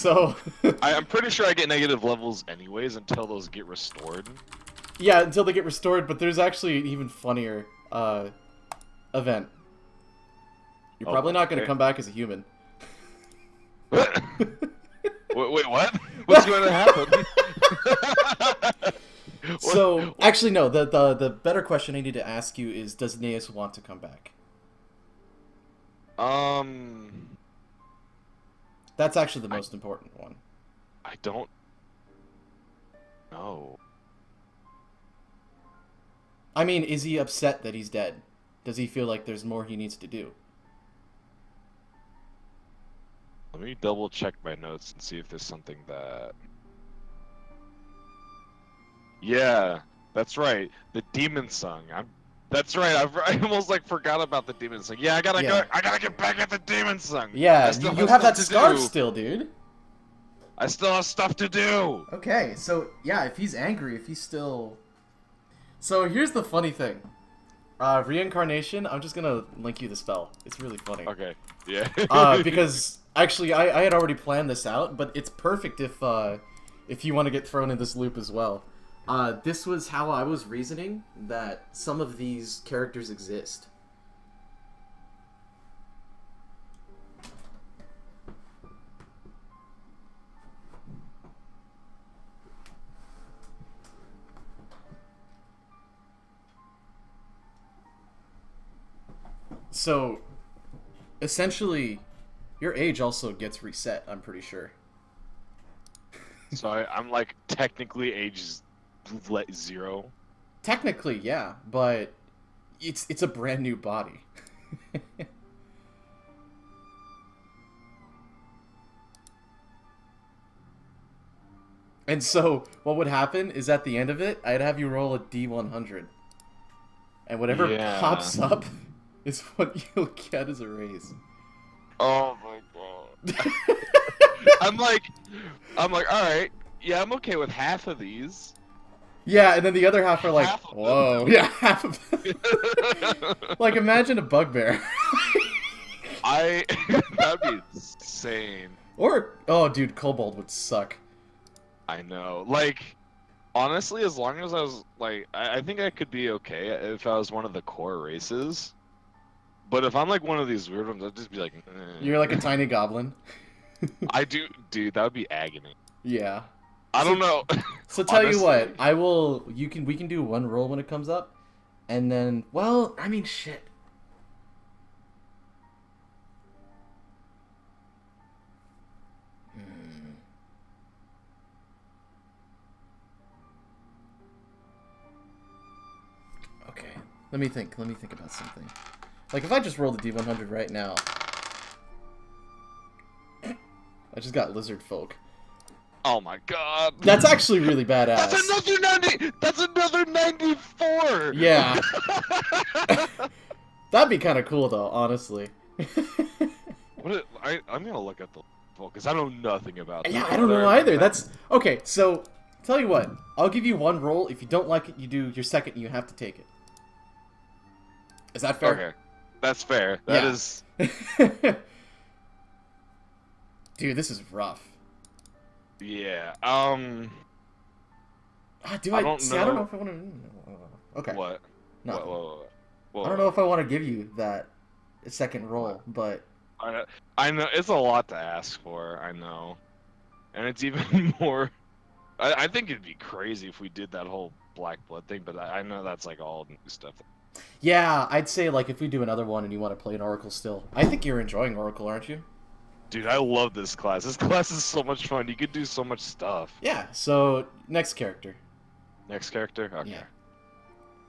[SPEAKER 1] So
[SPEAKER 4] I'm pretty sure I get negative levels anyways until those get restored.
[SPEAKER 1] yeah, until they get restored. But there's actually an even funnier event. You're
[SPEAKER 4] Oh,
[SPEAKER 1] probably not gonna
[SPEAKER 4] okay.
[SPEAKER 1] come back as a human.
[SPEAKER 4] Wait, what? What's going to happen?
[SPEAKER 1] So actually, no. The better question I need to ask you is: does Naeus want to come back? That's actually the most important one.
[SPEAKER 4] I don't know.
[SPEAKER 1] I mean, is he upset that he's dead? Does he feel like there's more he needs to do?
[SPEAKER 4] Let me double check my notes and see if there's something that... Yeah, that's right. The demon song. That's right. I almost like forgot about the demon song. Yeah, I gotta
[SPEAKER 1] Yeah.
[SPEAKER 4] go. I gotta get back at the demon song. I
[SPEAKER 1] Yeah,
[SPEAKER 4] still
[SPEAKER 1] you have that
[SPEAKER 4] stuff to
[SPEAKER 1] scarf
[SPEAKER 4] do.
[SPEAKER 1] still, dude.
[SPEAKER 4] I still have stuff to do.
[SPEAKER 1] Okay, so yeah, if he's angry, if he's still... So here's the funny thing. Reincarnation, I'm just gonna link you the spell. It's really funny.
[SPEAKER 4] Okay. Yeah.
[SPEAKER 1] Because actually, I had already planned this out, but it's perfect if you want to get thrown in this loop as well. This was how I was reasoning that some of these characters exist. So, essentially, your age also gets reset, I'm pretty sure.
[SPEAKER 4] So I'm like technically age 0.
[SPEAKER 1] Technically, yeah, but it's a brand new body. And so, what would happen is at the end of it, I'd have you roll a D100. And whatever
[SPEAKER 4] Yeah.
[SPEAKER 1] pops up is what you'll get as a raise.
[SPEAKER 4] Oh my god. I'm like, all right. Yeah, I'm okay with half of these.
[SPEAKER 1] Yeah, and then the other half are like,
[SPEAKER 4] Half of them.
[SPEAKER 1] whoa, yeah, half of them. Like, imagine a bugbear.
[SPEAKER 4] That'd be insane.
[SPEAKER 1] Or, oh, dude, kobold would suck.
[SPEAKER 4] I know. Like, honestly, as long as I was like, I think I could be okay if I was one of the core races. But if I'm like one of these weird ones, I'd just be like,
[SPEAKER 1] You're like a tiny goblin.
[SPEAKER 4] dude, that would be agony.
[SPEAKER 1] Yeah.
[SPEAKER 4] I don't know.
[SPEAKER 1] So tell you what,
[SPEAKER 4] Honestly.
[SPEAKER 1] we can do one roll when it comes up, and then, well, I mean, shit. Okay, let me think about something. Like, if I just rolled a D100 right now, I just got lizard folk.
[SPEAKER 4] Oh my god.
[SPEAKER 1] That's actually really badass.
[SPEAKER 4] That's another 90. That's another 94.
[SPEAKER 1] Yeah. That'd be kind of cool, though, honestly.
[SPEAKER 4] I'm gonna look at the because I know nothing about.
[SPEAKER 1] Yeah,
[SPEAKER 4] this.
[SPEAKER 1] I don't know either. That's okay. So, tell you what, I'll give you one roll. If you don't like it, you do your second. You have to take it. Is that fair?
[SPEAKER 4] Okay, that's fair. That
[SPEAKER 1] Yeah.
[SPEAKER 4] is.
[SPEAKER 1] Dude, this is rough.
[SPEAKER 4] Yeah.
[SPEAKER 1] Do
[SPEAKER 4] I
[SPEAKER 1] I?
[SPEAKER 4] don't
[SPEAKER 1] See,
[SPEAKER 4] know.
[SPEAKER 1] I don't know if I want to. Okay.
[SPEAKER 4] What?
[SPEAKER 1] No.
[SPEAKER 4] What?
[SPEAKER 1] I don't know if I want to give you that second roll, but
[SPEAKER 4] I know it's a lot to ask for. I know, and it's even more. I think it'd be crazy if we did that whole Black Blood thing, but I know that's like all new stuff.
[SPEAKER 1] yeah, I'd say like if we do another one and you want to play an Oracle still, I think you're enjoying Oracle, aren't you?
[SPEAKER 4] Dude, I love this class. This class is so much fun. You could do so much stuff.
[SPEAKER 1] Yeah. So next character.
[SPEAKER 4] Next character? Okay.
[SPEAKER 1] Yeah.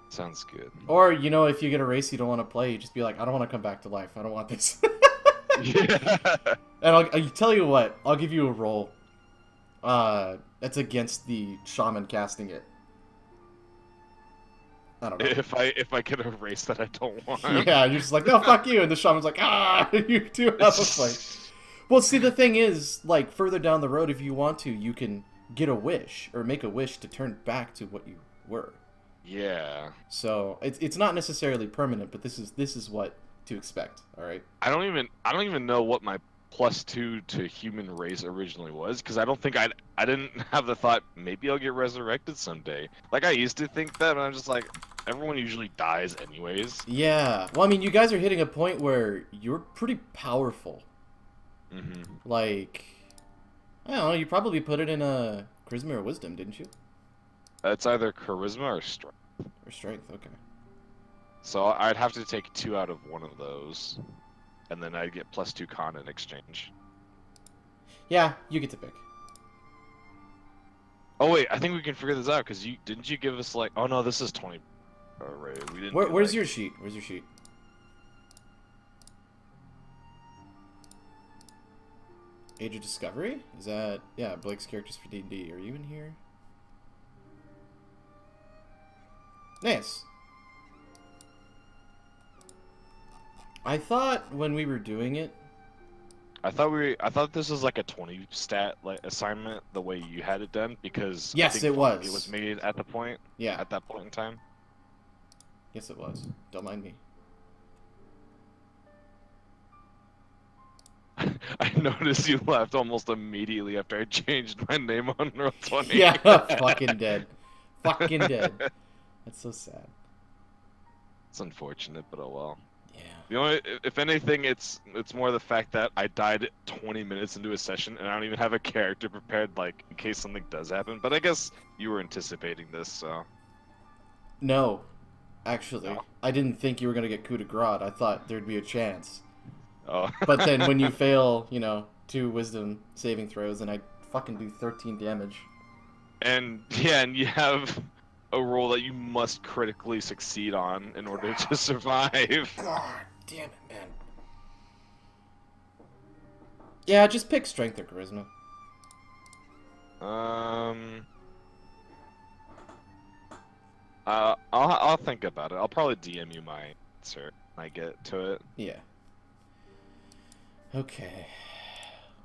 [SPEAKER 4] Sounds good.
[SPEAKER 1] Or if you get a race you don't want to play, you just be like, I don't want to come back to life. I don't want this.
[SPEAKER 4] Yeah.
[SPEAKER 1] And I'll tell you what. I'll give you a roll. That's against the shaman casting it. I don't know.
[SPEAKER 4] If I get a race that I don't want.
[SPEAKER 1] Yeah, you're just like, no, fuck you, and the shaman's like, you do have a fight. Well, see, the thing is, like, further down the road, if you want to, you can get a wish or make a wish to turn back to what you were.
[SPEAKER 4] Yeah.
[SPEAKER 1] So it's not necessarily permanent, but this is what to expect. All right.
[SPEAKER 4] I don't even know what my +2 to human race originally was, because I don't think I didn't have the thought maybe I'll get resurrected someday. Like I used to think that, but I'm just like, everyone usually dies anyways.
[SPEAKER 1] Yeah. Well, I mean, you guys are hitting a point where you're pretty powerful.
[SPEAKER 4] Mm-hmm.
[SPEAKER 1] Like, I don't know. You probably put it in a charisma or wisdom, didn't you?
[SPEAKER 4] It's either charisma or strength.
[SPEAKER 1] Or strength. Okay.
[SPEAKER 4] So I'd have to take 2 out of one of those, and then I'd get +2 con in exchange.
[SPEAKER 1] Yeah, you get to pick.
[SPEAKER 4] Oh wait, I think we can figure this out, because didn't you give us like, oh no, this is 20. Oh, right, we didn't.
[SPEAKER 1] Where's your sheet? Where's your sheet? Age of Discovery? Is that Blake's characters for D&D? Are you in here? Nice. I thought when we were doing it,
[SPEAKER 4] I thought this was like a 20 stat like assignment the way you had it done, because I
[SPEAKER 1] yes,
[SPEAKER 4] think
[SPEAKER 1] it was.
[SPEAKER 4] it was made at that point
[SPEAKER 1] Yeah.
[SPEAKER 4] in time.
[SPEAKER 1] Yes, it was. Don't mind me.
[SPEAKER 4] I noticed you left almost immediately after I changed my name on Roll20.
[SPEAKER 1] Yeah, fucking dead. Fucking dead. That's so sad.
[SPEAKER 4] It's unfortunate, but oh well.
[SPEAKER 1] Yeah.
[SPEAKER 4] The only, if anything, it's more the fact that I died 20 minutes into a session and I don't even have a character prepared, like in case something does happen. But I guess you were anticipating this, so.
[SPEAKER 1] No, actually,
[SPEAKER 4] No?
[SPEAKER 1] I didn't think you were gonna get coup de grace. I thought there'd be a chance.
[SPEAKER 4] Oh.
[SPEAKER 1] But then when you fail, 2 wisdom saving throws, and I fucking do 13 damage.
[SPEAKER 4] And yeah, and you have a roll that you must critically succeed on in order to survive.
[SPEAKER 1] God damn it, man. Yeah, just pick strength or charisma.
[SPEAKER 4] I'll think about it. I'll probably DM you my answer when I get to it.
[SPEAKER 1] Yeah. Okay.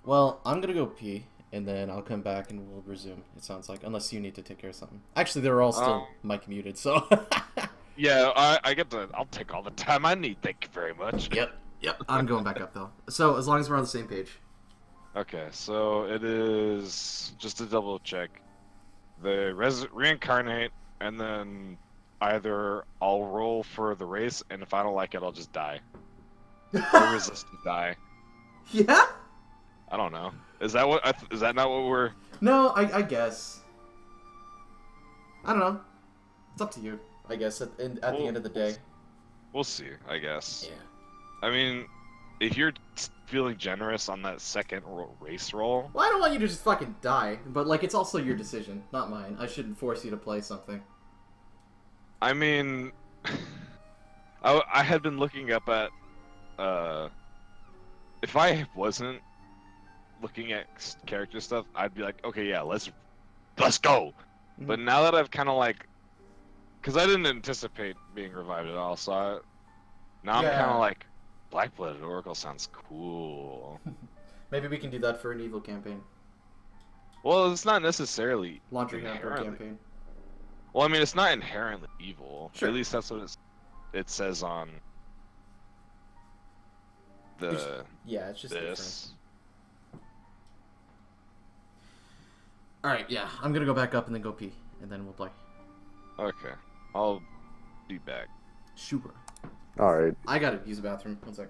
[SPEAKER 1] Well, I'm gonna go pee, and then I'll come back and we'll resume. It sounds like, unless you need to take care of something. Actually, they're all still mic muted, so.
[SPEAKER 4] Yeah, I get to. I'll take all the time I need. Thank you very much.
[SPEAKER 1] Yep. I'm going back up though. So as long as we're on the same page.
[SPEAKER 4] Okay, so it is just to double check. The reincarnate, and then either I'll roll for the race, and if I don't like it, I'll just die. Or resist to die.
[SPEAKER 1] Yeah.
[SPEAKER 4] I don't know. Is that what? Is that not what we're?
[SPEAKER 1] No, I guess. I don't know. It's up to you. I guess at the end of the day.
[SPEAKER 4] We'll see. I guess.
[SPEAKER 1] Yeah.
[SPEAKER 4] I mean, if you're feeling generous on that second race roll.
[SPEAKER 1] Well, I don't want you to just fucking die, but like it's also your decision, not mine. I shouldn't force you to play something.
[SPEAKER 4] I mean, I had been looking up at, if I wasn't looking at character stuff, I'd be like, okay, yeah, let's go.
[SPEAKER 1] Mm-hmm.
[SPEAKER 4] But now that I've kind of like, because I didn't anticipate being revived at all, so now I'm kind of like, Black-Blooded Oracle sounds cool.
[SPEAKER 1] Maybe we can do that for an evil campaign.
[SPEAKER 4] Well, it's not necessarily
[SPEAKER 1] Laundry hamper
[SPEAKER 4] inherently.
[SPEAKER 1] campaign.
[SPEAKER 4] Well, I mean, it's not inherently evil.
[SPEAKER 1] Sure.
[SPEAKER 4] At least that's what it says on the
[SPEAKER 1] Yeah, it's just different.
[SPEAKER 4] this.
[SPEAKER 1] Alright, yeah. I'm gonna go back up and then go pee. and then we'll play.
[SPEAKER 4] Okay, I'll be back.
[SPEAKER 1] Super.
[SPEAKER 2] All right.
[SPEAKER 1] I gotta use the bathroom. One sec.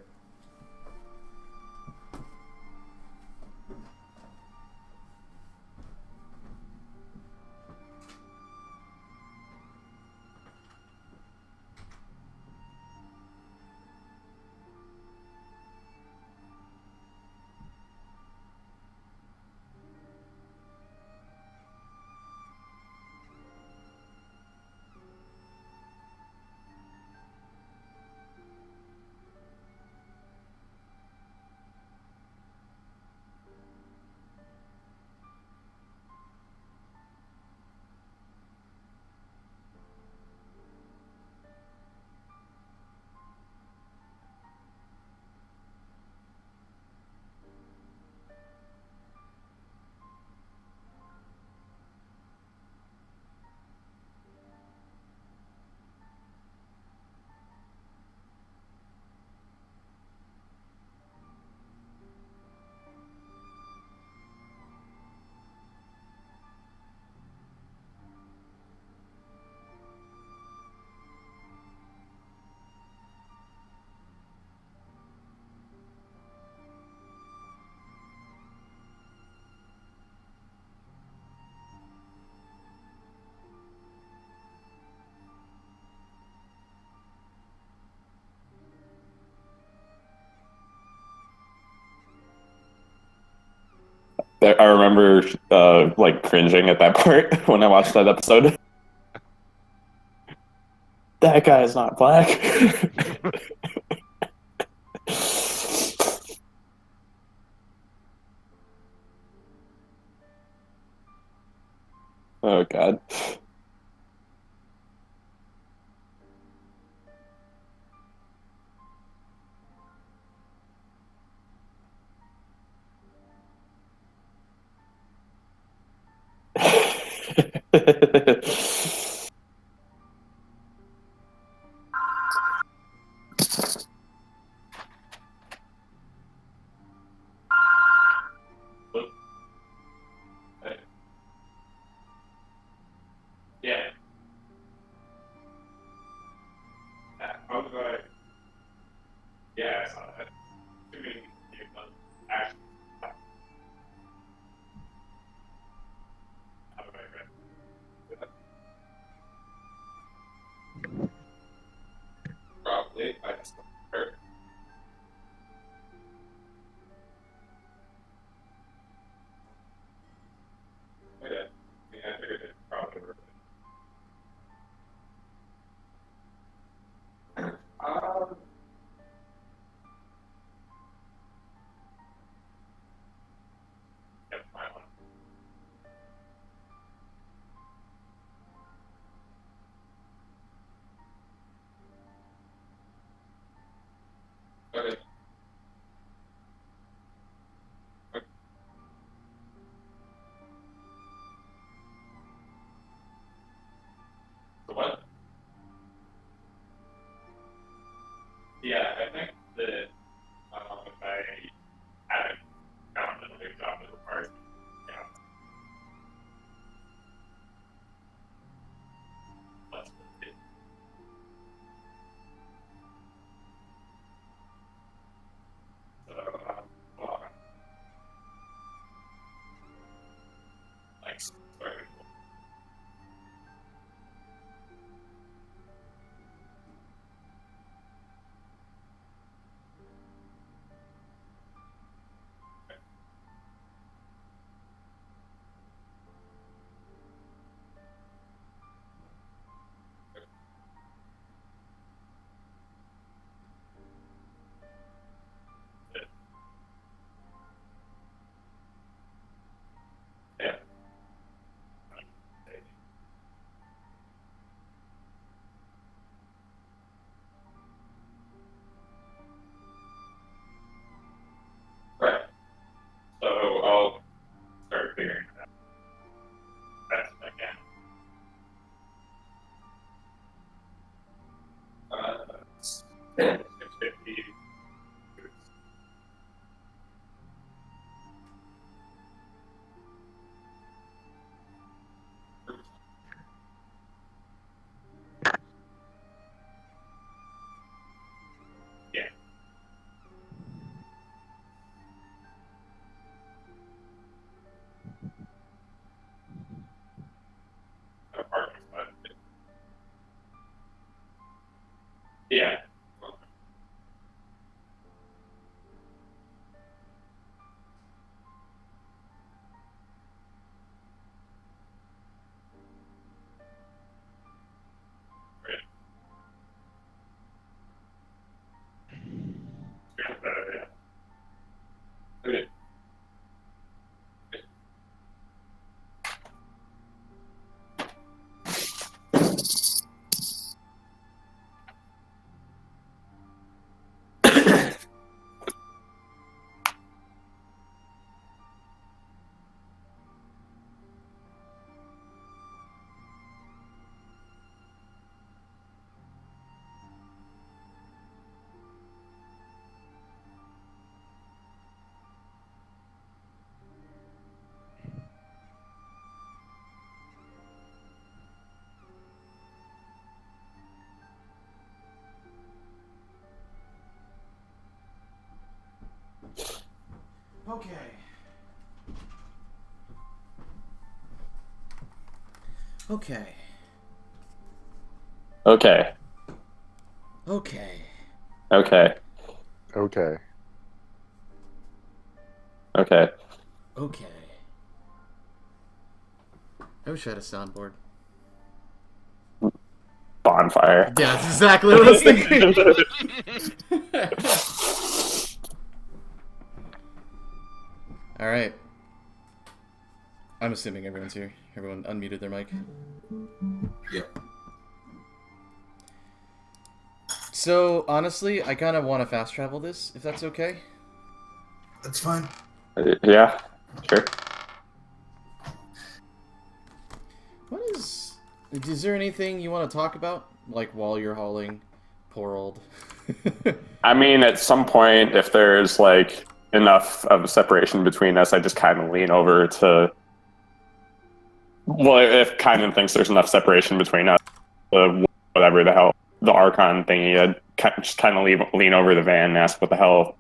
[SPEAKER 3] I remember like cringing at that part when I watched that episode. That guy is not black. Oh god. Yeah. I was like, yeah, I saw that. Too many people actually. Probably. I just heard. Yeah. Yeah, I figured it probably would. Yep, my one. Okay. Okay. So what? Yeah, I think that if I hadn't found a big job that requires me, yeah, less than it. So, well, like, sorry. Yeah. Right. So I'll start figuring it out best I can. 650.
[SPEAKER 1] Okay.
[SPEAKER 3] Okay.
[SPEAKER 1] Okay.
[SPEAKER 3] Okay.
[SPEAKER 2] Okay.
[SPEAKER 3] Okay.
[SPEAKER 1] Okay. I wish I had a soundboard.
[SPEAKER 3] Bonfire.
[SPEAKER 1] Yeah, that's exactly what I was thinking. Alright. I'm assuming everyone's here. Everyone unmuted their mic.
[SPEAKER 5] Yep.
[SPEAKER 1] So, honestly, I kind of want to fast travel this, if that's okay.
[SPEAKER 5] That's fine.
[SPEAKER 3] Yeah. Sure.
[SPEAKER 1] What is... Is there anything you want to talk about? Like, while you're hauling? Poor old...
[SPEAKER 3] I mean, at some point, if there's like enough of a separation between us, I just kind of lean over to. Well, if Kynan thinks there's enough separation between us, whatever the hell the Archon thingy, I'd just kind of lean over the van and ask, "What the hell?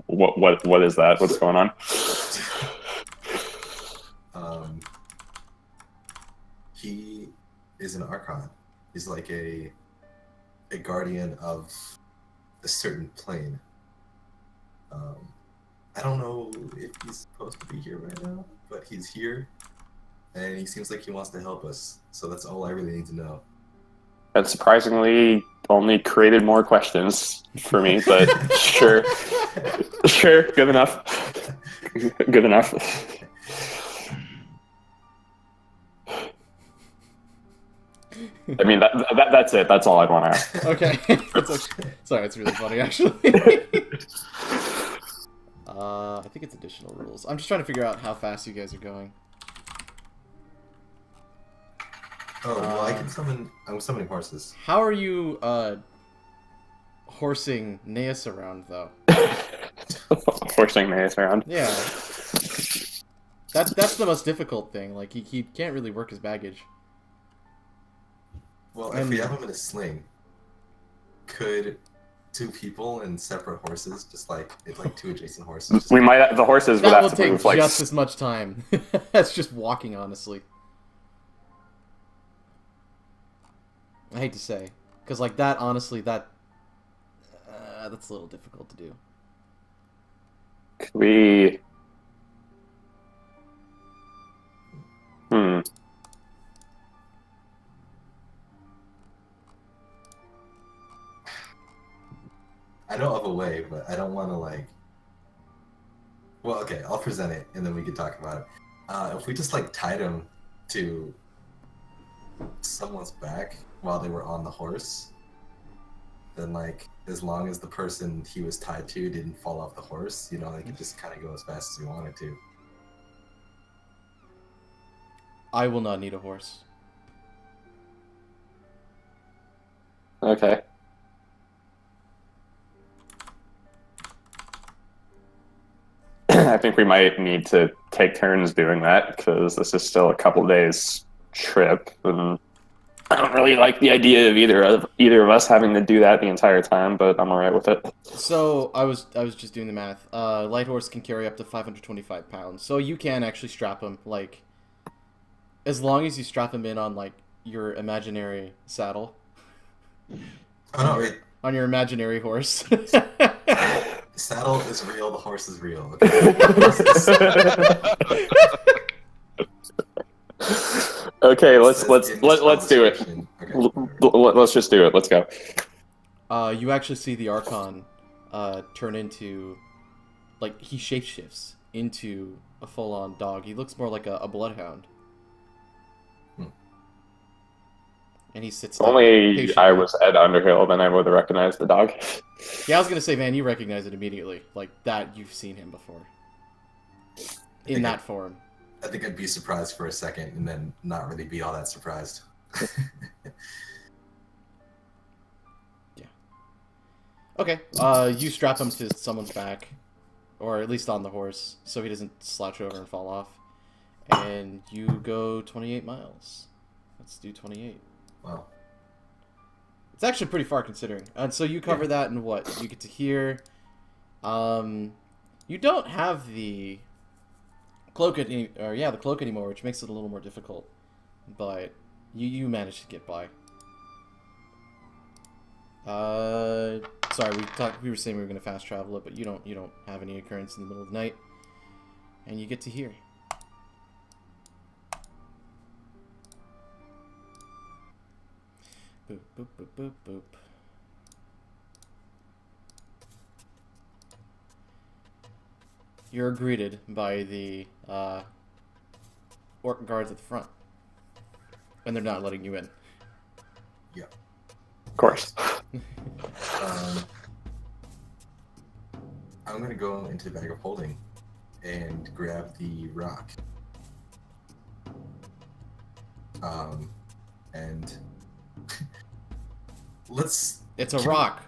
[SPEAKER 3] What is that? What's going on?"
[SPEAKER 5] He is an Archon. He's like a guardian of a certain plane. I don't know if he's supposed to be here right now, but he's here, and he seems like he wants to help us. So that's all I really need to know.
[SPEAKER 3] That surprisingly only created more questions for me, but sure, sure, good enough, good enough. I mean, that's it. That's all I'd want to ask.
[SPEAKER 1] Okay. Sorry, it's really funny, actually. I think it's additional rules. I'm just trying to figure out how fast you guys are going.
[SPEAKER 5] Oh, well, I can summon... I'm summoning horses.
[SPEAKER 1] How are you, horsing Naeus around, though?
[SPEAKER 3] Forcing Naeus around.
[SPEAKER 1] Yeah. That's the most difficult thing. Like, he can't really work his baggage.
[SPEAKER 5] Well, if we have him in a sling, could two people and separate horses, just like two adjacent horses? Just
[SPEAKER 3] We might the horses would
[SPEAKER 1] That will
[SPEAKER 3] have to
[SPEAKER 1] take
[SPEAKER 3] move like
[SPEAKER 1] just as much time. That's just walking, honestly. I hate to say. Because, like, that, honestly, that's a little difficult to do.
[SPEAKER 3] we.
[SPEAKER 5] I know of a way, but I don't want to like. Well, okay, I'll present it and then we can talk about it. If we just like tied him to someone's back while they were on the horse, then like as long as the person he was tied to didn't fall off the horse, you know, they could just kind of go as fast as we wanted to.
[SPEAKER 1] I will not need a horse.
[SPEAKER 3] Okay. I think we might need to take turns doing that because this is still a couple days trip, and I don't really like the idea of either of us having to do that the entire time. But I'm alright with it.
[SPEAKER 1] So, I was just doing the math. Light horse can carry up to 525 pounds. So you can actually strap him, like, as long as you strap him in on, like, your imaginary saddle.
[SPEAKER 5] Oh no, wait.
[SPEAKER 1] On your imaginary horse.
[SPEAKER 5] The saddle is real, the horse is real. Okay?
[SPEAKER 3] Okay, let's do it.
[SPEAKER 5] Okay,
[SPEAKER 3] Let's just do it. Let's go.
[SPEAKER 1] You actually see the Archon turn into, like, he shapeshifts into a full-on dog. He looks more like a bloodhound. And he sits
[SPEAKER 3] If only
[SPEAKER 1] patiently.
[SPEAKER 3] I was Ed Underhill, then I would have recognized the dog.
[SPEAKER 1] Yeah, I was gonna say, Van, you recognize it immediately. Like, that, you've seen him before. In that form.
[SPEAKER 5] I think I'd be surprised for a second and then not really be all that surprised.
[SPEAKER 1] Yeah. Okay, you strap him to someone's back. Or at least on the horse, so he doesn't slouch over and fall off. And you go 28 miles. Let's do 28.
[SPEAKER 5] Wow.
[SPEAKER 1] It's actually pretty far considering. And so you cover that in what? You get to here. You don't have the cloak the cloak anymore, which makes it a little more difficult. But You managed to get by. Sorry, we were saying we were gonna fast travel it, but you don't have any occurrence in the middle of the night, and you get to here. Boop boop boop boop boop. You're greeted by the orc guards at the front, and they're not letting you in.
[SPEAKER 5] Yeah.
[SPEAKER 3] Of course.
[SPEAKER 5] I'm gonna go into the bag of holding and grab the rock. And let's.
[SPEAKER 1] It's a rock.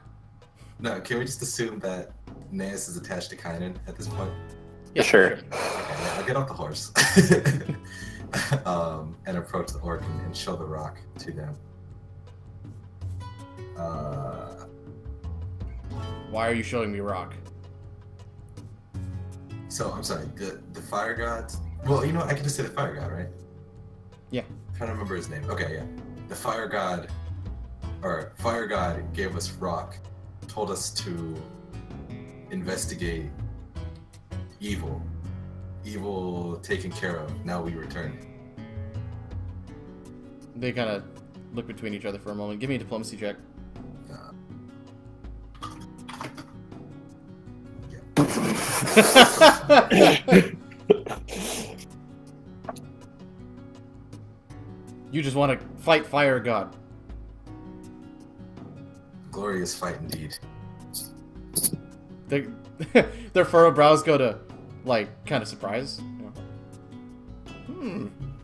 [SPEAKER 5] Can we just assume that Naeus is attached to Kynan at this point?
[SPEAKER 1] Yeah,
[SPEAKER 3] Sure.
[SPEAKER 5] Okay, yeah, I'll get off the horse and approach the orc and show the rock to them.
[SPEAKER 1] Why are you showing me rock?
[SPEAKER 5] So I'm sorry, the fire god. Well, you know, I can just say the fire god, right?
[SPEAKER 1] Yeah.
[SPEAKER 5] I'm trying to remember his name. Okay, yeah. The fire god gave us rock, told us to investigate evil taken care of. Now we return.
[SPEAKER 1] They kind of look between each other for a moment. Give me a diplomacy check. You just want to fight fire god.
[SPEAKER 5] Glorious fight indeed.
[SPEAKER 1] Their furrowed brows go to, like, kind of surprise.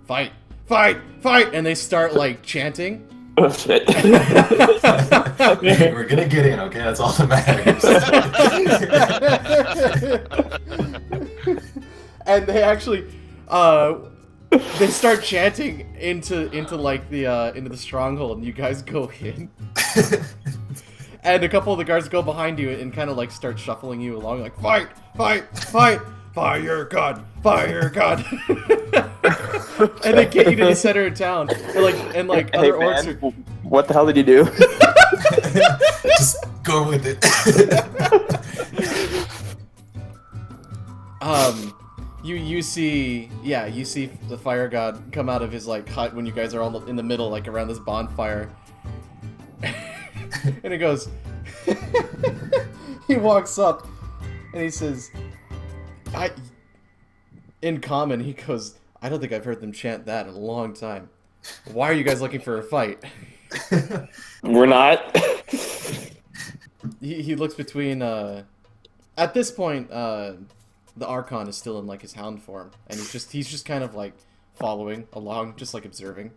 [SPEAKER 1] Fight, fight, fight, and they start like chanting.
[SPEAKER 3] Oh shit.
[SPEAKER 5] We're gonna get in, okay? That's all that matters.
[SPEAKER 1] And they actually, they start chanting into like the into the stronghold, and you guys go in. And a couple of the guards go behind you and kind of like start shuffling you along, like fight, fight, fight, fire god, fire god. And they get you to the center of town, and like
[SPEAKER 3] Hey,
[SPEAKER 1] other orcs
[SPEAKER 3] man,
[SPEAKER 1] are.
[SPEAKER 3] what the hell did you do?
[SPEAKER 5] Just go with it.
[SPEAKER 1] You see the fire god come out of his like hut when you guys are all in the middle, like around this bonfire. And he goes, he walks up and he says, in common, he goes, I don't think I've heard them chant that in a long time. Why are you guys looking for a fight?
[SPEAKER 3] We're not.
[SPEAKER 1] He looks between, at this point, the Archon is still in like his hound form, and he's just kind of like following along, just like observing.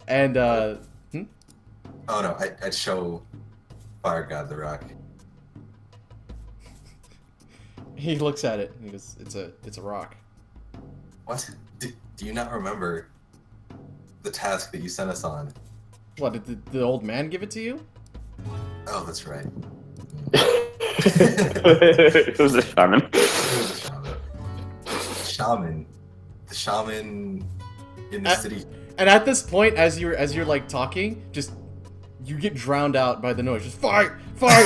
[SPEAKER 1] And,
[SPEAKER 5] Oh no, I'd show Fire God the rock.
[SPEAKER 1] he looks at it and he goes, it's a rock.
[SPEAKER 5] What? Do you not remember the task that you sent us on?
[SPEAKER 1] What, did the old man give it to you?
[SPEAKER 5] Oh, that's right.
[SPEAKER 3] It was a shaman.
[SPEAKER 5] It was a shaman. The shaman in the city.
[SPEAKER 1] And at this point, as you're like talking, just you get drowned out by the noise. Just fight, fight,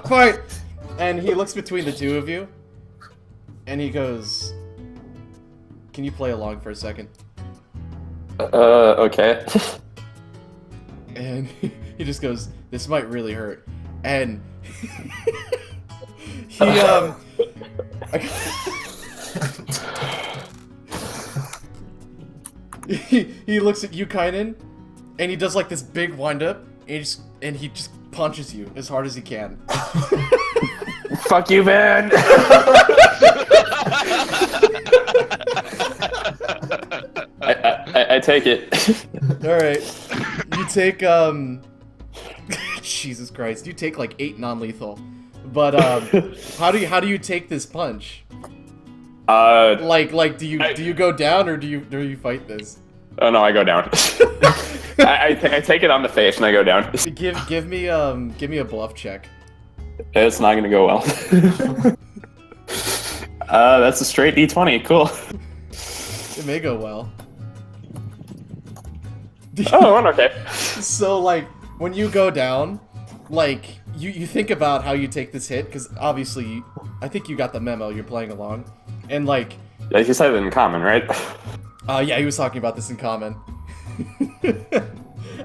[SPEAKER 1] fight. And he looks between the two of you, and he goes, "Can you play along for a second?"
[SPEAKER 3] Okay.
[SPEAKER 1] And he just goes, "This might really hurt." And he looks at you, Kynan, and he does like this big wind-up, and he just punches you as hard as he can.
[SPEAKER 3] Fuck you, man. I take it.
[SPEAKER 1] All right, you take Jesus Christ, you take like 8 non-lethal, but how do you take this punch? Like do you go down or do you fight this?
[SPEAKER 3] Oh no, I go down. I take it on the face and I go down.
[SPEAKER 1] Give me a bluff check.
[SPEAKER 3] It's not gonna go well. That's a straight D20. Cool.
[SPEAKER 1] It may go well.
[SPEAKER 3] Oh, okay.
[SPEAKER 1] So, like, when you go down, like, you think about how you take this hit, because obviously, I think you got the memo, you're playing along. And, like...
[SPEAKER 3] Yeah, you said it in common, right?
[SPEAKER 1] yeah, he was talking about this in common.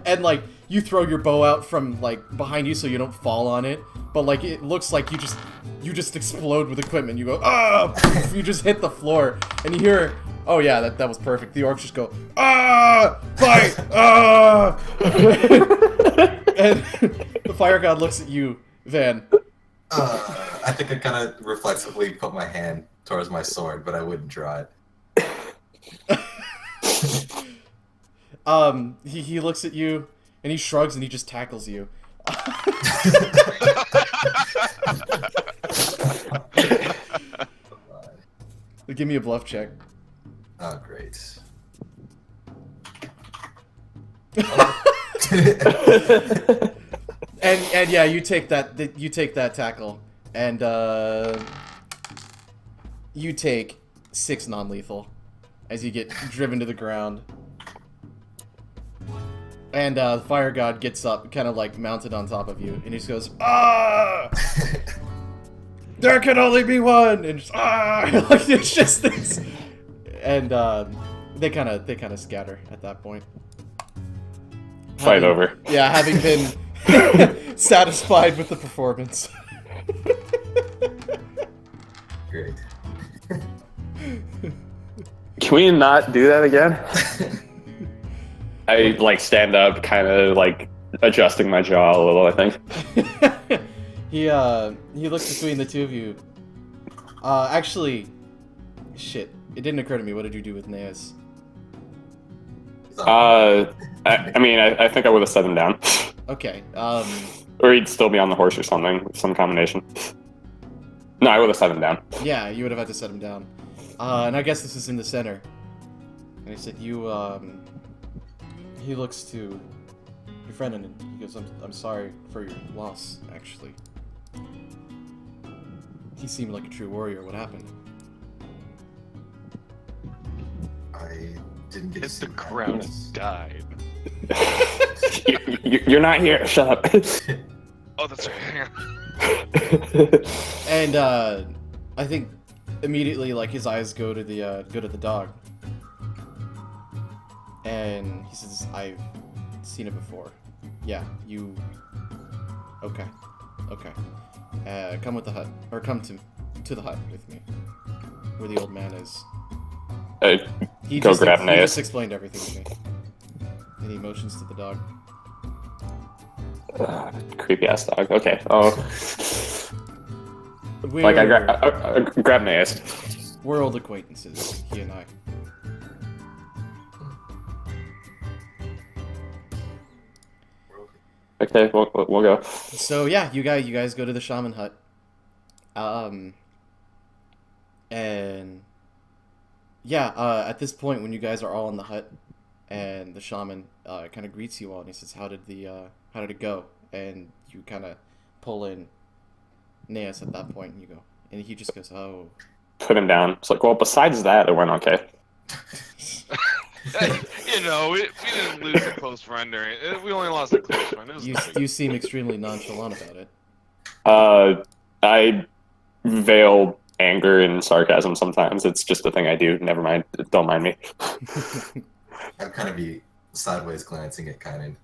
[SPEAKER 1] And, like, you throw your bow out from, like, behind you so you don't fall on it. But, like, it looks like you just explode with equipment. You go, ah! You just hit the floor. And you hear... Oh yeah, that was perfect. The orcs just go, ah! Fight! Ah! And the fire god looks at you, Van.
[SPEAKER 5] I think I kind of reflexively put my hand towards my sword, but I wouldn't draw it.
[SPEAKER 1] He looks at you, and he shrugs, and he just tackles you. Give me a bluff check.
[SPEAKER 5] Oh, great.
[SPEAKER 1] And yeah, you take that tackle, and you take 6 non-lethal as you get driven to the ground. And the fire god gets up, kind of like mounted on top of you, and he just goes, ah! There can only be one, and just, ah! Like it's just this, and they kind of scatter at that point.
[SPEAKER 3] Fight over.
[SPEAKER 1] Yeah, having been satisfied with the performance.
[SPEAKER 5] Great.
[SPEAKER 3] Can we not do that again? I like stand up, kind of like adjusting my jaw a little. I think.
[SPEAKER 1] He looks between the two of you. Actually, shit, it didn't occur to me. What did you do with Neas?
[SPEAKER 3] I mean, I think I would have set him down,
[SPEAKER 1] Okay.
[SPEAKER 3] or he'd still be on the horse or something, some combination. No, I would have set him down.
[SPEAKER 1] Yeah, you would have had to set him down. And I guess this is in the center. And he said, he looks to your friend and he goes, I'm sorry for your loss, actually. He seemed like a true warrior. What happened?
[SPEAKER 5] I didn't get to
[SPEAKER 4] Hit
[SPEAKER 5] see
[SPEAKER 4] the
[SPEAKER 5] what
[SPEAKER 4] ground
[SPEAKER 5] happened.
[SPEAKER 4] and died.
[SPEAKER 3] You're not here. Shut up.
[SPEAKER 4] Oh, that's right.
[SPEAKER 1] And I think immediately, like, his eyes go to the dog, and he says, "I've seen it before." Yeah, you. Okay, okay. Come with the hut, or come to the hut with me, where the old man is. He
[SPEAKER 3] Go
[SPEAKER 1] just,
[SPEAKER 3] grab
[SPEAKER 1] he
[SPEAKER 3] Neas.
[SPEAKER 1] just explained everything to me, and he motions to the dog.
[SPEAKER 3] Creepy ass dog. Okay. Oh,
[SPEAKER 1] We're,
[SPEAKER 3] like I grab Neas.
[SPEAKER 1] we're old acquaintances, he and I.
[SPEAKER 3] Okay, we'll go.
[SPEAKER 1] So yeah, you guys go to the shaman hut. And yeah, at this point when you guys are all in the hut and the shaman kind of greets you all and he says, how did it go? And you kind of pull in Neas at that point and you go, and he just goes, oh.
[SPEAKER 3] Put him down. It's like, well, besides that, it went okay.
[SPEAKER 4] You know, we didn't lose a close friend or we only lost a close friend. It was nothing.
[SPEAKER 1] You seem extremely nonchalant about it.
[SPEAKER 3] I veil anger and sarcasm sometimes. It's just a thing I do. Never mind. Don't mind me.
[SPEAKER 5] I'd kind of be sideways glancing at Kynan.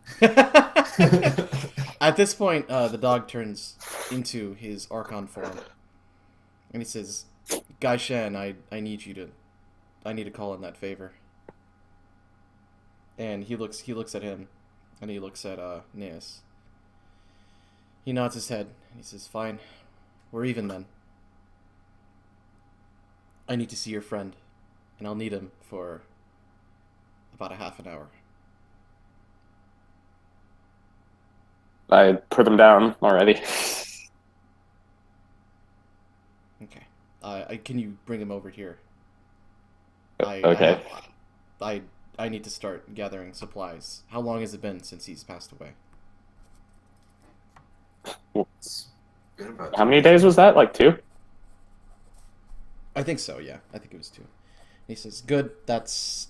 [SPEAKER 1] At this point, the dog turns into his Archon form, and he says, "Gai Shen, I need to call in that favor." And he looks at him, and he looks at Neas. He nods his head, and he says, "Fine, we're even then. I need to see your friend, and I'll need him for about a half an hour."
[SPEAKER 3] I put him down already.
[SPEAKER 1] Okay. Can you bring him over here?
[SPEAKER 3] Okay.
[SPEAKER 1] I need to start gathering supplies. How long has it been since he's passed away?
[SPEAKER 5] It's been about
[SPEAKER 3] How many days was that? Like 2?
[SPEAKER 1] I think so, yeah. I think it was 2. He says, "Good, that's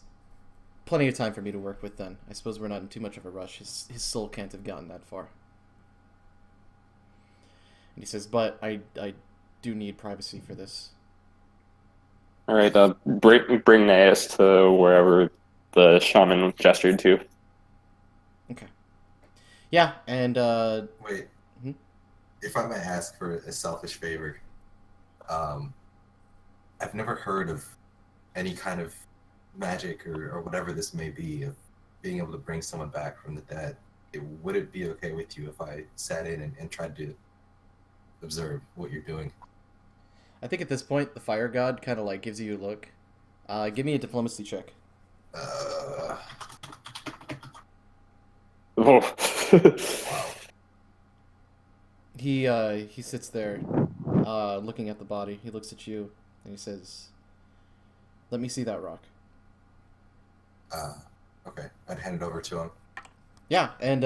[SPEAKER 1] plenty of time for me to work with then. I suppose we're not in too much of a rush. His soul can't have gotten that far. And he says, but I do need privacy for this.
[SPEAKER 3] All right, bring Naeus to wherever the shaman gestured to.
[SPEAKER 1] Okay. Yeah, and
[SPEAKER 5] Wait.
[SPEAKER 1] Hmm?
[SPEAKER 5] If I may ask for a selfish favor, I've never heard of any kind of magic or whatever this may be of being able to bring someone back from the dead. Would it be okay with you if I sat in and tried to observe what you're doing?
[SPEAKER 1] I think at this point the fire god kind of like gives you a look. Give me a diplomacy check.
[SPEAKER 3] Oh.
[SPEAKER 5] Wow.
[SPEAKER 1] He sits there, looking at the body. He looks at you and he says, "Let me see that rock."
[SPEAKER 5] Okay. I'd hand it over to him.
[SPEAKER 1] Yeah, and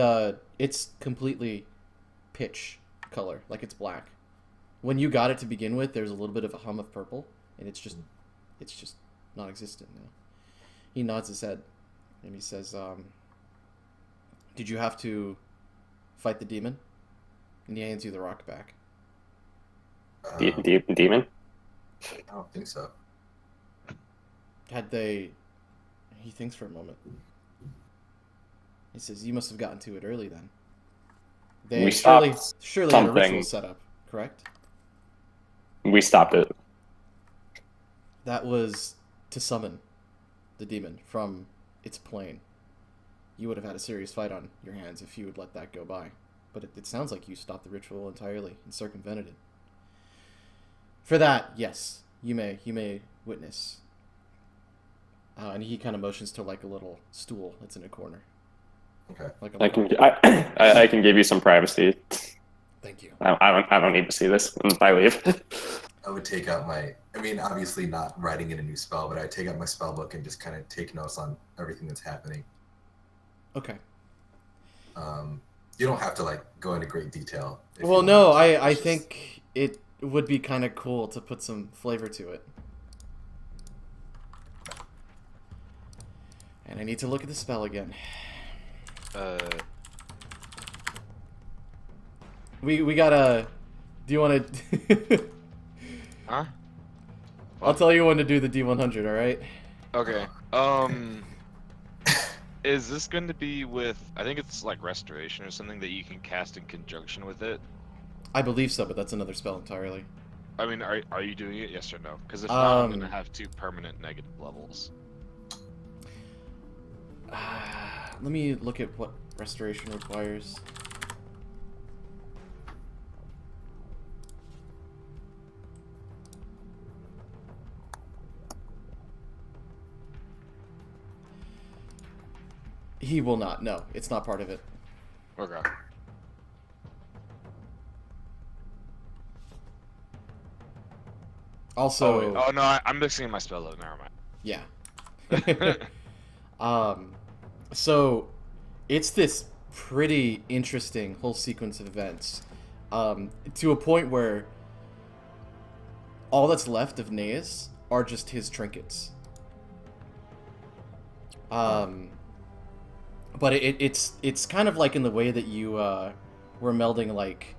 [SPEAKER 1] it's completely pitch color, like it's black. When you got it to begin with, there's a little bit of a hum of purple, and it's just non-existent now. He nods his head, and he says, "Did you have to fight the demon?" And he hands you the rock back.
[SPEAKER 3] Demon?
[SPEAKER 5] I don't think so.
[SPEAKER 1] Had they... He thinks for a moment. He says, "You must have gotten to it early then." They
[SPEAKER 3] We
[SPEAKER 1] surely
[SPEAKER 3] stopped
[SPEAKER 1] had a ritual
[SPEAKER 3] something.
[SPEAKER 1] set up, correct?
[SPEAKER 3] We stopped it.
[SPEAKER 1] That was to summon the demon from its plane. You would have had a serious fight on your hands if you would let that go by. But it sounds like you stopped the ritual entirely and circumvented it. For that, yes, you may witness. And he kind of motions to like a little stool that's in a corner.
[SPEAKER 5] Okay.
[SPEAKER 1] Like a
[SPEAKER 3] I can give you some privacy.
[SPEAKER 1] Thank you.
[SPEAKER 3] I don't need to see this. I leave.
[SPEAKER 5] I would take out obviously not writing in a new spell, but I'd take out my spell book and just kind of take notes on everything that's happening.
[SPEAKER 1] Okay.
[SPEAKER 5] You don't have to like go into great detail.
[SPEAKER 1] Well, no, I think it would be kind of cool to put some flavor to it. And I need to look at the spell again. We gotta... Do you want to...
[SPEAKER 4] Huh?
[SPEAKER 1] I'll tell you when to do the D100, alright?
[SPEAKER 4] Okay. Is this going to be with? I think it's like restoration or something that you can cast in conjunction with it.
[SPEAKER 1] I believe so, but that's another spell entirely.
[SPEAKER 4] I mean, are you doing it? Yes or no? Because if not, I'm gonna
[SPEAKER 1] Um,
[SPEAKER 4] have 2 permanent negative levels.
[SPEAKER 1] Let me look at what restoration requires. He will not. No, it's not part of it.
[SPEAKER 4] Okay.
[SPEAKER 1] Also,
[SPEAKER 4] Oh, wait. Oh no, I'm mixing in my spell load. Never mind.
[SPEAKER 1] yeah. So it's this pretty interesting whole sequence of events, to a point where all that's left of Naeus are just his trinkets. But it's kind of like in the way that you were melding like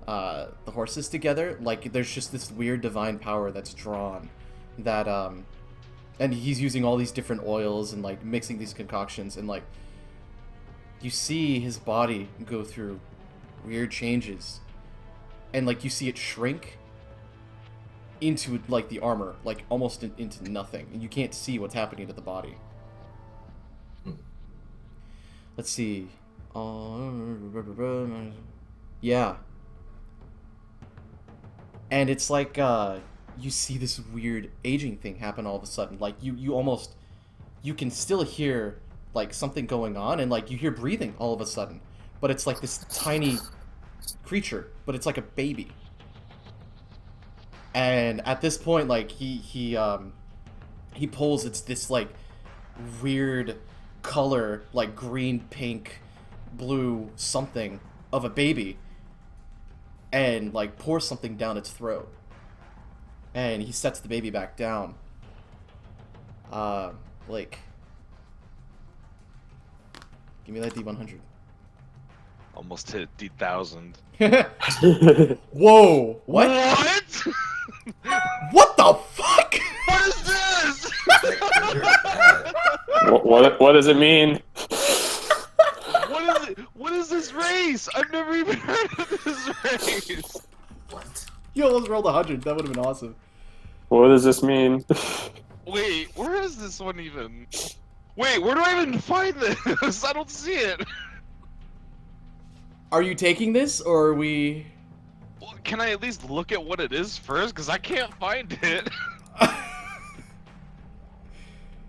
[SPEAKER 1] the horses together. Like there's just this weird divine power that's drawn, that and he's using all these different oils and like mixing these concoctions, and like you see his body go through weird changes, and like you see it shrink into like the armor, like almost into nothing, and you can't see what's happening to the body. Let's see. Yeah. And it's like you see this weird aging thing happen all of a sudden. Like you almost, you can still hear like something going on, and like you hear breathing all of a sudden, but it's like this tiny creature, but it's like a baby. And at this point, like he pulls, it's this like weird color, like green, pink, blue something of a baby, and like pours something down its throat, and he sets the baby back down. Like Give me that D100.
[SPEAKER 4] Almost hit D1000.
[SPEAKER 1] Whoa! What?
[SPEAKER 4] What?
[SPEAKER 1] What the fuck?
[SPEAKER 4] What is this?
[SPEAKER 5] Is that good or bad?
[SPEAKER 3] What does it mean?
[SPEAKER 4] What is it? What is this race? I've never even heard of this race.
[SPEAKER 5] What?
[SPEAKER 1] You almost rolled 100. That would have been awesome.
[SPEAKER 3] What does this mean?
[SPEAKER 4] Wait, where is this one even? Wait, where do I even find this? I don't see it.
[SPEAKER 1] Are you taking this, or are we...
[SPEAKER 4] Well, can I at least look at what it is first? Because I can't find it.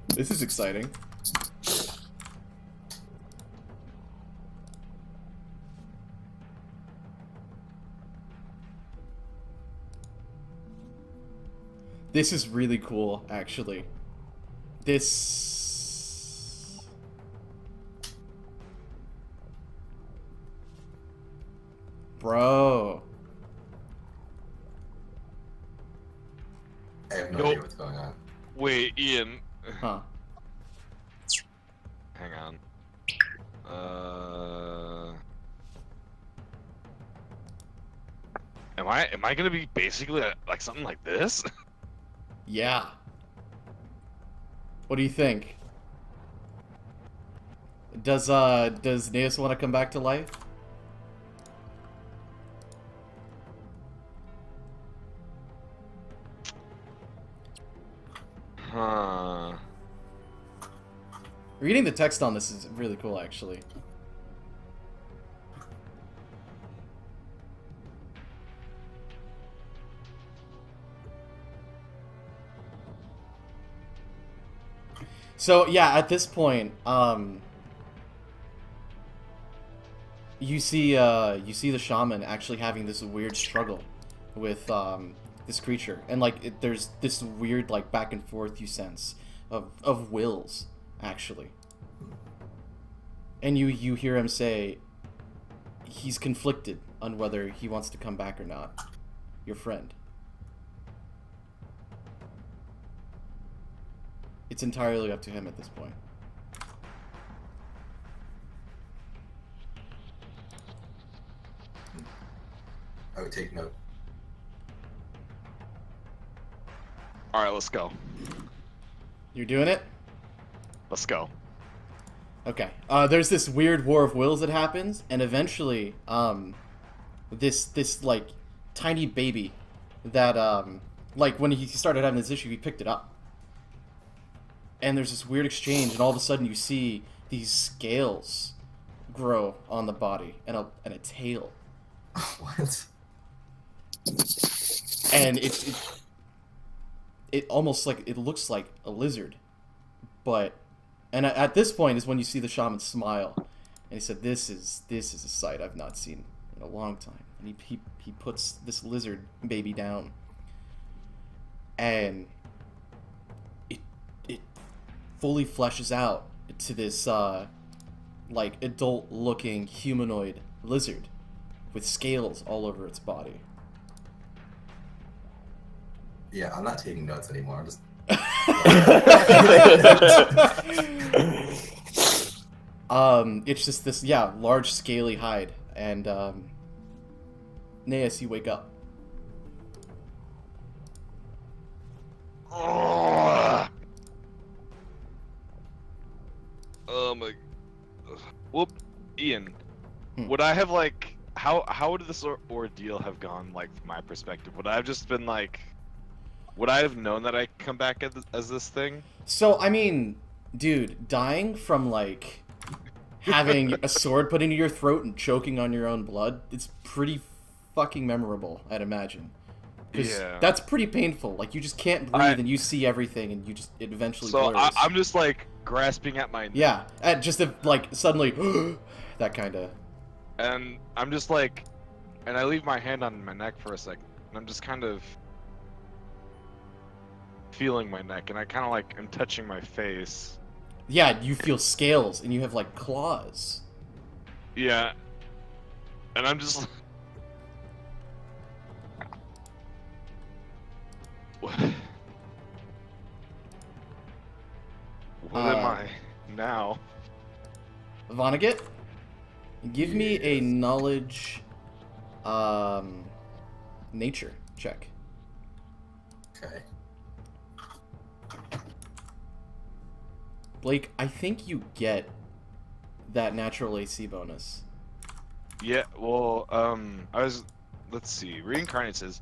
[SPEAKER 1] This is exciting. This is really cool, actually. This... Bro.
[SPEAKER 5] I have no
[SPEAKER 4] Nope.
[SPEAKER 5] idea what's going on.
[SPEAKER 4] Wait, Ian.
[SPEAKER 1] Huh.
[SPEAKER 4] Hang on. Am I gonna be basically like something like this?
[SPEAKER 1] Yeah. What do you think? Does Neos want to come back to life?
[SPEAKER 4] Huh.
[SPEAKER 1] Reading the text on this is really cool, actually. So yeah, at this point, you see the shaman actually having this weird struggle with this creature, and like there's this weird like back and forth you sense of wills actually, and you hear him say he's conflicted on whether he wants to come back or not. Your friend. It's entirely up to him at this point.
[SPEAKER 5] I would take note.
[SPEAKER 4] All right, let's go.
[SPEAKER 1] You're doing it?
[SPEAKER 4] Let's go.
[SPEAKER 1] Okay. There's this weird war of wills that happens, and eventually, this like tiny baby that like when he started having this issue, he picked it up. And there's this weird exchange, and all of a sudden you see these scales grow on the body and a tail,
[SPEAKER 5] What?
[SPEAKER 1] and it almost like it looks like a lizard, and at this point is when you see the shaman smile, and he said, "This is a sight I've not seen in a long time." And he puts this lizard baby down, and it fully fleshes out to this like adult-looking humanoid lizard with scales all over its body.
[SPEAKER 5] Yeah, I'm not taking notes anymore. I'm just.
[SPEAKER 1] It's just this large scaly hide, and Neas, you wake up.
[SPEAKER 4] Ugh. Oh my. Whoop, Ian. Would I have like how would this ordeal have gone like from my perspective? Would I have just been like, would I have known that I come back as this thing?
[SPEAKER 1] So I mean, dude, dying from like having a sword put into your throat and choking on your own blood, it's pretty fucking memorable, I'd imagine. Because
[SPEAKER 4] Yeah.
[SPEAKER 1] that's pretty painful. Like, you just can't breathe, and you see everything, and it eventually
[SPEAKER 4] So
[SPEAKER 1] blurs.
[SPEAKER 4] I'm just like grasping at my
[SPEAKER 1] Yeah, just if, like, suddenly, that kind of...
[SPEAKER 4] and I'm just like, and I leave my hand on my neck for a second, and I'm just kind of feeling my neck, and I kind of like am touching my face.
[SPEAKER 1] Yeah, you feel scales, and you have, like, claws.
[SPEAKER 4] Yeah, and I'm just what am I now?
[SPEAKER 1] Vonnegut, give me a knowledge, nature check.
[SPEAKER 5] Okay.
[SPEAKER 1] Blake, I think you get that natural AC bonus.
[SPEAKER 4] Yeah, well, let's see. Reincarnate says,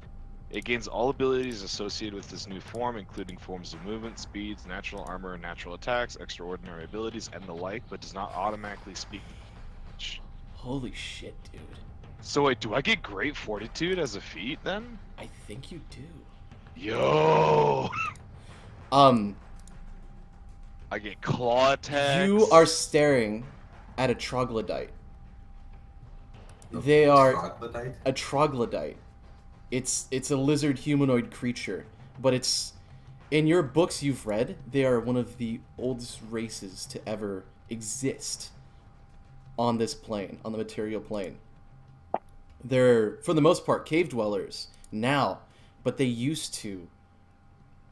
[SPEAKER 4] it gains all abilities associated with this new form, including forms of movement, speeds, natural armor, and natural attacks, extraordinary abilities, and the like, but does not automatically speak.
[SPEAKER 1] Holy shit, dude.
[SPEAKER 4] So wait, do I get Great Fortitude as a feat then?
[SPEAKER 1] I think you do.
[SPEAKER 4] Yo! I get claw attacks.
[SPEAKER 1] You are staring at a troglodyte. They are
[SPEAKER 5] Troglodyte?
[SPEAKER 1] a troglodyte. It's a lizard humanoid creature, but it's in your books you've read, they are one of the oldest races to ever exist on this plane, on the material plane. They're for the most part cave dwellers now, but they used to.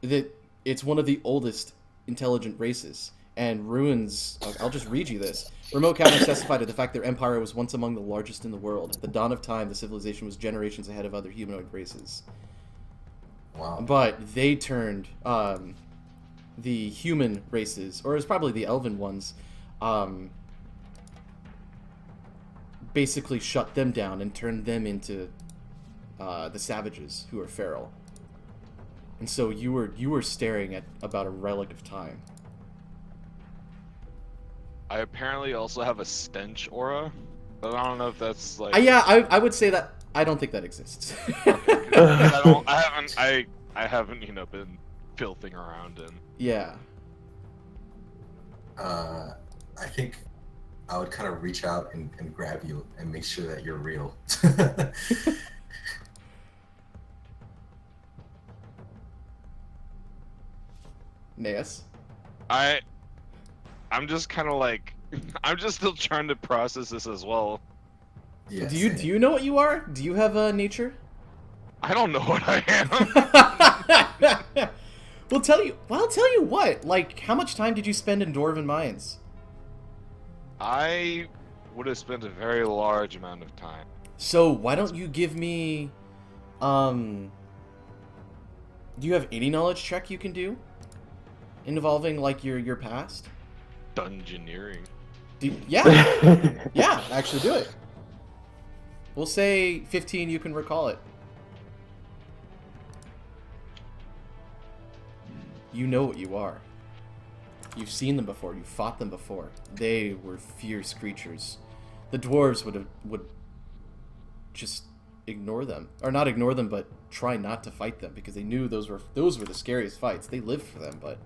[SPEAKER 1] It's one of the oldest intelligent races. And Ruins, I'll just read you this. Remote captors testified to the fact their empire was once among the largest in the world. At the dawn of time, the civilization was generations ahead of other humanoid races.
[SPEAKER 5] Wow.
[SPEAKER 1] But they turned the human races, or it's probably the elven ones, basically shut them down and turned them into the savages who are feral. And so you were staring at about a relic of time.
[SPEAKER 4] I apparently also have a stench aura, but I don't know if that's like.
[SPEAKER 1] Yeah, I would say that I don't think that exists.
[SPEAKER 4] I haven't, been filthing around in.
[SPEAKER 1] Yeah.
[SPEAKER 5] I think I would kind of reach out and grab you and make sure that you're real.
[SPEAKER 1] Naeus?
[SPEAKER 4] I'm just kind of like, I'm just still trying to process this as well.
[SPEAKER 5] Yeah,
[SPEAKER 1] Do you know what you are? Do you have nature?
[SPEAKER 4] I don't know what I am.
[SPEAKER 1] Well, I'll tell you what. Like, how much time did you spend in Dwarven Mines?
[SPEAKER 4] I would have spent a very large amount of time.
[SPEAKER 1] So why don't you give me, do you have any knowledge check you can do involving like your past?
[SPEAKER 4] Dungeoneering.
[SPEAKER 1] Yeah, yeah. Actually, do it. We'll say 15. You can recall it. You know what you are. You've seen them before. You've fought them before. They were fierce creatures. The dwarves would just ignore them, or not ignore them, but try not to fight them because they knew those were the scariest fights. They lived for them, but.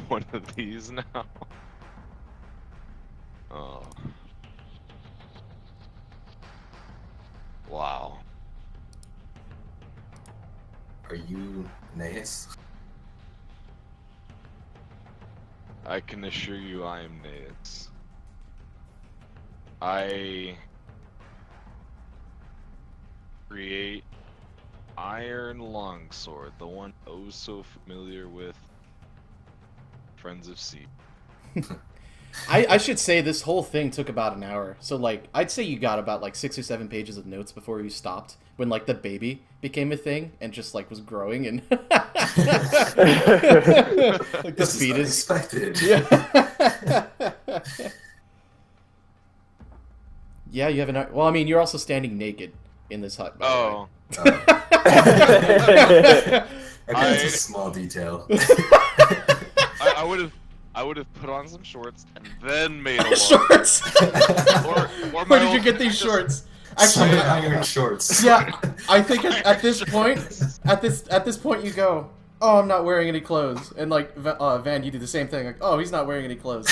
[SPEAKER 4] One of these now. Oh. Wow.
[SPEAKER 5] Are you Naeus?
[SPEAKER 4] I can assure you I am Naeus. I create Iron Longsword, the one oh so familiar with Friends of Sea.
[SPEAKER 1] I should say this whole thing took about an hour. So like I'd say you got about like 6 or 7 pages of notes before you stopped when like the baby became a thing and just like was growing and like the
[SPEAKER 5] This
[SPEAKER 1] fetus.
[SPEAKER 5] is unexpected.
[SPEAKER 1] Yeah. Yeah, you have an. Well, I mean, you're also standing naked in this hut. By
[SPEAKER 4] Oh.
[SPEAKER 5] Okay, it's a small detail.
[SPEAKER 4] I would have put on some shorts and then made a
[SPEAKER 1] the way.
[SPEAKER 4] log.
[SPEAKER 1] Shorts.
[SPEAKER 4] Or
[SPEAKER 1] Where
[SPEAKER 4] my
[SPEAKER 1] did you
[SPEAKER 4] old-
[SPEAKER 1] get these
[SPEAKER 4] just-
[SPEAKER 1] shorts?
[SPEAKER 5] Some
[SPEAKER 1] Actually,
[SPEAKER 5] iron shorts.
[SPEAKER 1] yeah, I think at this point, at this point, you go, "Oh, I'm not wearing any clothes," and like Van, you do the same thing. Like, "Oh, he's not wearing any clothes."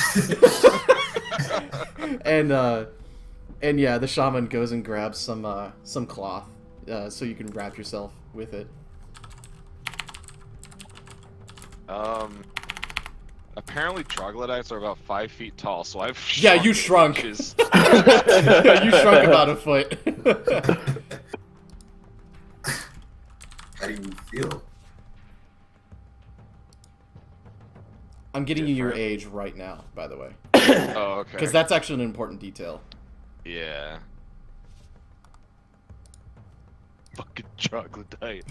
[SPEAKER 1] and yeah, the shaman goes and grabs some cloth, so you can wrap yourself with it.
[SPEAKER 4] Apparently troglodytes are about 5 feet tall, so I've
[SPEAKER 1] Yeah, you shrunk.
[SPEAKER 4] inches.
[SPEAKER 1] Yeah, you shrunk about a foot.
[SPEAKER 5] How do you feel?
[SPEAKER 1] I'm getting you your
[SPEAKER 4] Different.
[SPEAKER 1] age right now, by the way.
[SPEAKER 4] Oh, okay.
[SPEAKER 1] Because that's actually an important detail.
[SPEAKER 4] Yeah. Fucking troglodyte.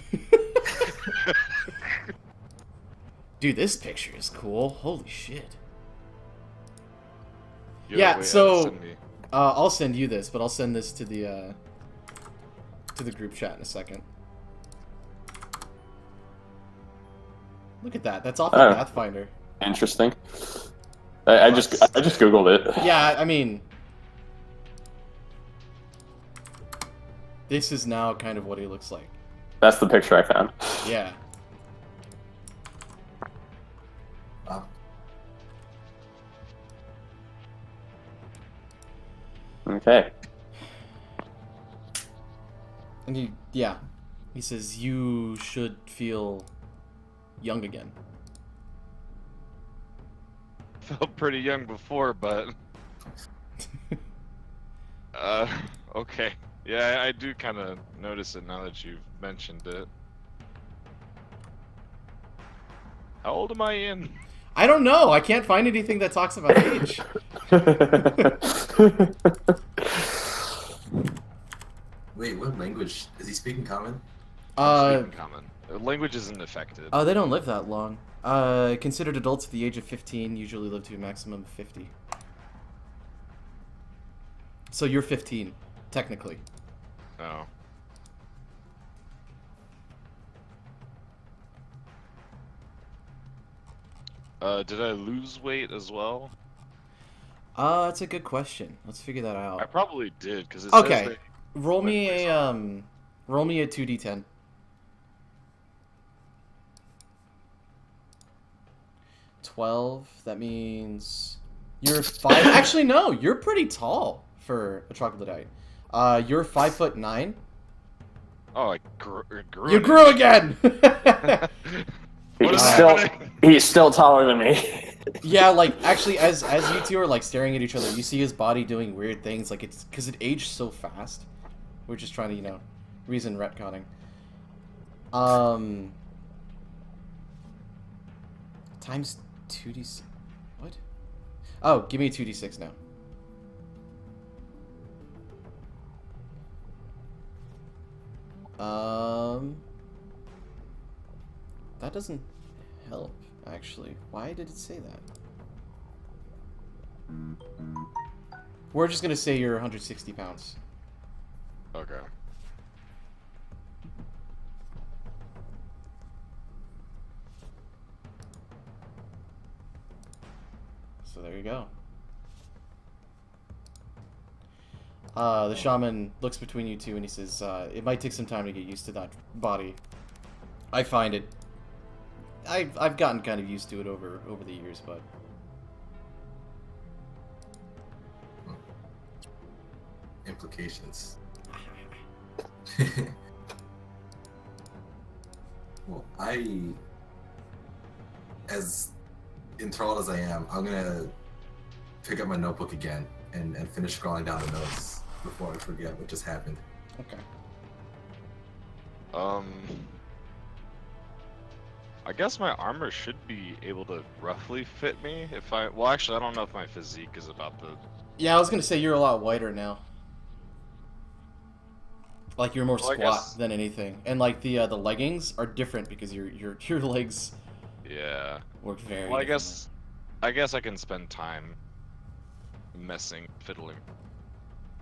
[SPEAKER 1] Dude, this picture is cool. Holy shit.
[SPEAKER 4] Yo,
[SPEAKER 1] Yeah,
[SPEAKER 4] wait,
[SPEAKER 1] so-
[SPEAKER 4] send me-
[SPEAKER 1] I'll send you this, but I'll send this to the group chat in a second. Look at that. That's off of
[SPEAKER 3] Oh.
[SPEAKER 1] Pathfinder.
[SPEAKER 3] Interesting. I just googled it.
[SPEAKER 1] Yeah, I mean, this is now kind of what he looks like.
[SPEAKER 3] That's the picture I found.
[SPEAKER 1] Yeah.
[SPEAKER 5] Wow.
[SPEAKER 3] Okay.
[SPEAKER 1] And he says you should feel young again.
[SPEAKER 4] Felt pretty young before, but okay. Yeah, I do kind of notice it now that you've mentioned it. How old am I in?
[SPEAKER 1] I don't know. I can't find anything that talks about age.
[SPEAKER 5] Wait, what language is he speaking? Common?
[SPEAKER 4] Speaking common. Language isn't affected.
[SPEAKER 1] Oh, they don't live that long. Considered adults at the age of 15 usually live to a maximum of 50. So you're 15, technically.
[SPEAKER 4] Oh. Did I lose weight as well?
[SPEAKER 1] That's a good question. Let's figure that
[SPEAKER 4] I
[SPEAKER 1] out.
[SPEAKER 4] probably did, because it
[SPEAKER 1] Okay.
[SPEAKER 4] says that...
[SPEAKER 1] Roll me
[SPEAKER 4] Wait,
[SPEAKER 1] a roll me a 2d10. 12. That means you're 5. Actually, no. You're pretty tall for a troglodyte. You're 5'9".
[SPEAKER 4] Oh, I grew
[SPEAKER 1] You
[SPEAKER 4] an
[SPEAKER 1] grew
[SPEAKER 4] inch.
[SPEAKER 1] again.
[SPEAKER 4] What is happening?
[SPEAKER 3] He's still taller than me.
[SPEAKER 1] Yeah, like actually, as you two are like staring at each other, you see his body doing weird things. Like it's because it aged so fast. We're just trying to, reason retconning. Times 2d6. What? Oh, give me a 2d6 now. That doesn't help, actually. Why did it say that? We're just gonna say you're 160 pounds.
[SPEAKER 4] Okay.
[SPEAKER 1] So there you go. The shaman looks between you two and he says, it might take some time to get used to that body. I find it... I've gotten kind of used to it over the years, but...
[SPEAKER 5] Implications. Well, as enthralled as I am, I'm gonna pick up my notebook again and finish scrolling down the notes before I forget what just happened.
[SPEAKER 1] Okay.
[SPEAKER 4] I guess my armor should be able to roughly fit me if I... Well, actually, I don't know if my physique is about the...
[SPEAKER 1] Yeah, I was gonna say you're a lot whiter now. Like you're more
[SPEAKER 4] Well, I
[SPEAKER 1] squat
[SPEAKER 4] guess-
[SPEAKER 1] than anything, and like the leggings are different because your legs
[SPEAKER 4] Yeah.
[SPEAKER 1] work very.
[SPEAKER 4] Well,
[SPEAKER 1] differently.
[SPEAKER 4] I guess I can spend time fiddling.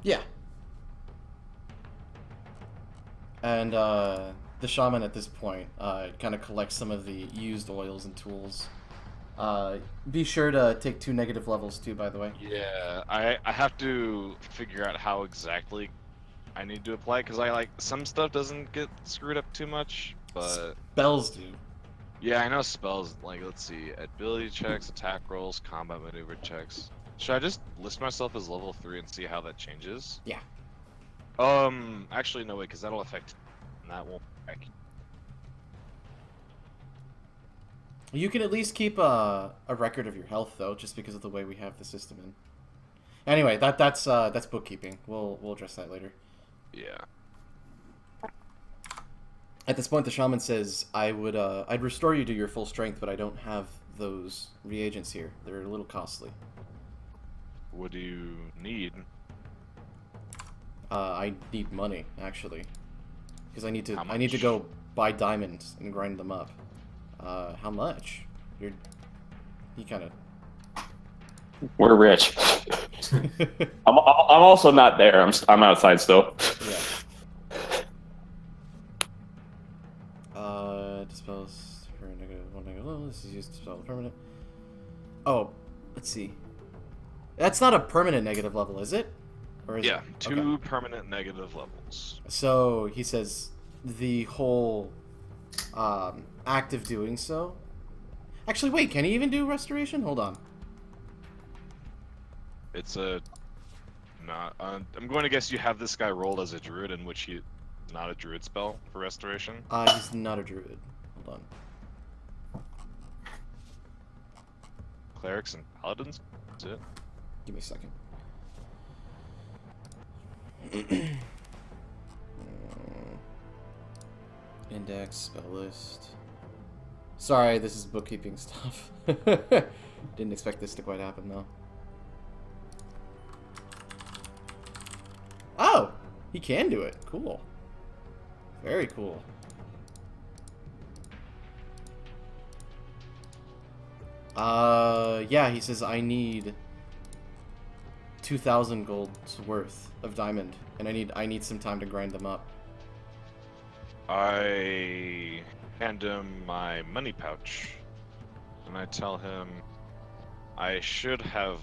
[SPEAKER 1] Yeah. And the shaman at this point kind of collects some of the used oils and tools. Be sure to take 2 negative levels too, by the way.
[SPEAKER 4] Yeah, I have to figure out how exactly I need to apply, because some stuff doesn't get screwed up too much, but
[SPEAKER 1] Spells do.
[SPEAKER 4] yeah, I know spells, let's see, ability checks, attack rolls, combat maneuver checks. Should I just list myself as level 3 and see how that changes?
[SPEAKER 1] Yeah.
[SPEAKER 4] Actually no, wait, because that'll affect, and that won't affect.
[SPEAKER 1] You can at least keep a record of your health though, just because of the way we have the system in. Anyway, that's bookkeeping. We'll address that later.
[SPEAKER 4] Yeah.
[SPEAKER 1] At this point, the shaman says, I'd restore you to your full strength, but I don't have those reagents here. They're a little costly.
[SPEAKER 4] What do you need?
[SPEAKER 1] I need money, actually. Because I need to
[SPEAKER 4] How
[SPEAKER 1] I need to
[SPEAKER 4] much?
[SPEAKER 1] go buy diamonds and grind them up. How much? He kind of...
[SPEAKER 3] We're rich. I'm also not there. I'm outside still.
[SPEAKER 1] Yeah. Dispels for a -1 level. This is used to dispel permanent. Oh, let's see. That's not a permanent negative level, is it? Or is
[SPEAKER 4] Yeah,
[SPEAKER 1] it?
[SPEAKER 4] two
[SPEAKER 1] Okay.
[SPEAKER 4] permanent negative levels.
[SPEAKER 1] So he says the whole act of doing so. Actually, wait. Can he even do restoration? Hold on.
[SPEAKER 4] It's a not. I'm going to guess you have this guy rolled as a druid, in which he not a druid spell for restoration.
[SPEAKER 1] He's not a druid. Hold on.
[SPEAKER 4] Clerics and paladins. That's it.
[SPEAKER 1] Give me a second. Index, spell list. Sorry, this is bookkeeping stuff. Didn't expect this to quite happen, though. Oh! He can do it. Cool. Very cool. Yeah, he says I need 2,000 gold's worth of diamond, and I need some time to grind them up.
[SPEAKER 4] I hand him my money pouch, and I tell him I should have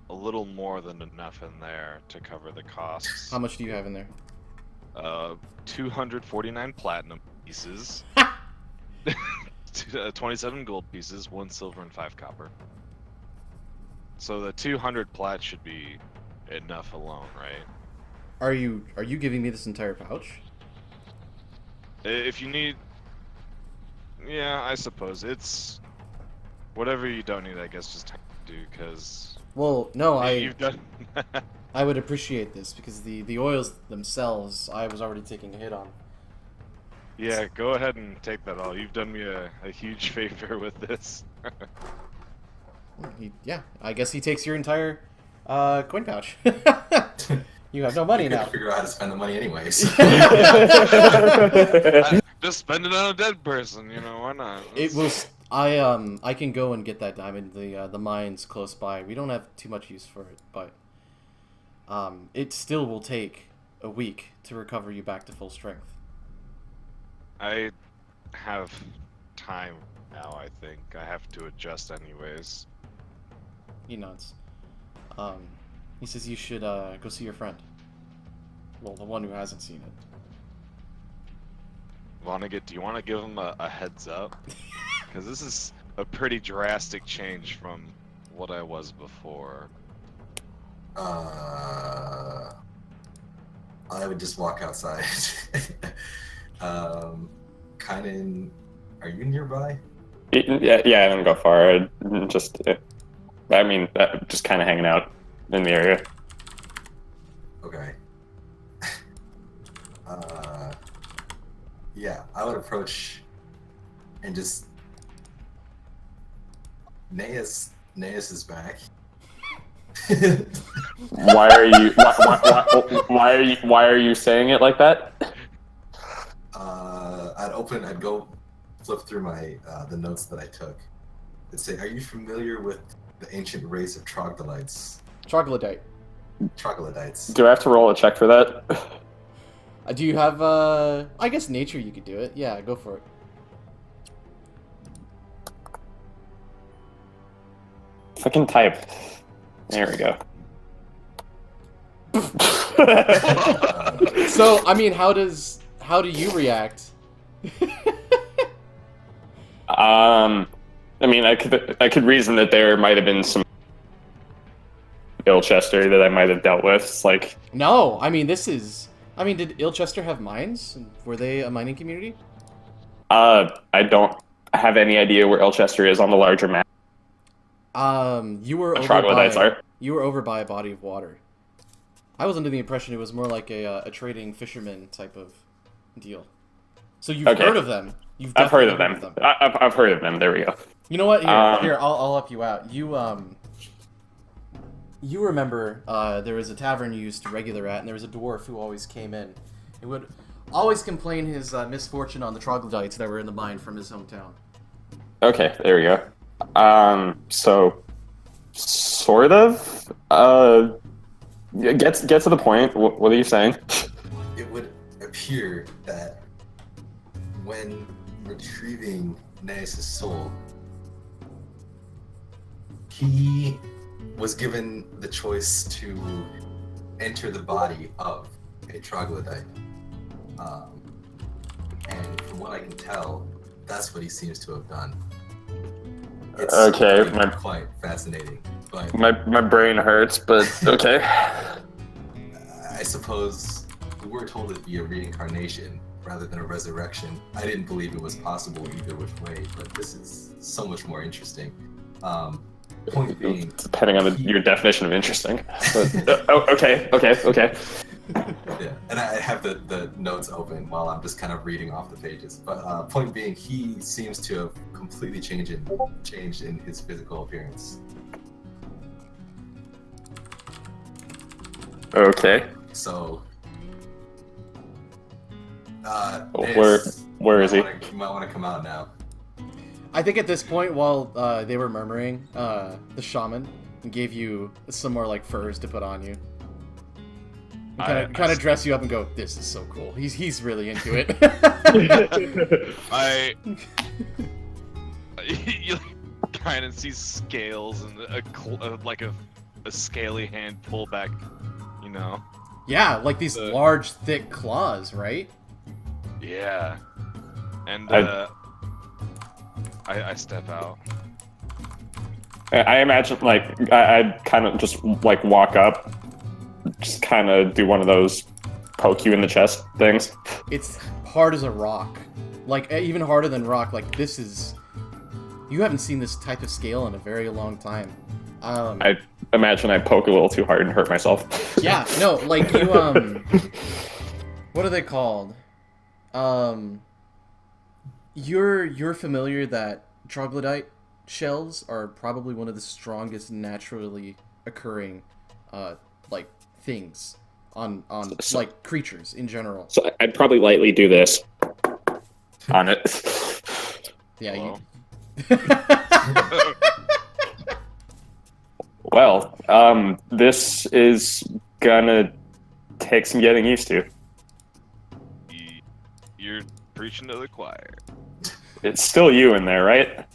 [SPEAKER 4] a little more than enough in there to cover the costs.
[SPEAKER 1] How much do you have in there?
[SPEAKER 4] 249 platinum pieces, 27 gold pieces, 1 silver, and 5 copper. So the 200 plat should be enough alone, right?
[SPEAKER 1] Are you giving me this entire pouch?
[SPEAKER 4] If you need, yeah, I suppose it's whatever you don't need. I guess just do because
[SPEAKER 1] Well, no,
[SPEAKER 4] you've done.
[SPEAKER 1] I would appreciate this because the oils themselves I was already taking a hit on.
[SPEAKER 4] Yeah, go ahead and take that all. You've done me a huge favor with this.
[SPEAKER 1] Yeah, I guess he takes your entire coin pouch. You have no money
[SPEAKER 5] You
[SPEAKER 1] now.
[SPEAKER 5] couldn't figure out how to spend the money anyways.
[SPEAKER 4] Just spend it on a dead person, you know, why not?
[SPEAKER 1] It was I can go and get that diamond. The mine's close by. We don't have too much use for it, but it still will take a week to recover you back to full strength.
[SPEAKER 4] I have time now, I think. I have to adjust anyways.
[SPEAKER 1] He nods. He says you should go see your friend. Well, the one who hasn't seen it.
[SPEAKER 4] Do you want to give him a heads up? Because this is a pretty drastic change from what I was before.
[SPEAKER 5] I would just walk outside. Kind of. Are you nearby?
[SPEAKER 3] Yeah, I didn't go far. Just kind of hanging out in the area.
[SPEAKER 5] Okay. Yeah, I would approach and just. Naeus is back.
[SPEAKER 3] Why are you saying it like that?
[SPEAKER 5] I'd go flip through my the notes that I took. It'd say, "Are you familiar with the ancient race of troglodytes?"
[SPEAKER 1] Troglodyte.
[SPEAKER 5] Troglodytes.
[SPEAKER 3] Do I have to roll a check for that?
[SPEAKER 1] Do you have I guess nature you could do it. Yeah, go for it.
[SPEAKER 3] Fucking type. There we go.
[SPEAKER 1] So, I mean, how do you react?
[SPEAKER 3] I mean, I could reason that there might have been some Ilchester that I might have dealt with. It's like,
[SPEAKER 1] No, I mean, did Ilchester have mines? Were they a mining community?
[SPEAKER 3] I don't have any idea where Ilchester is on the larger map.
[SPEAKER 1] You were
[SPEAKER 3] The
[SPEAKER 1] over
[SPEAKER 3] troglodytes
[SPEAKER 1] by,
[SPEAKER 3] are.
[SPEAKER 1] you were over by a body of water. I was under the impression it was more like a trading fisherman type of deal. So you've
[SPEAKER 3] Okay.
[SPEAKER 1] heard of them.
[SPEAKER 3] I've heard of
[SPEAKER 1] definitely
[SPEAKER 3] them. I've heard of them. There we go.
[SPEAKER 1] You know what? Here,
[SPEAKER 3] Um,
[SPEAKER 1] I'll help you out. You remember there was a tavern you used to regular at, and there was a dwarf who always came in. He would always complain his misfortune on the troglodytes that were in the mine from his hometown.
[SPEAKER 3] Okay, there we go. So, sort of. Get to the point. What are you saying?
[SPEAKER 5] It would appear that when retrieving Naeus' soul, he was given the choice to enter the body of a troglodyte. And from what I can tell, that's what he seems to have done. It's
[SPEAKER 3] Okay,
[SPEAKER 5] really quite fascinating. But
[SPEAKER 3] My brain hurts, but okay.
[SPEAKER 5] I suppose we were told it'd be a reincarnation rather than a resurrection. I didn't believe it was possible either which way, but this is so much more interesting. Point being,
[SPEAKER 3] Depending on your definition of interesting. But, okay.
[SPEAKER 5] yeah, and I have the notes open while I'm just kind of reading off the pages. But point being, he seems to have completely changed in his physical appearance.
[SPEAKER 3] Okay.
[SPEAKER 5] So,
[SPEAKER 3] Where is he?
[SPEAKER 5] You might want to come out now.
[SPEAKER 1] I think at this point, while they were murmuring, the shaman gave you some more like furs to put on you. Kind of dress you up and go, "This is so cool." He's really into it.
[SPEAKER 4] You kind of see scales and a scaly hand pull back, you know.
[SPEAKER 1] Yeah, like these large, thick claws, right?
[SPEAKER 4] Yeah. And I step out.
[SPEAKER 3] I imagine like I'd kind of just like walk up, just kind of do one of those poke you in the chest things.
[SPEAKER 1] It's hard as a rock, like even harder than rock. Like this is, you haven't seen this type of scale in a very long time.
[SPEAKER 3] I imagine I poke a little too hard and hurt myself.
[SPEAKER 1] Yeah, no, like you what are they called? You're familiar that troglodyte shells are probably one of the strongest naturally occurring like things on like creatures in general.
[SPEAKER 3] So I'd probably lightly do this on it.
[SPEAKER 1] Yeah,
[SPEAKER 4] Hello?
[SPEAKER 3] Well, this is gonna take some getting used to.
[SPEAKER 4] You're preaching to the choir.
[SPEAKER 3] It's still you in there, right?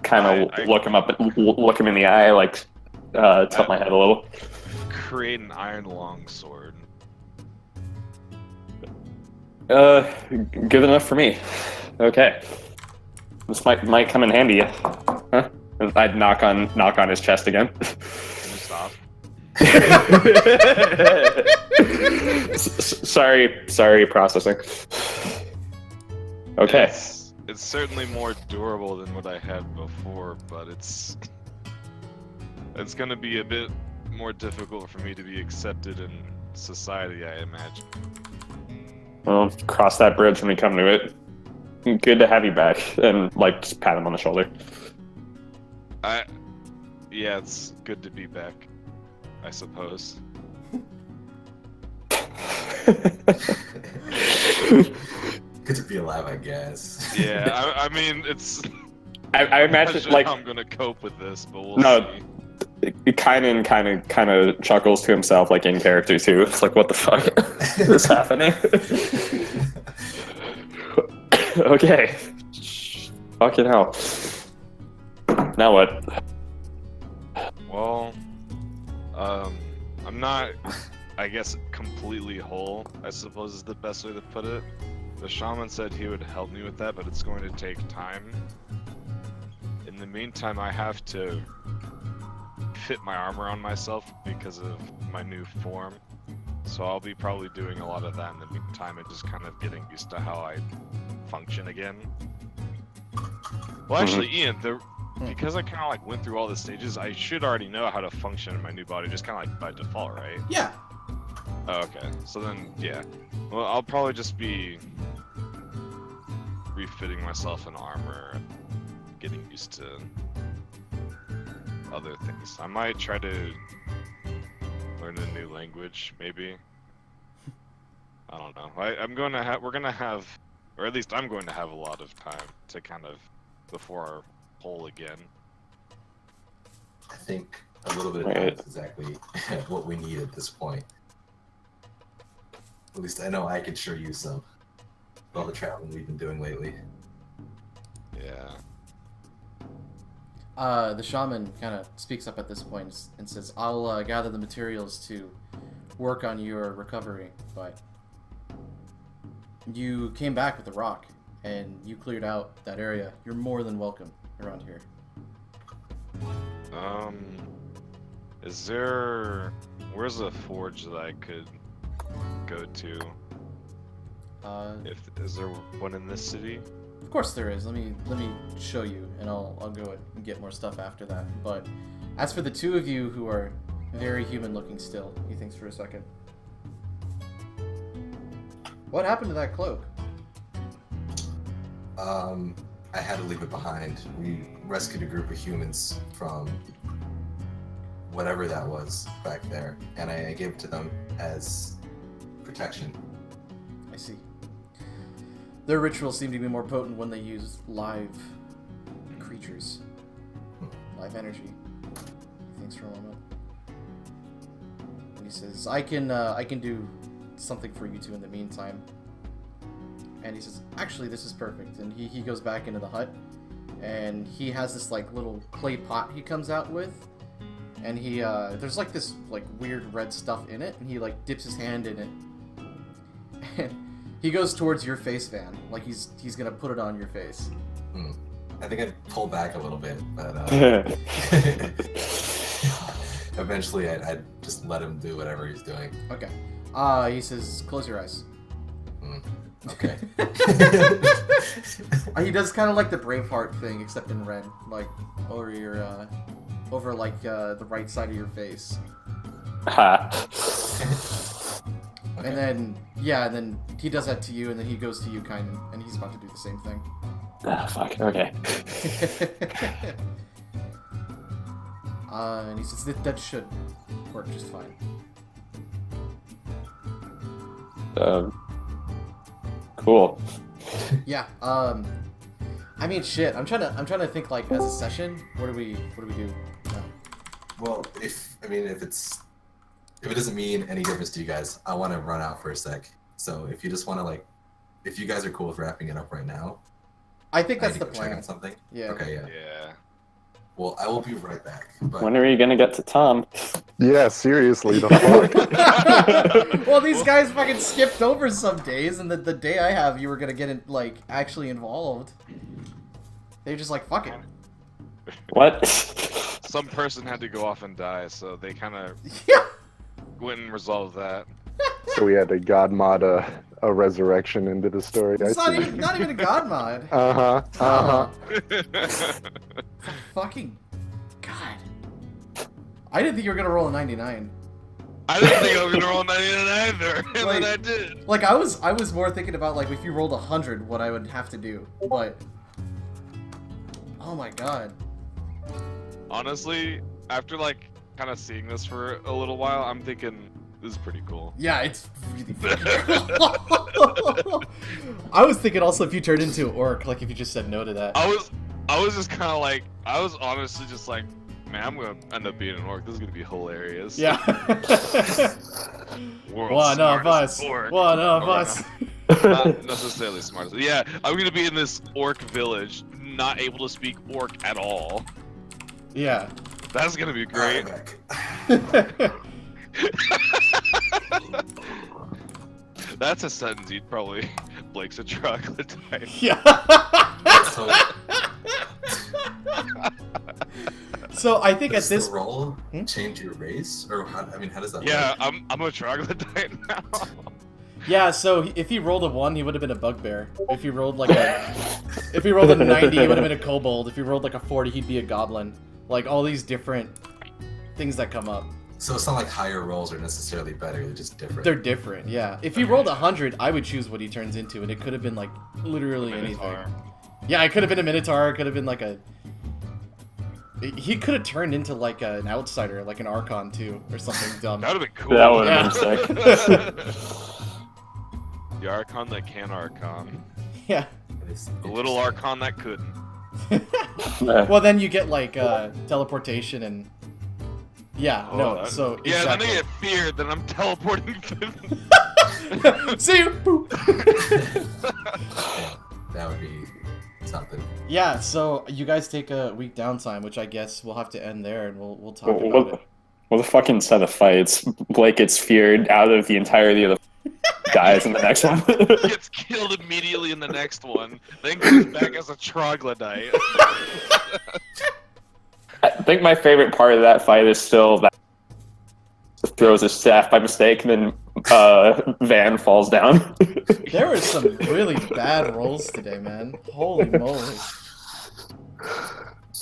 [SPEAKER 3] Kind of
[SPEAKER 4] I-
[SPEAKER 3] look him in the eye, like tilt my head a little.
[SPEAKER 4] Create an iron longsword.
[SPEAKER 3] Good enough for me. Okay, this might come in handy. Huh? I'd knock on his chest again.
[SPEAKER 4] Can you stop?
[SPEAKER 3] Sorry, processing. Okay.
[SPEAKER 4] It's certainly more durable than what I had before, but it's gonna be a bit more difficult for me to be accepted in society, I imagine.
[SPEAKER 3] Well, cross that bridge when we come to it. Good to have you back, and like just pat him on the shoulder.
[SPEAKER 4] Yeah, it's good to be back, I suppose.
[SPEAKER 5] Good to be alive, I guess.
[SPEAKER 4] Yeah, I mean, it's.
[SPEAKER 3] I
[SPEAKER 4] I'm not
[SPEAKER 3] imagine
[SPEAKER 4] sure
[SPEAKER 3] like
[SPEAKER 4] how I'm gonna cope with this, but we'll
[SPEAKER 3] No.
[SPEAKER 4] see.
[SPEAKER 3] He kind of chuckles to himself, like in character too. It's like, what the fuck is happening? Okay. Fucking hell. Now what?
[SPEAKER 4] Well, I'm not, I guess, completely whole, I suppose is the best way to put it. The shaman said he would help me with that, but it's going to take time. In the meantime, I have to fit my armor on myself because of my new form. So I'll be probably doing a lot of that in the meantime and just kind of getting used to how I function again. Well, actually, Ian, because I kind of like went through all the stages, I should already know how to function in my new body, just kind of like by default, right?
[SPEAKER 1] Yeah.
[SPEAKER 4] Oh, okay. So then, yeah. Well, I'll probably just be refitting myself in armor and getting used to other things. I might try to learn a new language, maybe. I don't know. We're gonna have, or at least I'm going to have a lot of time to kind of before our poll again.
[SPEAKER 5] I think a little bit of time is exactly what we need at this point. At least I know I could sure use some. With all the traveling we've been doing lately.
[SPEAKER 4] Yeah.
[SPEAKER 1] The shaman kind of speaks up at this point and says, I'll gather the materials to work on your recovery, but you came back with a rock, and you cleared out that area. You're more than welcome around here.
[SPEAKER 4] Where's a forge that I could go to? Is there one in this city?
[SPEAKER 1] Of course there is. Let me show you, and I'll go and get more stuff after that. But as for the two of you who are very human-looking still, he thinks for a second. What happened to that cloak?
[SPEAKER 5] I had to leave it behind. We rescued a group of humans from whatever that was back there, and I gave it to them as protection.
[SPEAKER 1] I see. Their rituals seem to be more potent when they use live creatures. Live energy. He thinks for a moment. And he says, I can do something for you two in the meantime. And he says, actually, this is perfect. And he goes back into the hut, and he has this like little clay pot he comes out with, and he there's like this like weird red stuff in it, and he like dips his hand in it, and he goes towards your face, Van, like he's gonna put it on your face.
[SPEAKER 5] I think I'd pull back a little bit, but eventually I'd just let him do whatever he's doing.
[SPEAKER 1] Okay. He says, close your eyes.
[SPEAKER 5] Okay.
[SPEAKER 1] He does kind of like the Braveheart thing, except in red, like over your, over like the right side of your face.
[SPEAKER 5] Okay.
[SPEAKER 1] And then, yeah, and then he does that to you, and then he goes to you, kind of, and he's about to do the same thing.
[SPEAKER 3] Ah, fuck. Okay.
[SPEAKER 1] And he says that should work just fine.
[SPEAKER 3] Cool.
[SPEAKER 1] Yeah. I mean, shit. I'm trying to think like as a session. What do we do? No.
[SPEAKER 5] Well, if it doesn't mean any difference to you guys, I want to run out for a sec. So if you just want to if you guys are cool with wrapping it up right now,
[SPEAKER 1] I think
[SPEAKER 5] I
[SPEAKER 1] that's
[SPEAKER 5] need
[SPEAKER 1] the
[SPEAKER 5] to check
[SPEAKER 1] plan.
[SPEAKER 5] on something.
[SPEAKER 1] Yeah.
[SPEAKER 5] Okay. Yeah.
[SPEAKER 4] Yeah.
[SPEAKER 5] Well, I will be right back. But
[SPEAKER 3] When are you gonna get to Tom?
[SPEAKER 2] Yeah, seriously, the fuck?
[SPEAKER 1] Well, these guys fucking skipped over some days, and the day I have, you were gonna get actually involved. They're just like, fuck it.
[SPEAKER 3] What?
[SPEAKER 4] Some person had to go off and die, so they kind of
[SPEAKER 1] Yeah.
[SPEAKER 4] went and resolved that.
[SPEAKER 2] So we had to god mod a resurrection into the story.
[SPEAKER 1] It's
[SPEAKER 2] I
[SPEAKER 1] not
[SPEAKER 2] see.
[SPEAKER 1] even a god mod. Fucking god. I didn't think you were gonna roll a 99.
[SPEAKER 4] I didn't think I was gonna roll 99 either, and
[SPEAKER 1] Like-
[SPEAKER 4] then I did.
[SPEAKER 1] Like I was more thinking about like if you rolled 100, what I would have to do. But oh my god.
[SPEAKER 4] Honestly, after kind of seeing this for a little while, I'm thinking this is pretty cool.
[SPEAKER 1] Yeah, it's really fucking cool. I was thinking also if you turned into an orc, like if you just said no to that.
[SPEAKER 4] I was just kind of I was honestly just like, man, I'm gonna end up being an orc. This is gonna be hilarious.
[SPEAKER 1] Yeah.
[SPEAKER 4] World's
[SPEAKER 1] One of
[SPEAKER 4] smartest
[SPEAKER 1] us.
[SPEAKER 4] orc.
[SPEAKER 1] One of
[SPEAKER 4] Or
[SPEAKER 1] us.
[SPEAKER 4] Not necessarily smartest. Yeah, I'm gonna be in this orc village, not able to speak orc at all.
[SPEAKER 1] Yeah.
[SPEAKER 4] That's gonna be
[SPEAKER 5] Alright,
[SPEAKER 4] great.
[SPEAKER 5] I'm back.
[SPEAKER 4] That's a sentence you'd probably Blake's a troglodyte.
[SPEAKER 1] Yeah.
[SPEAKER 5] So,
[SPEAKER 1] So I think at
[SPEAKER 5] does
[SPEAKER 1] this
[SPEAKER 5] the roll
[SPEAKER 1] Hmm?
[SPEAKER 5] change your race, or how does that
[SPEAKER 4] Yeah,
[SPEAKER 5] work?
[SPEAKER 4] I'm a troglodyte now.
[SPEAKER 1] Yeah, so if he rolled a 1, he would have been a bugbear. If he rolled if he rolled a 90, he would have been a kobold. If he rolled like a 40, he'd be a goblin. Like all these different things that come up.
[SPEAKER 5] So it's not like higher rolls are necessarily better; they're just different.
[SPEAKER 1] They're different, yeah. If he rolled 100, I would choose what he turns into, and it could have been like literally anything.
[SPEAKER 4] Minotaur.
[SPEAKER 1] Yeah, it could have been a Minotaur. It could have been like a. He could have turned into like an outsider, like an Archon too, or something dumb.
[SPEAKER 4] That would have been cool.
[SPEAKER 3] That would have been sick.
[SPEAKER 4] The Archon that can Archon.
[SPEAKER 1] Yeah.
[SPEAKER 4] The little Archon that couldn't.
[SPEAKER 1] Well, then you get like teleportation and. Yeah, no.
[SPEAKER 4] that-
[SPEAKER 1] So
[SPEAKER 4] Yeah,
[SPEAKER 1] exactly.
[SPEAKER 4] then I get feared, then I'm teleporting.
[SPEAKER 1] See you. Boop.
[SPEAKER 5] That would be something.
[SPEAKER 1] Yeah. So you guys take a week downtime, which I guess we'll have to end there, and we'll talk about it.
[SPEAKER 3] Well, the fucking set of fights. Blake gets feared out of the entirety of the dies in the next one.
[SPEAKER 4] Gets killed immediately in the next one, then comes back as a troglodyte.
[SPEAKER 3] I think my favorite part of that fight is still that throws his staff by mistake, and then Van falls down.
[SPEAKER 1] There were some really bad rolls today, man. Holy moly.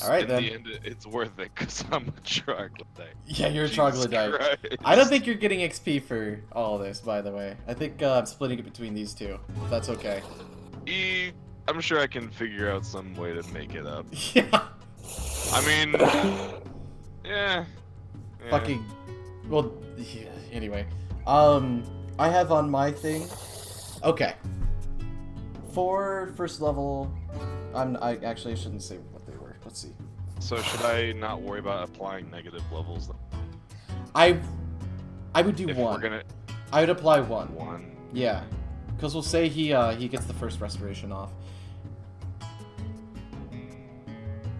[SPEAKER 1] Alright
[SPEAKER 4] In
[SPEAKER 1] then.
[SPEAKER 4] the end, it's worth it because I'm a troglodyte.
[SPEAKER 1] Yeah, you're a
[SPEAKER 4] Jesus
[SPEAKER 1] troglodyte.
[SPEAKER 4] Christ.
[SPEAKER 1] I don't think you're getting XP for all this, by the way. I think I'm splitting it between these two. If that's okay.
[SPEAKER 4] I'm sure I can figure out some way to make it up.
[SPEAKER 1] Yeah.
[SPEAKER 4] I mean, yeah.
[SPEAKER 1] Fucking. Well, yeah, anyway. I have on my thing. Okay. For first level, I actually shouldn't say what they were. Let's see.
[SPEAKER 4] So should I not worry about applying negative levels?
[SPEAKER 1] I would do
[SPEAKER 4] If
[SPEAKER 1] one.
[SPEAKER 4] we're gonna
[SPEAKER 1] I would apply one.
[SPEAKER 4] one.
[SPEAKER 1] Yeah, because we'll say he gets the first restoration off.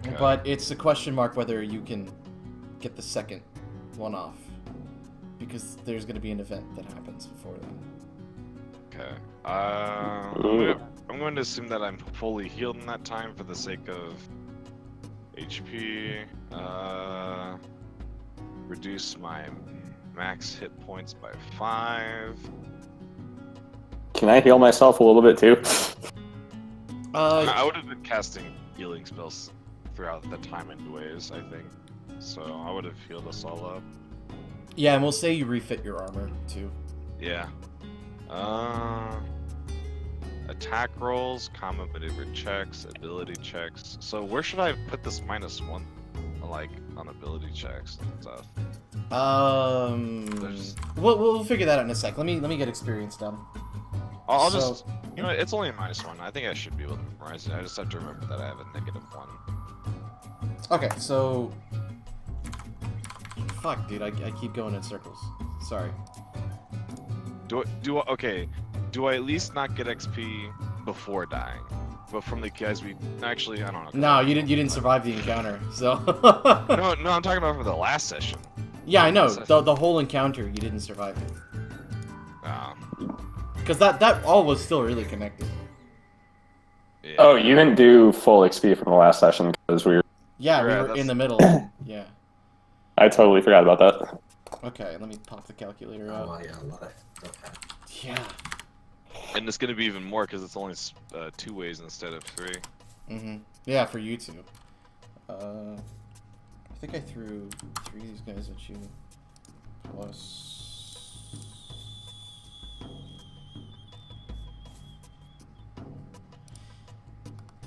[SPEAKER 4] Okay.
[SPEAKER 1] But it's a question mark whether you can get the second one off, because there's going to be an event that happens before then.
[SPEAKER 4] Okay.
[SPEAKER 3] Ooh.
[SPEAKER 4] I'm going to assume that I'm fully healed in that time for the sake of HP. Reduce my max hit points by 5.
[SPEAKER 3] Can I heal myself a little bit too?
[SPEAKER 4] I would have been casting healing spells throughout the time anyways, I think. So I would have healed us all up.
[SPEAKER 1] Yeah, and we'll say you refit your armor too.
[SPEAKER 4] Yeah. Attack rolls, combat maneuver checks, ability checks. So where should I put this -1, like on ability checks and stuff? There's-
[SPEAKER 1] We'll figure that out in a sec. Let me get experience done.
[SPEAKER 4] I'll
[SPEAKER 1] So-
[SPEAKER 4] just, you know, it's only a -1. I think I should be able to memorize it. I just have to remember that I have a -1.
[SPEAKER 1] Okay, so. Fuck, dude, I keep going in circles. Sorry.
[SPEAKER 4] Okay. Do I at least not get XP before dying? But from the guys we actually, I don't know.
[SPEAKER 1] No, you didn't survive the encounter, so.
[SPEAKER 4] No, I'm talking about for the last session.
[SPEAKER 1] Yeah, I know.
[SPEAKER 4] Session.
[SPEAKER 1] The whole encounter, you didn't survive it.
[SPEAKER 4] Um,
[SPEAKER 1] Because that all was still really connected.
[SPEAKER 4] yeah.
[SPEAKER 3] Oh, you didn't do full XP from the last session because we were.
[SPEAKER 1] Yeah, we
[SPEAKER 4] Yeah,
[SPEAKER 1] were
[SPEAKER 4] that's-
[SPEAKER 1] in the middle. Yeah.
[SPEAKER 3] I totally forgot about that.
[SPEAKER 1] Okay, let me pop the calculator
[SPEAKER 5] Oh,
[SPEAKER 1] out.
[SPEAKER 5] well, yeah, a lot of stuff happened.
[SPEAKER 1] Yeah.
[SPEAKER 4] And it's gonna be even more because it's only 2 ways instead of 3.
[SPEAKER 1] Yeah, for you two. I think I threw 3 of these guys at you. Plus.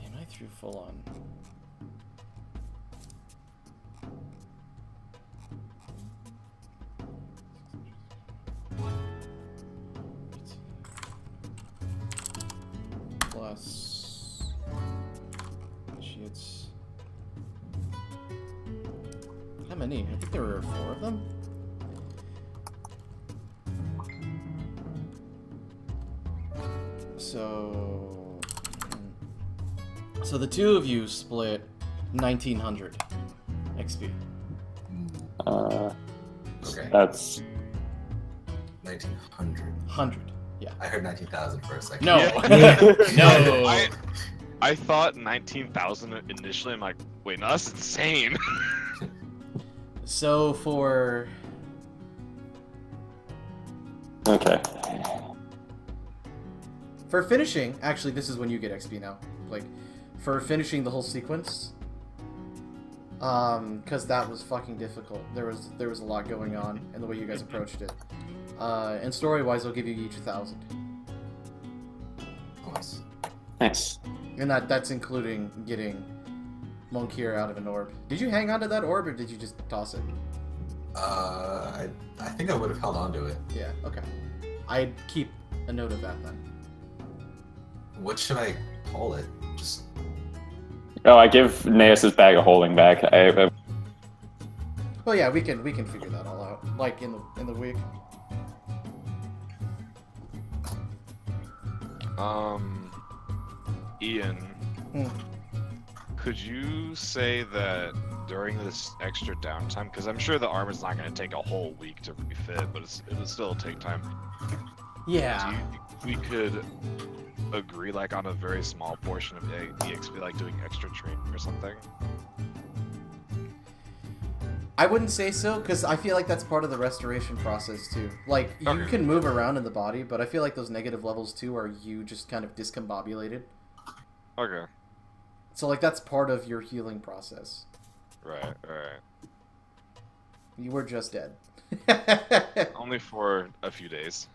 [SPEAKER 1] Damn, I threw full on. Plus. Shits. How many? I think there were 4 of them. So. So the 2 of you split 1900 XP.
[SPEAKER 3] Uh,
[SPEAKER 5] Okay,
[SPEAKER 3] that's
[SPEAKER 5] 1900.
[SPEAKER 1] 100. Yeah.
[SPEAKER 5] I heard 19,000 for a second.
[SPEAKER 1] No.
[SPEAKER 4] Yeah.
[SPEAKER 1] No.
[SPEAKER 4] I thought 19,000 initially. I'm like, wait, no, that's insane.
[SPEAKER 1] So for.
[SPEAKER 3] okay.
[SPEAKER 1] For finishing, actually, this is when you get XP now. Like, for finishing the whole sequence, Because that was fucking difficult. There was a lot going on in the way you guys approached it. And story-wise, I'll give you each 1,000.
[SPEAKER 5] Nice.
[SPEAKER 3] Nice.
[SPEAKER 1] And that's including getting Monkir out of an orb. Did you hang on to that orb, or did you just toss it?
[SPEAKER 5] I think I would have held on to it.
[SPEAKER 1] Yeah, okay. I'd keep a note of that then.
[SPEAKER 5] What should I call it? Just
[SPEAKER 3] Oh, I give Naeus' bag of holding back.
[SPEAKER 1] Well, yeah, we can figure that all out, like in the week.
[SPEAKER 4] Ian,
[SPEAKER 1] Hmm.
[SPEAKER 4] could you say that during this extra downtime, because I'm sure the armor's not going to take a whole week to refit, but it'll still take time.
[SPEAKER 1] Yeah.
[SPEAKER 4] Do you think we could agree like on a very small portion of EXP, like doing extra training or something?
[SPEAKER 1] I wouldn't say so, because I feel like that's part of the restoration process too. Like, you
[SPEAKER 4] Okay.
[SPEAKER 1] can move around in the body, but I feel like those negative levels too are you just kind of discombobulated.
[SPEAKER 4] Okay.
[SPEAKER 1] So, like, that's part of your healing process.
[SPEAKER 4] Right.
[SPEAKER 1] You were just dead.
[SPEAKER 4] Only for a few days.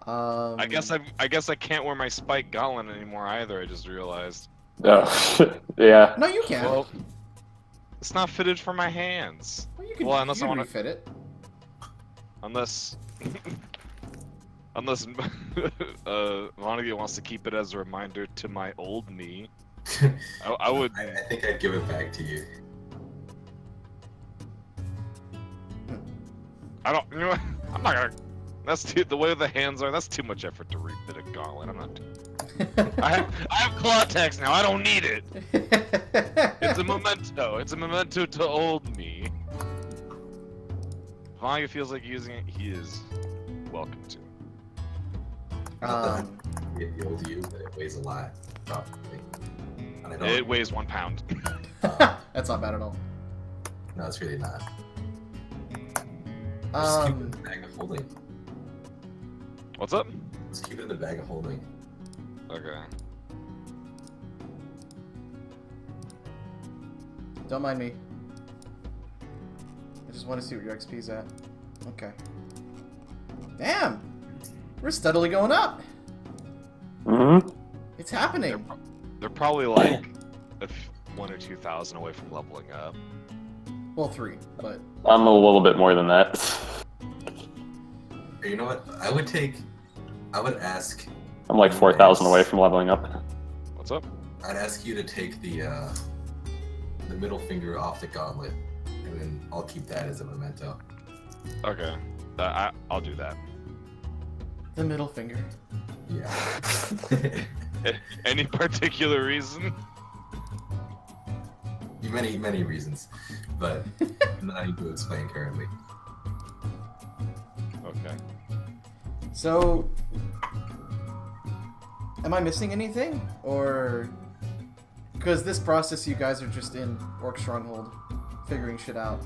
[SPEAKER 4] I guess I can't wear my spike gauntlet anymore either. I just realized.
[SPEAKER 3] Oh, yeah.
[SPEAKER 1] No, you can.
[SPEAKER 4] Well, it's not fitted for my hands.
[SPEAKER 1] Well, you can,
[SPEAKER 4] well, unless
[SPEAKER 1] you
[SPEAKER 4] I
[SPEAKER 1] can
[SPEAKER 4] wanna-
[SPEAKER 1] refit it.
[SPEAKER 4] Unless Vonnegut wants to keep it as a reminder to my old me. I would.
[SPEAKER 5] I think I'd give it back to you.
[SPEAKER 4] I don't. You know what? I'm not gonna. That's too. The way the hands are. That's too much effort to refit a gauntlet. I'm not. I have claw text now. I don't need it. It's a memento. It's a memento to old me. If Vonnegut feels like using it, he is welcome to.
[SPEAKER 5] The old you, but it weighs a lot, probably. And I don't.
[SPEAKER 4] It weighs 1 pound.
[SPEAKER 1] That's not bad at all.
[SPEAKER 5] No, it's really not. Just keep it in
[SPEAKER 1] Um,
[SPEAKER 5] the bag of holding.
[SPEAKER 4] What's up?
[SPEAKER 5] Just keep it in the bag of holding.
[SPEAKER 4] Okay.
[SPEAKER 1] don't mind me. I just want to see what your XP's at. Okay. Damn! We're steadily going up!
[SPEAKER 3] Mm-hmm.
[SPEAKER 1] It's happening!
[SPEAKER 4] They're probably like 1 or 2,000 away from leveling up.
[SPEAKER 1] Well, 3, but...
[SPEAKER 3] I'm a little bit more than that.
[SPEAKER 5] You know what? I would ask.
[SPEAKER 3] I'm like 4,000 away from leveling up.
[SPEAKER 4] What's up?
[SPEAKER 5] I'd ask you to take the middle finger off the gauntlet, and then I'll keep that as a memento.
[SPEAKER 4] Okay. I'll do that.
[SPEAKER 1] The middle finger.
[SPEAKER 5] Yeah.
[SPEAKER 4] Any particular reason?
[SPEAKER 5] many reasons, but I'm not able to explain currently.
[SPEAKER 4] Okay.
[SPEAKER 1] So... Am I missing anything? Or... Because this process you guys are just in Orc Stronghold, figuring shit out.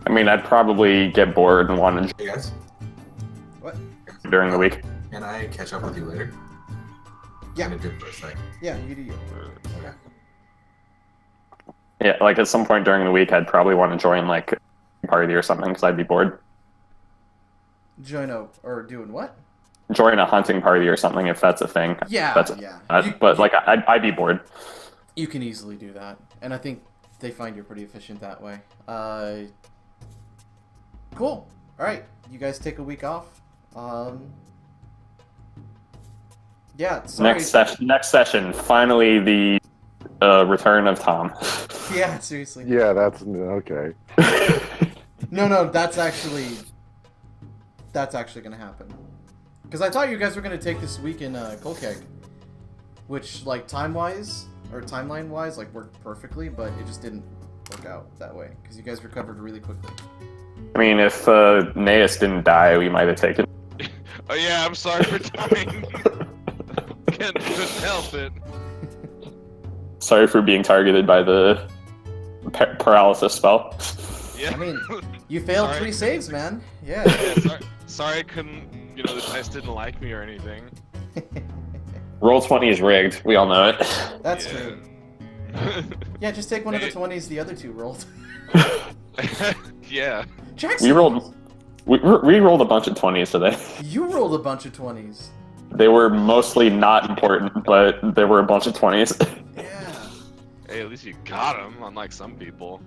[SPEAKER 3] I mean, I'd probably get bored and want to
[SPEAKER 5] Hey guys,
[SPEAKER 1] What?
[SPEAKER 3] during the week.
[SPEAKER 5] can I catch up with you later?
[SPEAKER 1] Yeah.
[SPEAKER 5] I'm gonna dip for a sec.
[SPEAKER 1] Yeah, you do you.
[SPEAKER 5] Okay.
[SPEAKER 3] Yeah, like at some point during the week, I'd probably want to join like a party or something because I'd be bored.
[SPEAKER 1] Join a... Or doing what?
[SPEAKER 3] Join a hunting party or something if that's a thing.
[SPEAKER 1] Yeah,
[SPEAKER 3] That's
[SPEAKER 1] yeah.
[SPEAKER 3] but like I'd be bored.
[SPEAKER 1] You can easily do that. And I think they find you're pretty efficient that way. Cool. Alright, you guys take a week off. Yeah, sorry.
[SPEAKER 3] Next session, finally the return of Tom.
[SPEAKER 1] Yeah, seriously.
[SPEAKER 2] Yeah, that's okay.
[SPEAKER 1] No, that's actually gonna happen. Because I thought you guys were gonna take this week in Kolkeg, which, like, time-wise, or timeline-wise, like, worked perfectly, but it just didn't work out that way, because you guys recovered really quickly.
[SPEAKER 3] I mean, if Naeus didn't die, we might have taken.
[SPEAKER 4] Oh yeah, I'm sorry for dying. Couldn't help it.
[SPEAKER 3] Sorry for being targeted by the paralysis spell.
[SPEAKER 4] Yeah.
[SPEAKER 1] I mean, you failed
[SPEAKER 4] Sorry.
[SPEAKER 1] 3 saves, man. Yeah.
[SPEAKER 4] Yeah, sorry I couldn't. The dice didn't like me or anything.
[SPEAKER 3] Roll 20 is rigged. We all know it.
[SPEAKER 1] That's
[SPEAKER 4] Yeah.
[SPEAKER 1] true. Yeah, just take one of the 20s the other two rolled.
[SPEAKER 4] Yeah.
[SPEAKER 1] Jackson,
[SPEAKER 3] We rolled a bunch of 20s today.
[SPEAKER 1] you rolled a bunch of 20s.
[SPEAKER 3] They were mostly not important, but there were a bunch of 20s.
[SPEAKER 1] Yeah.
[SPEAKER 4] Hey, at least you got him, unlike some people.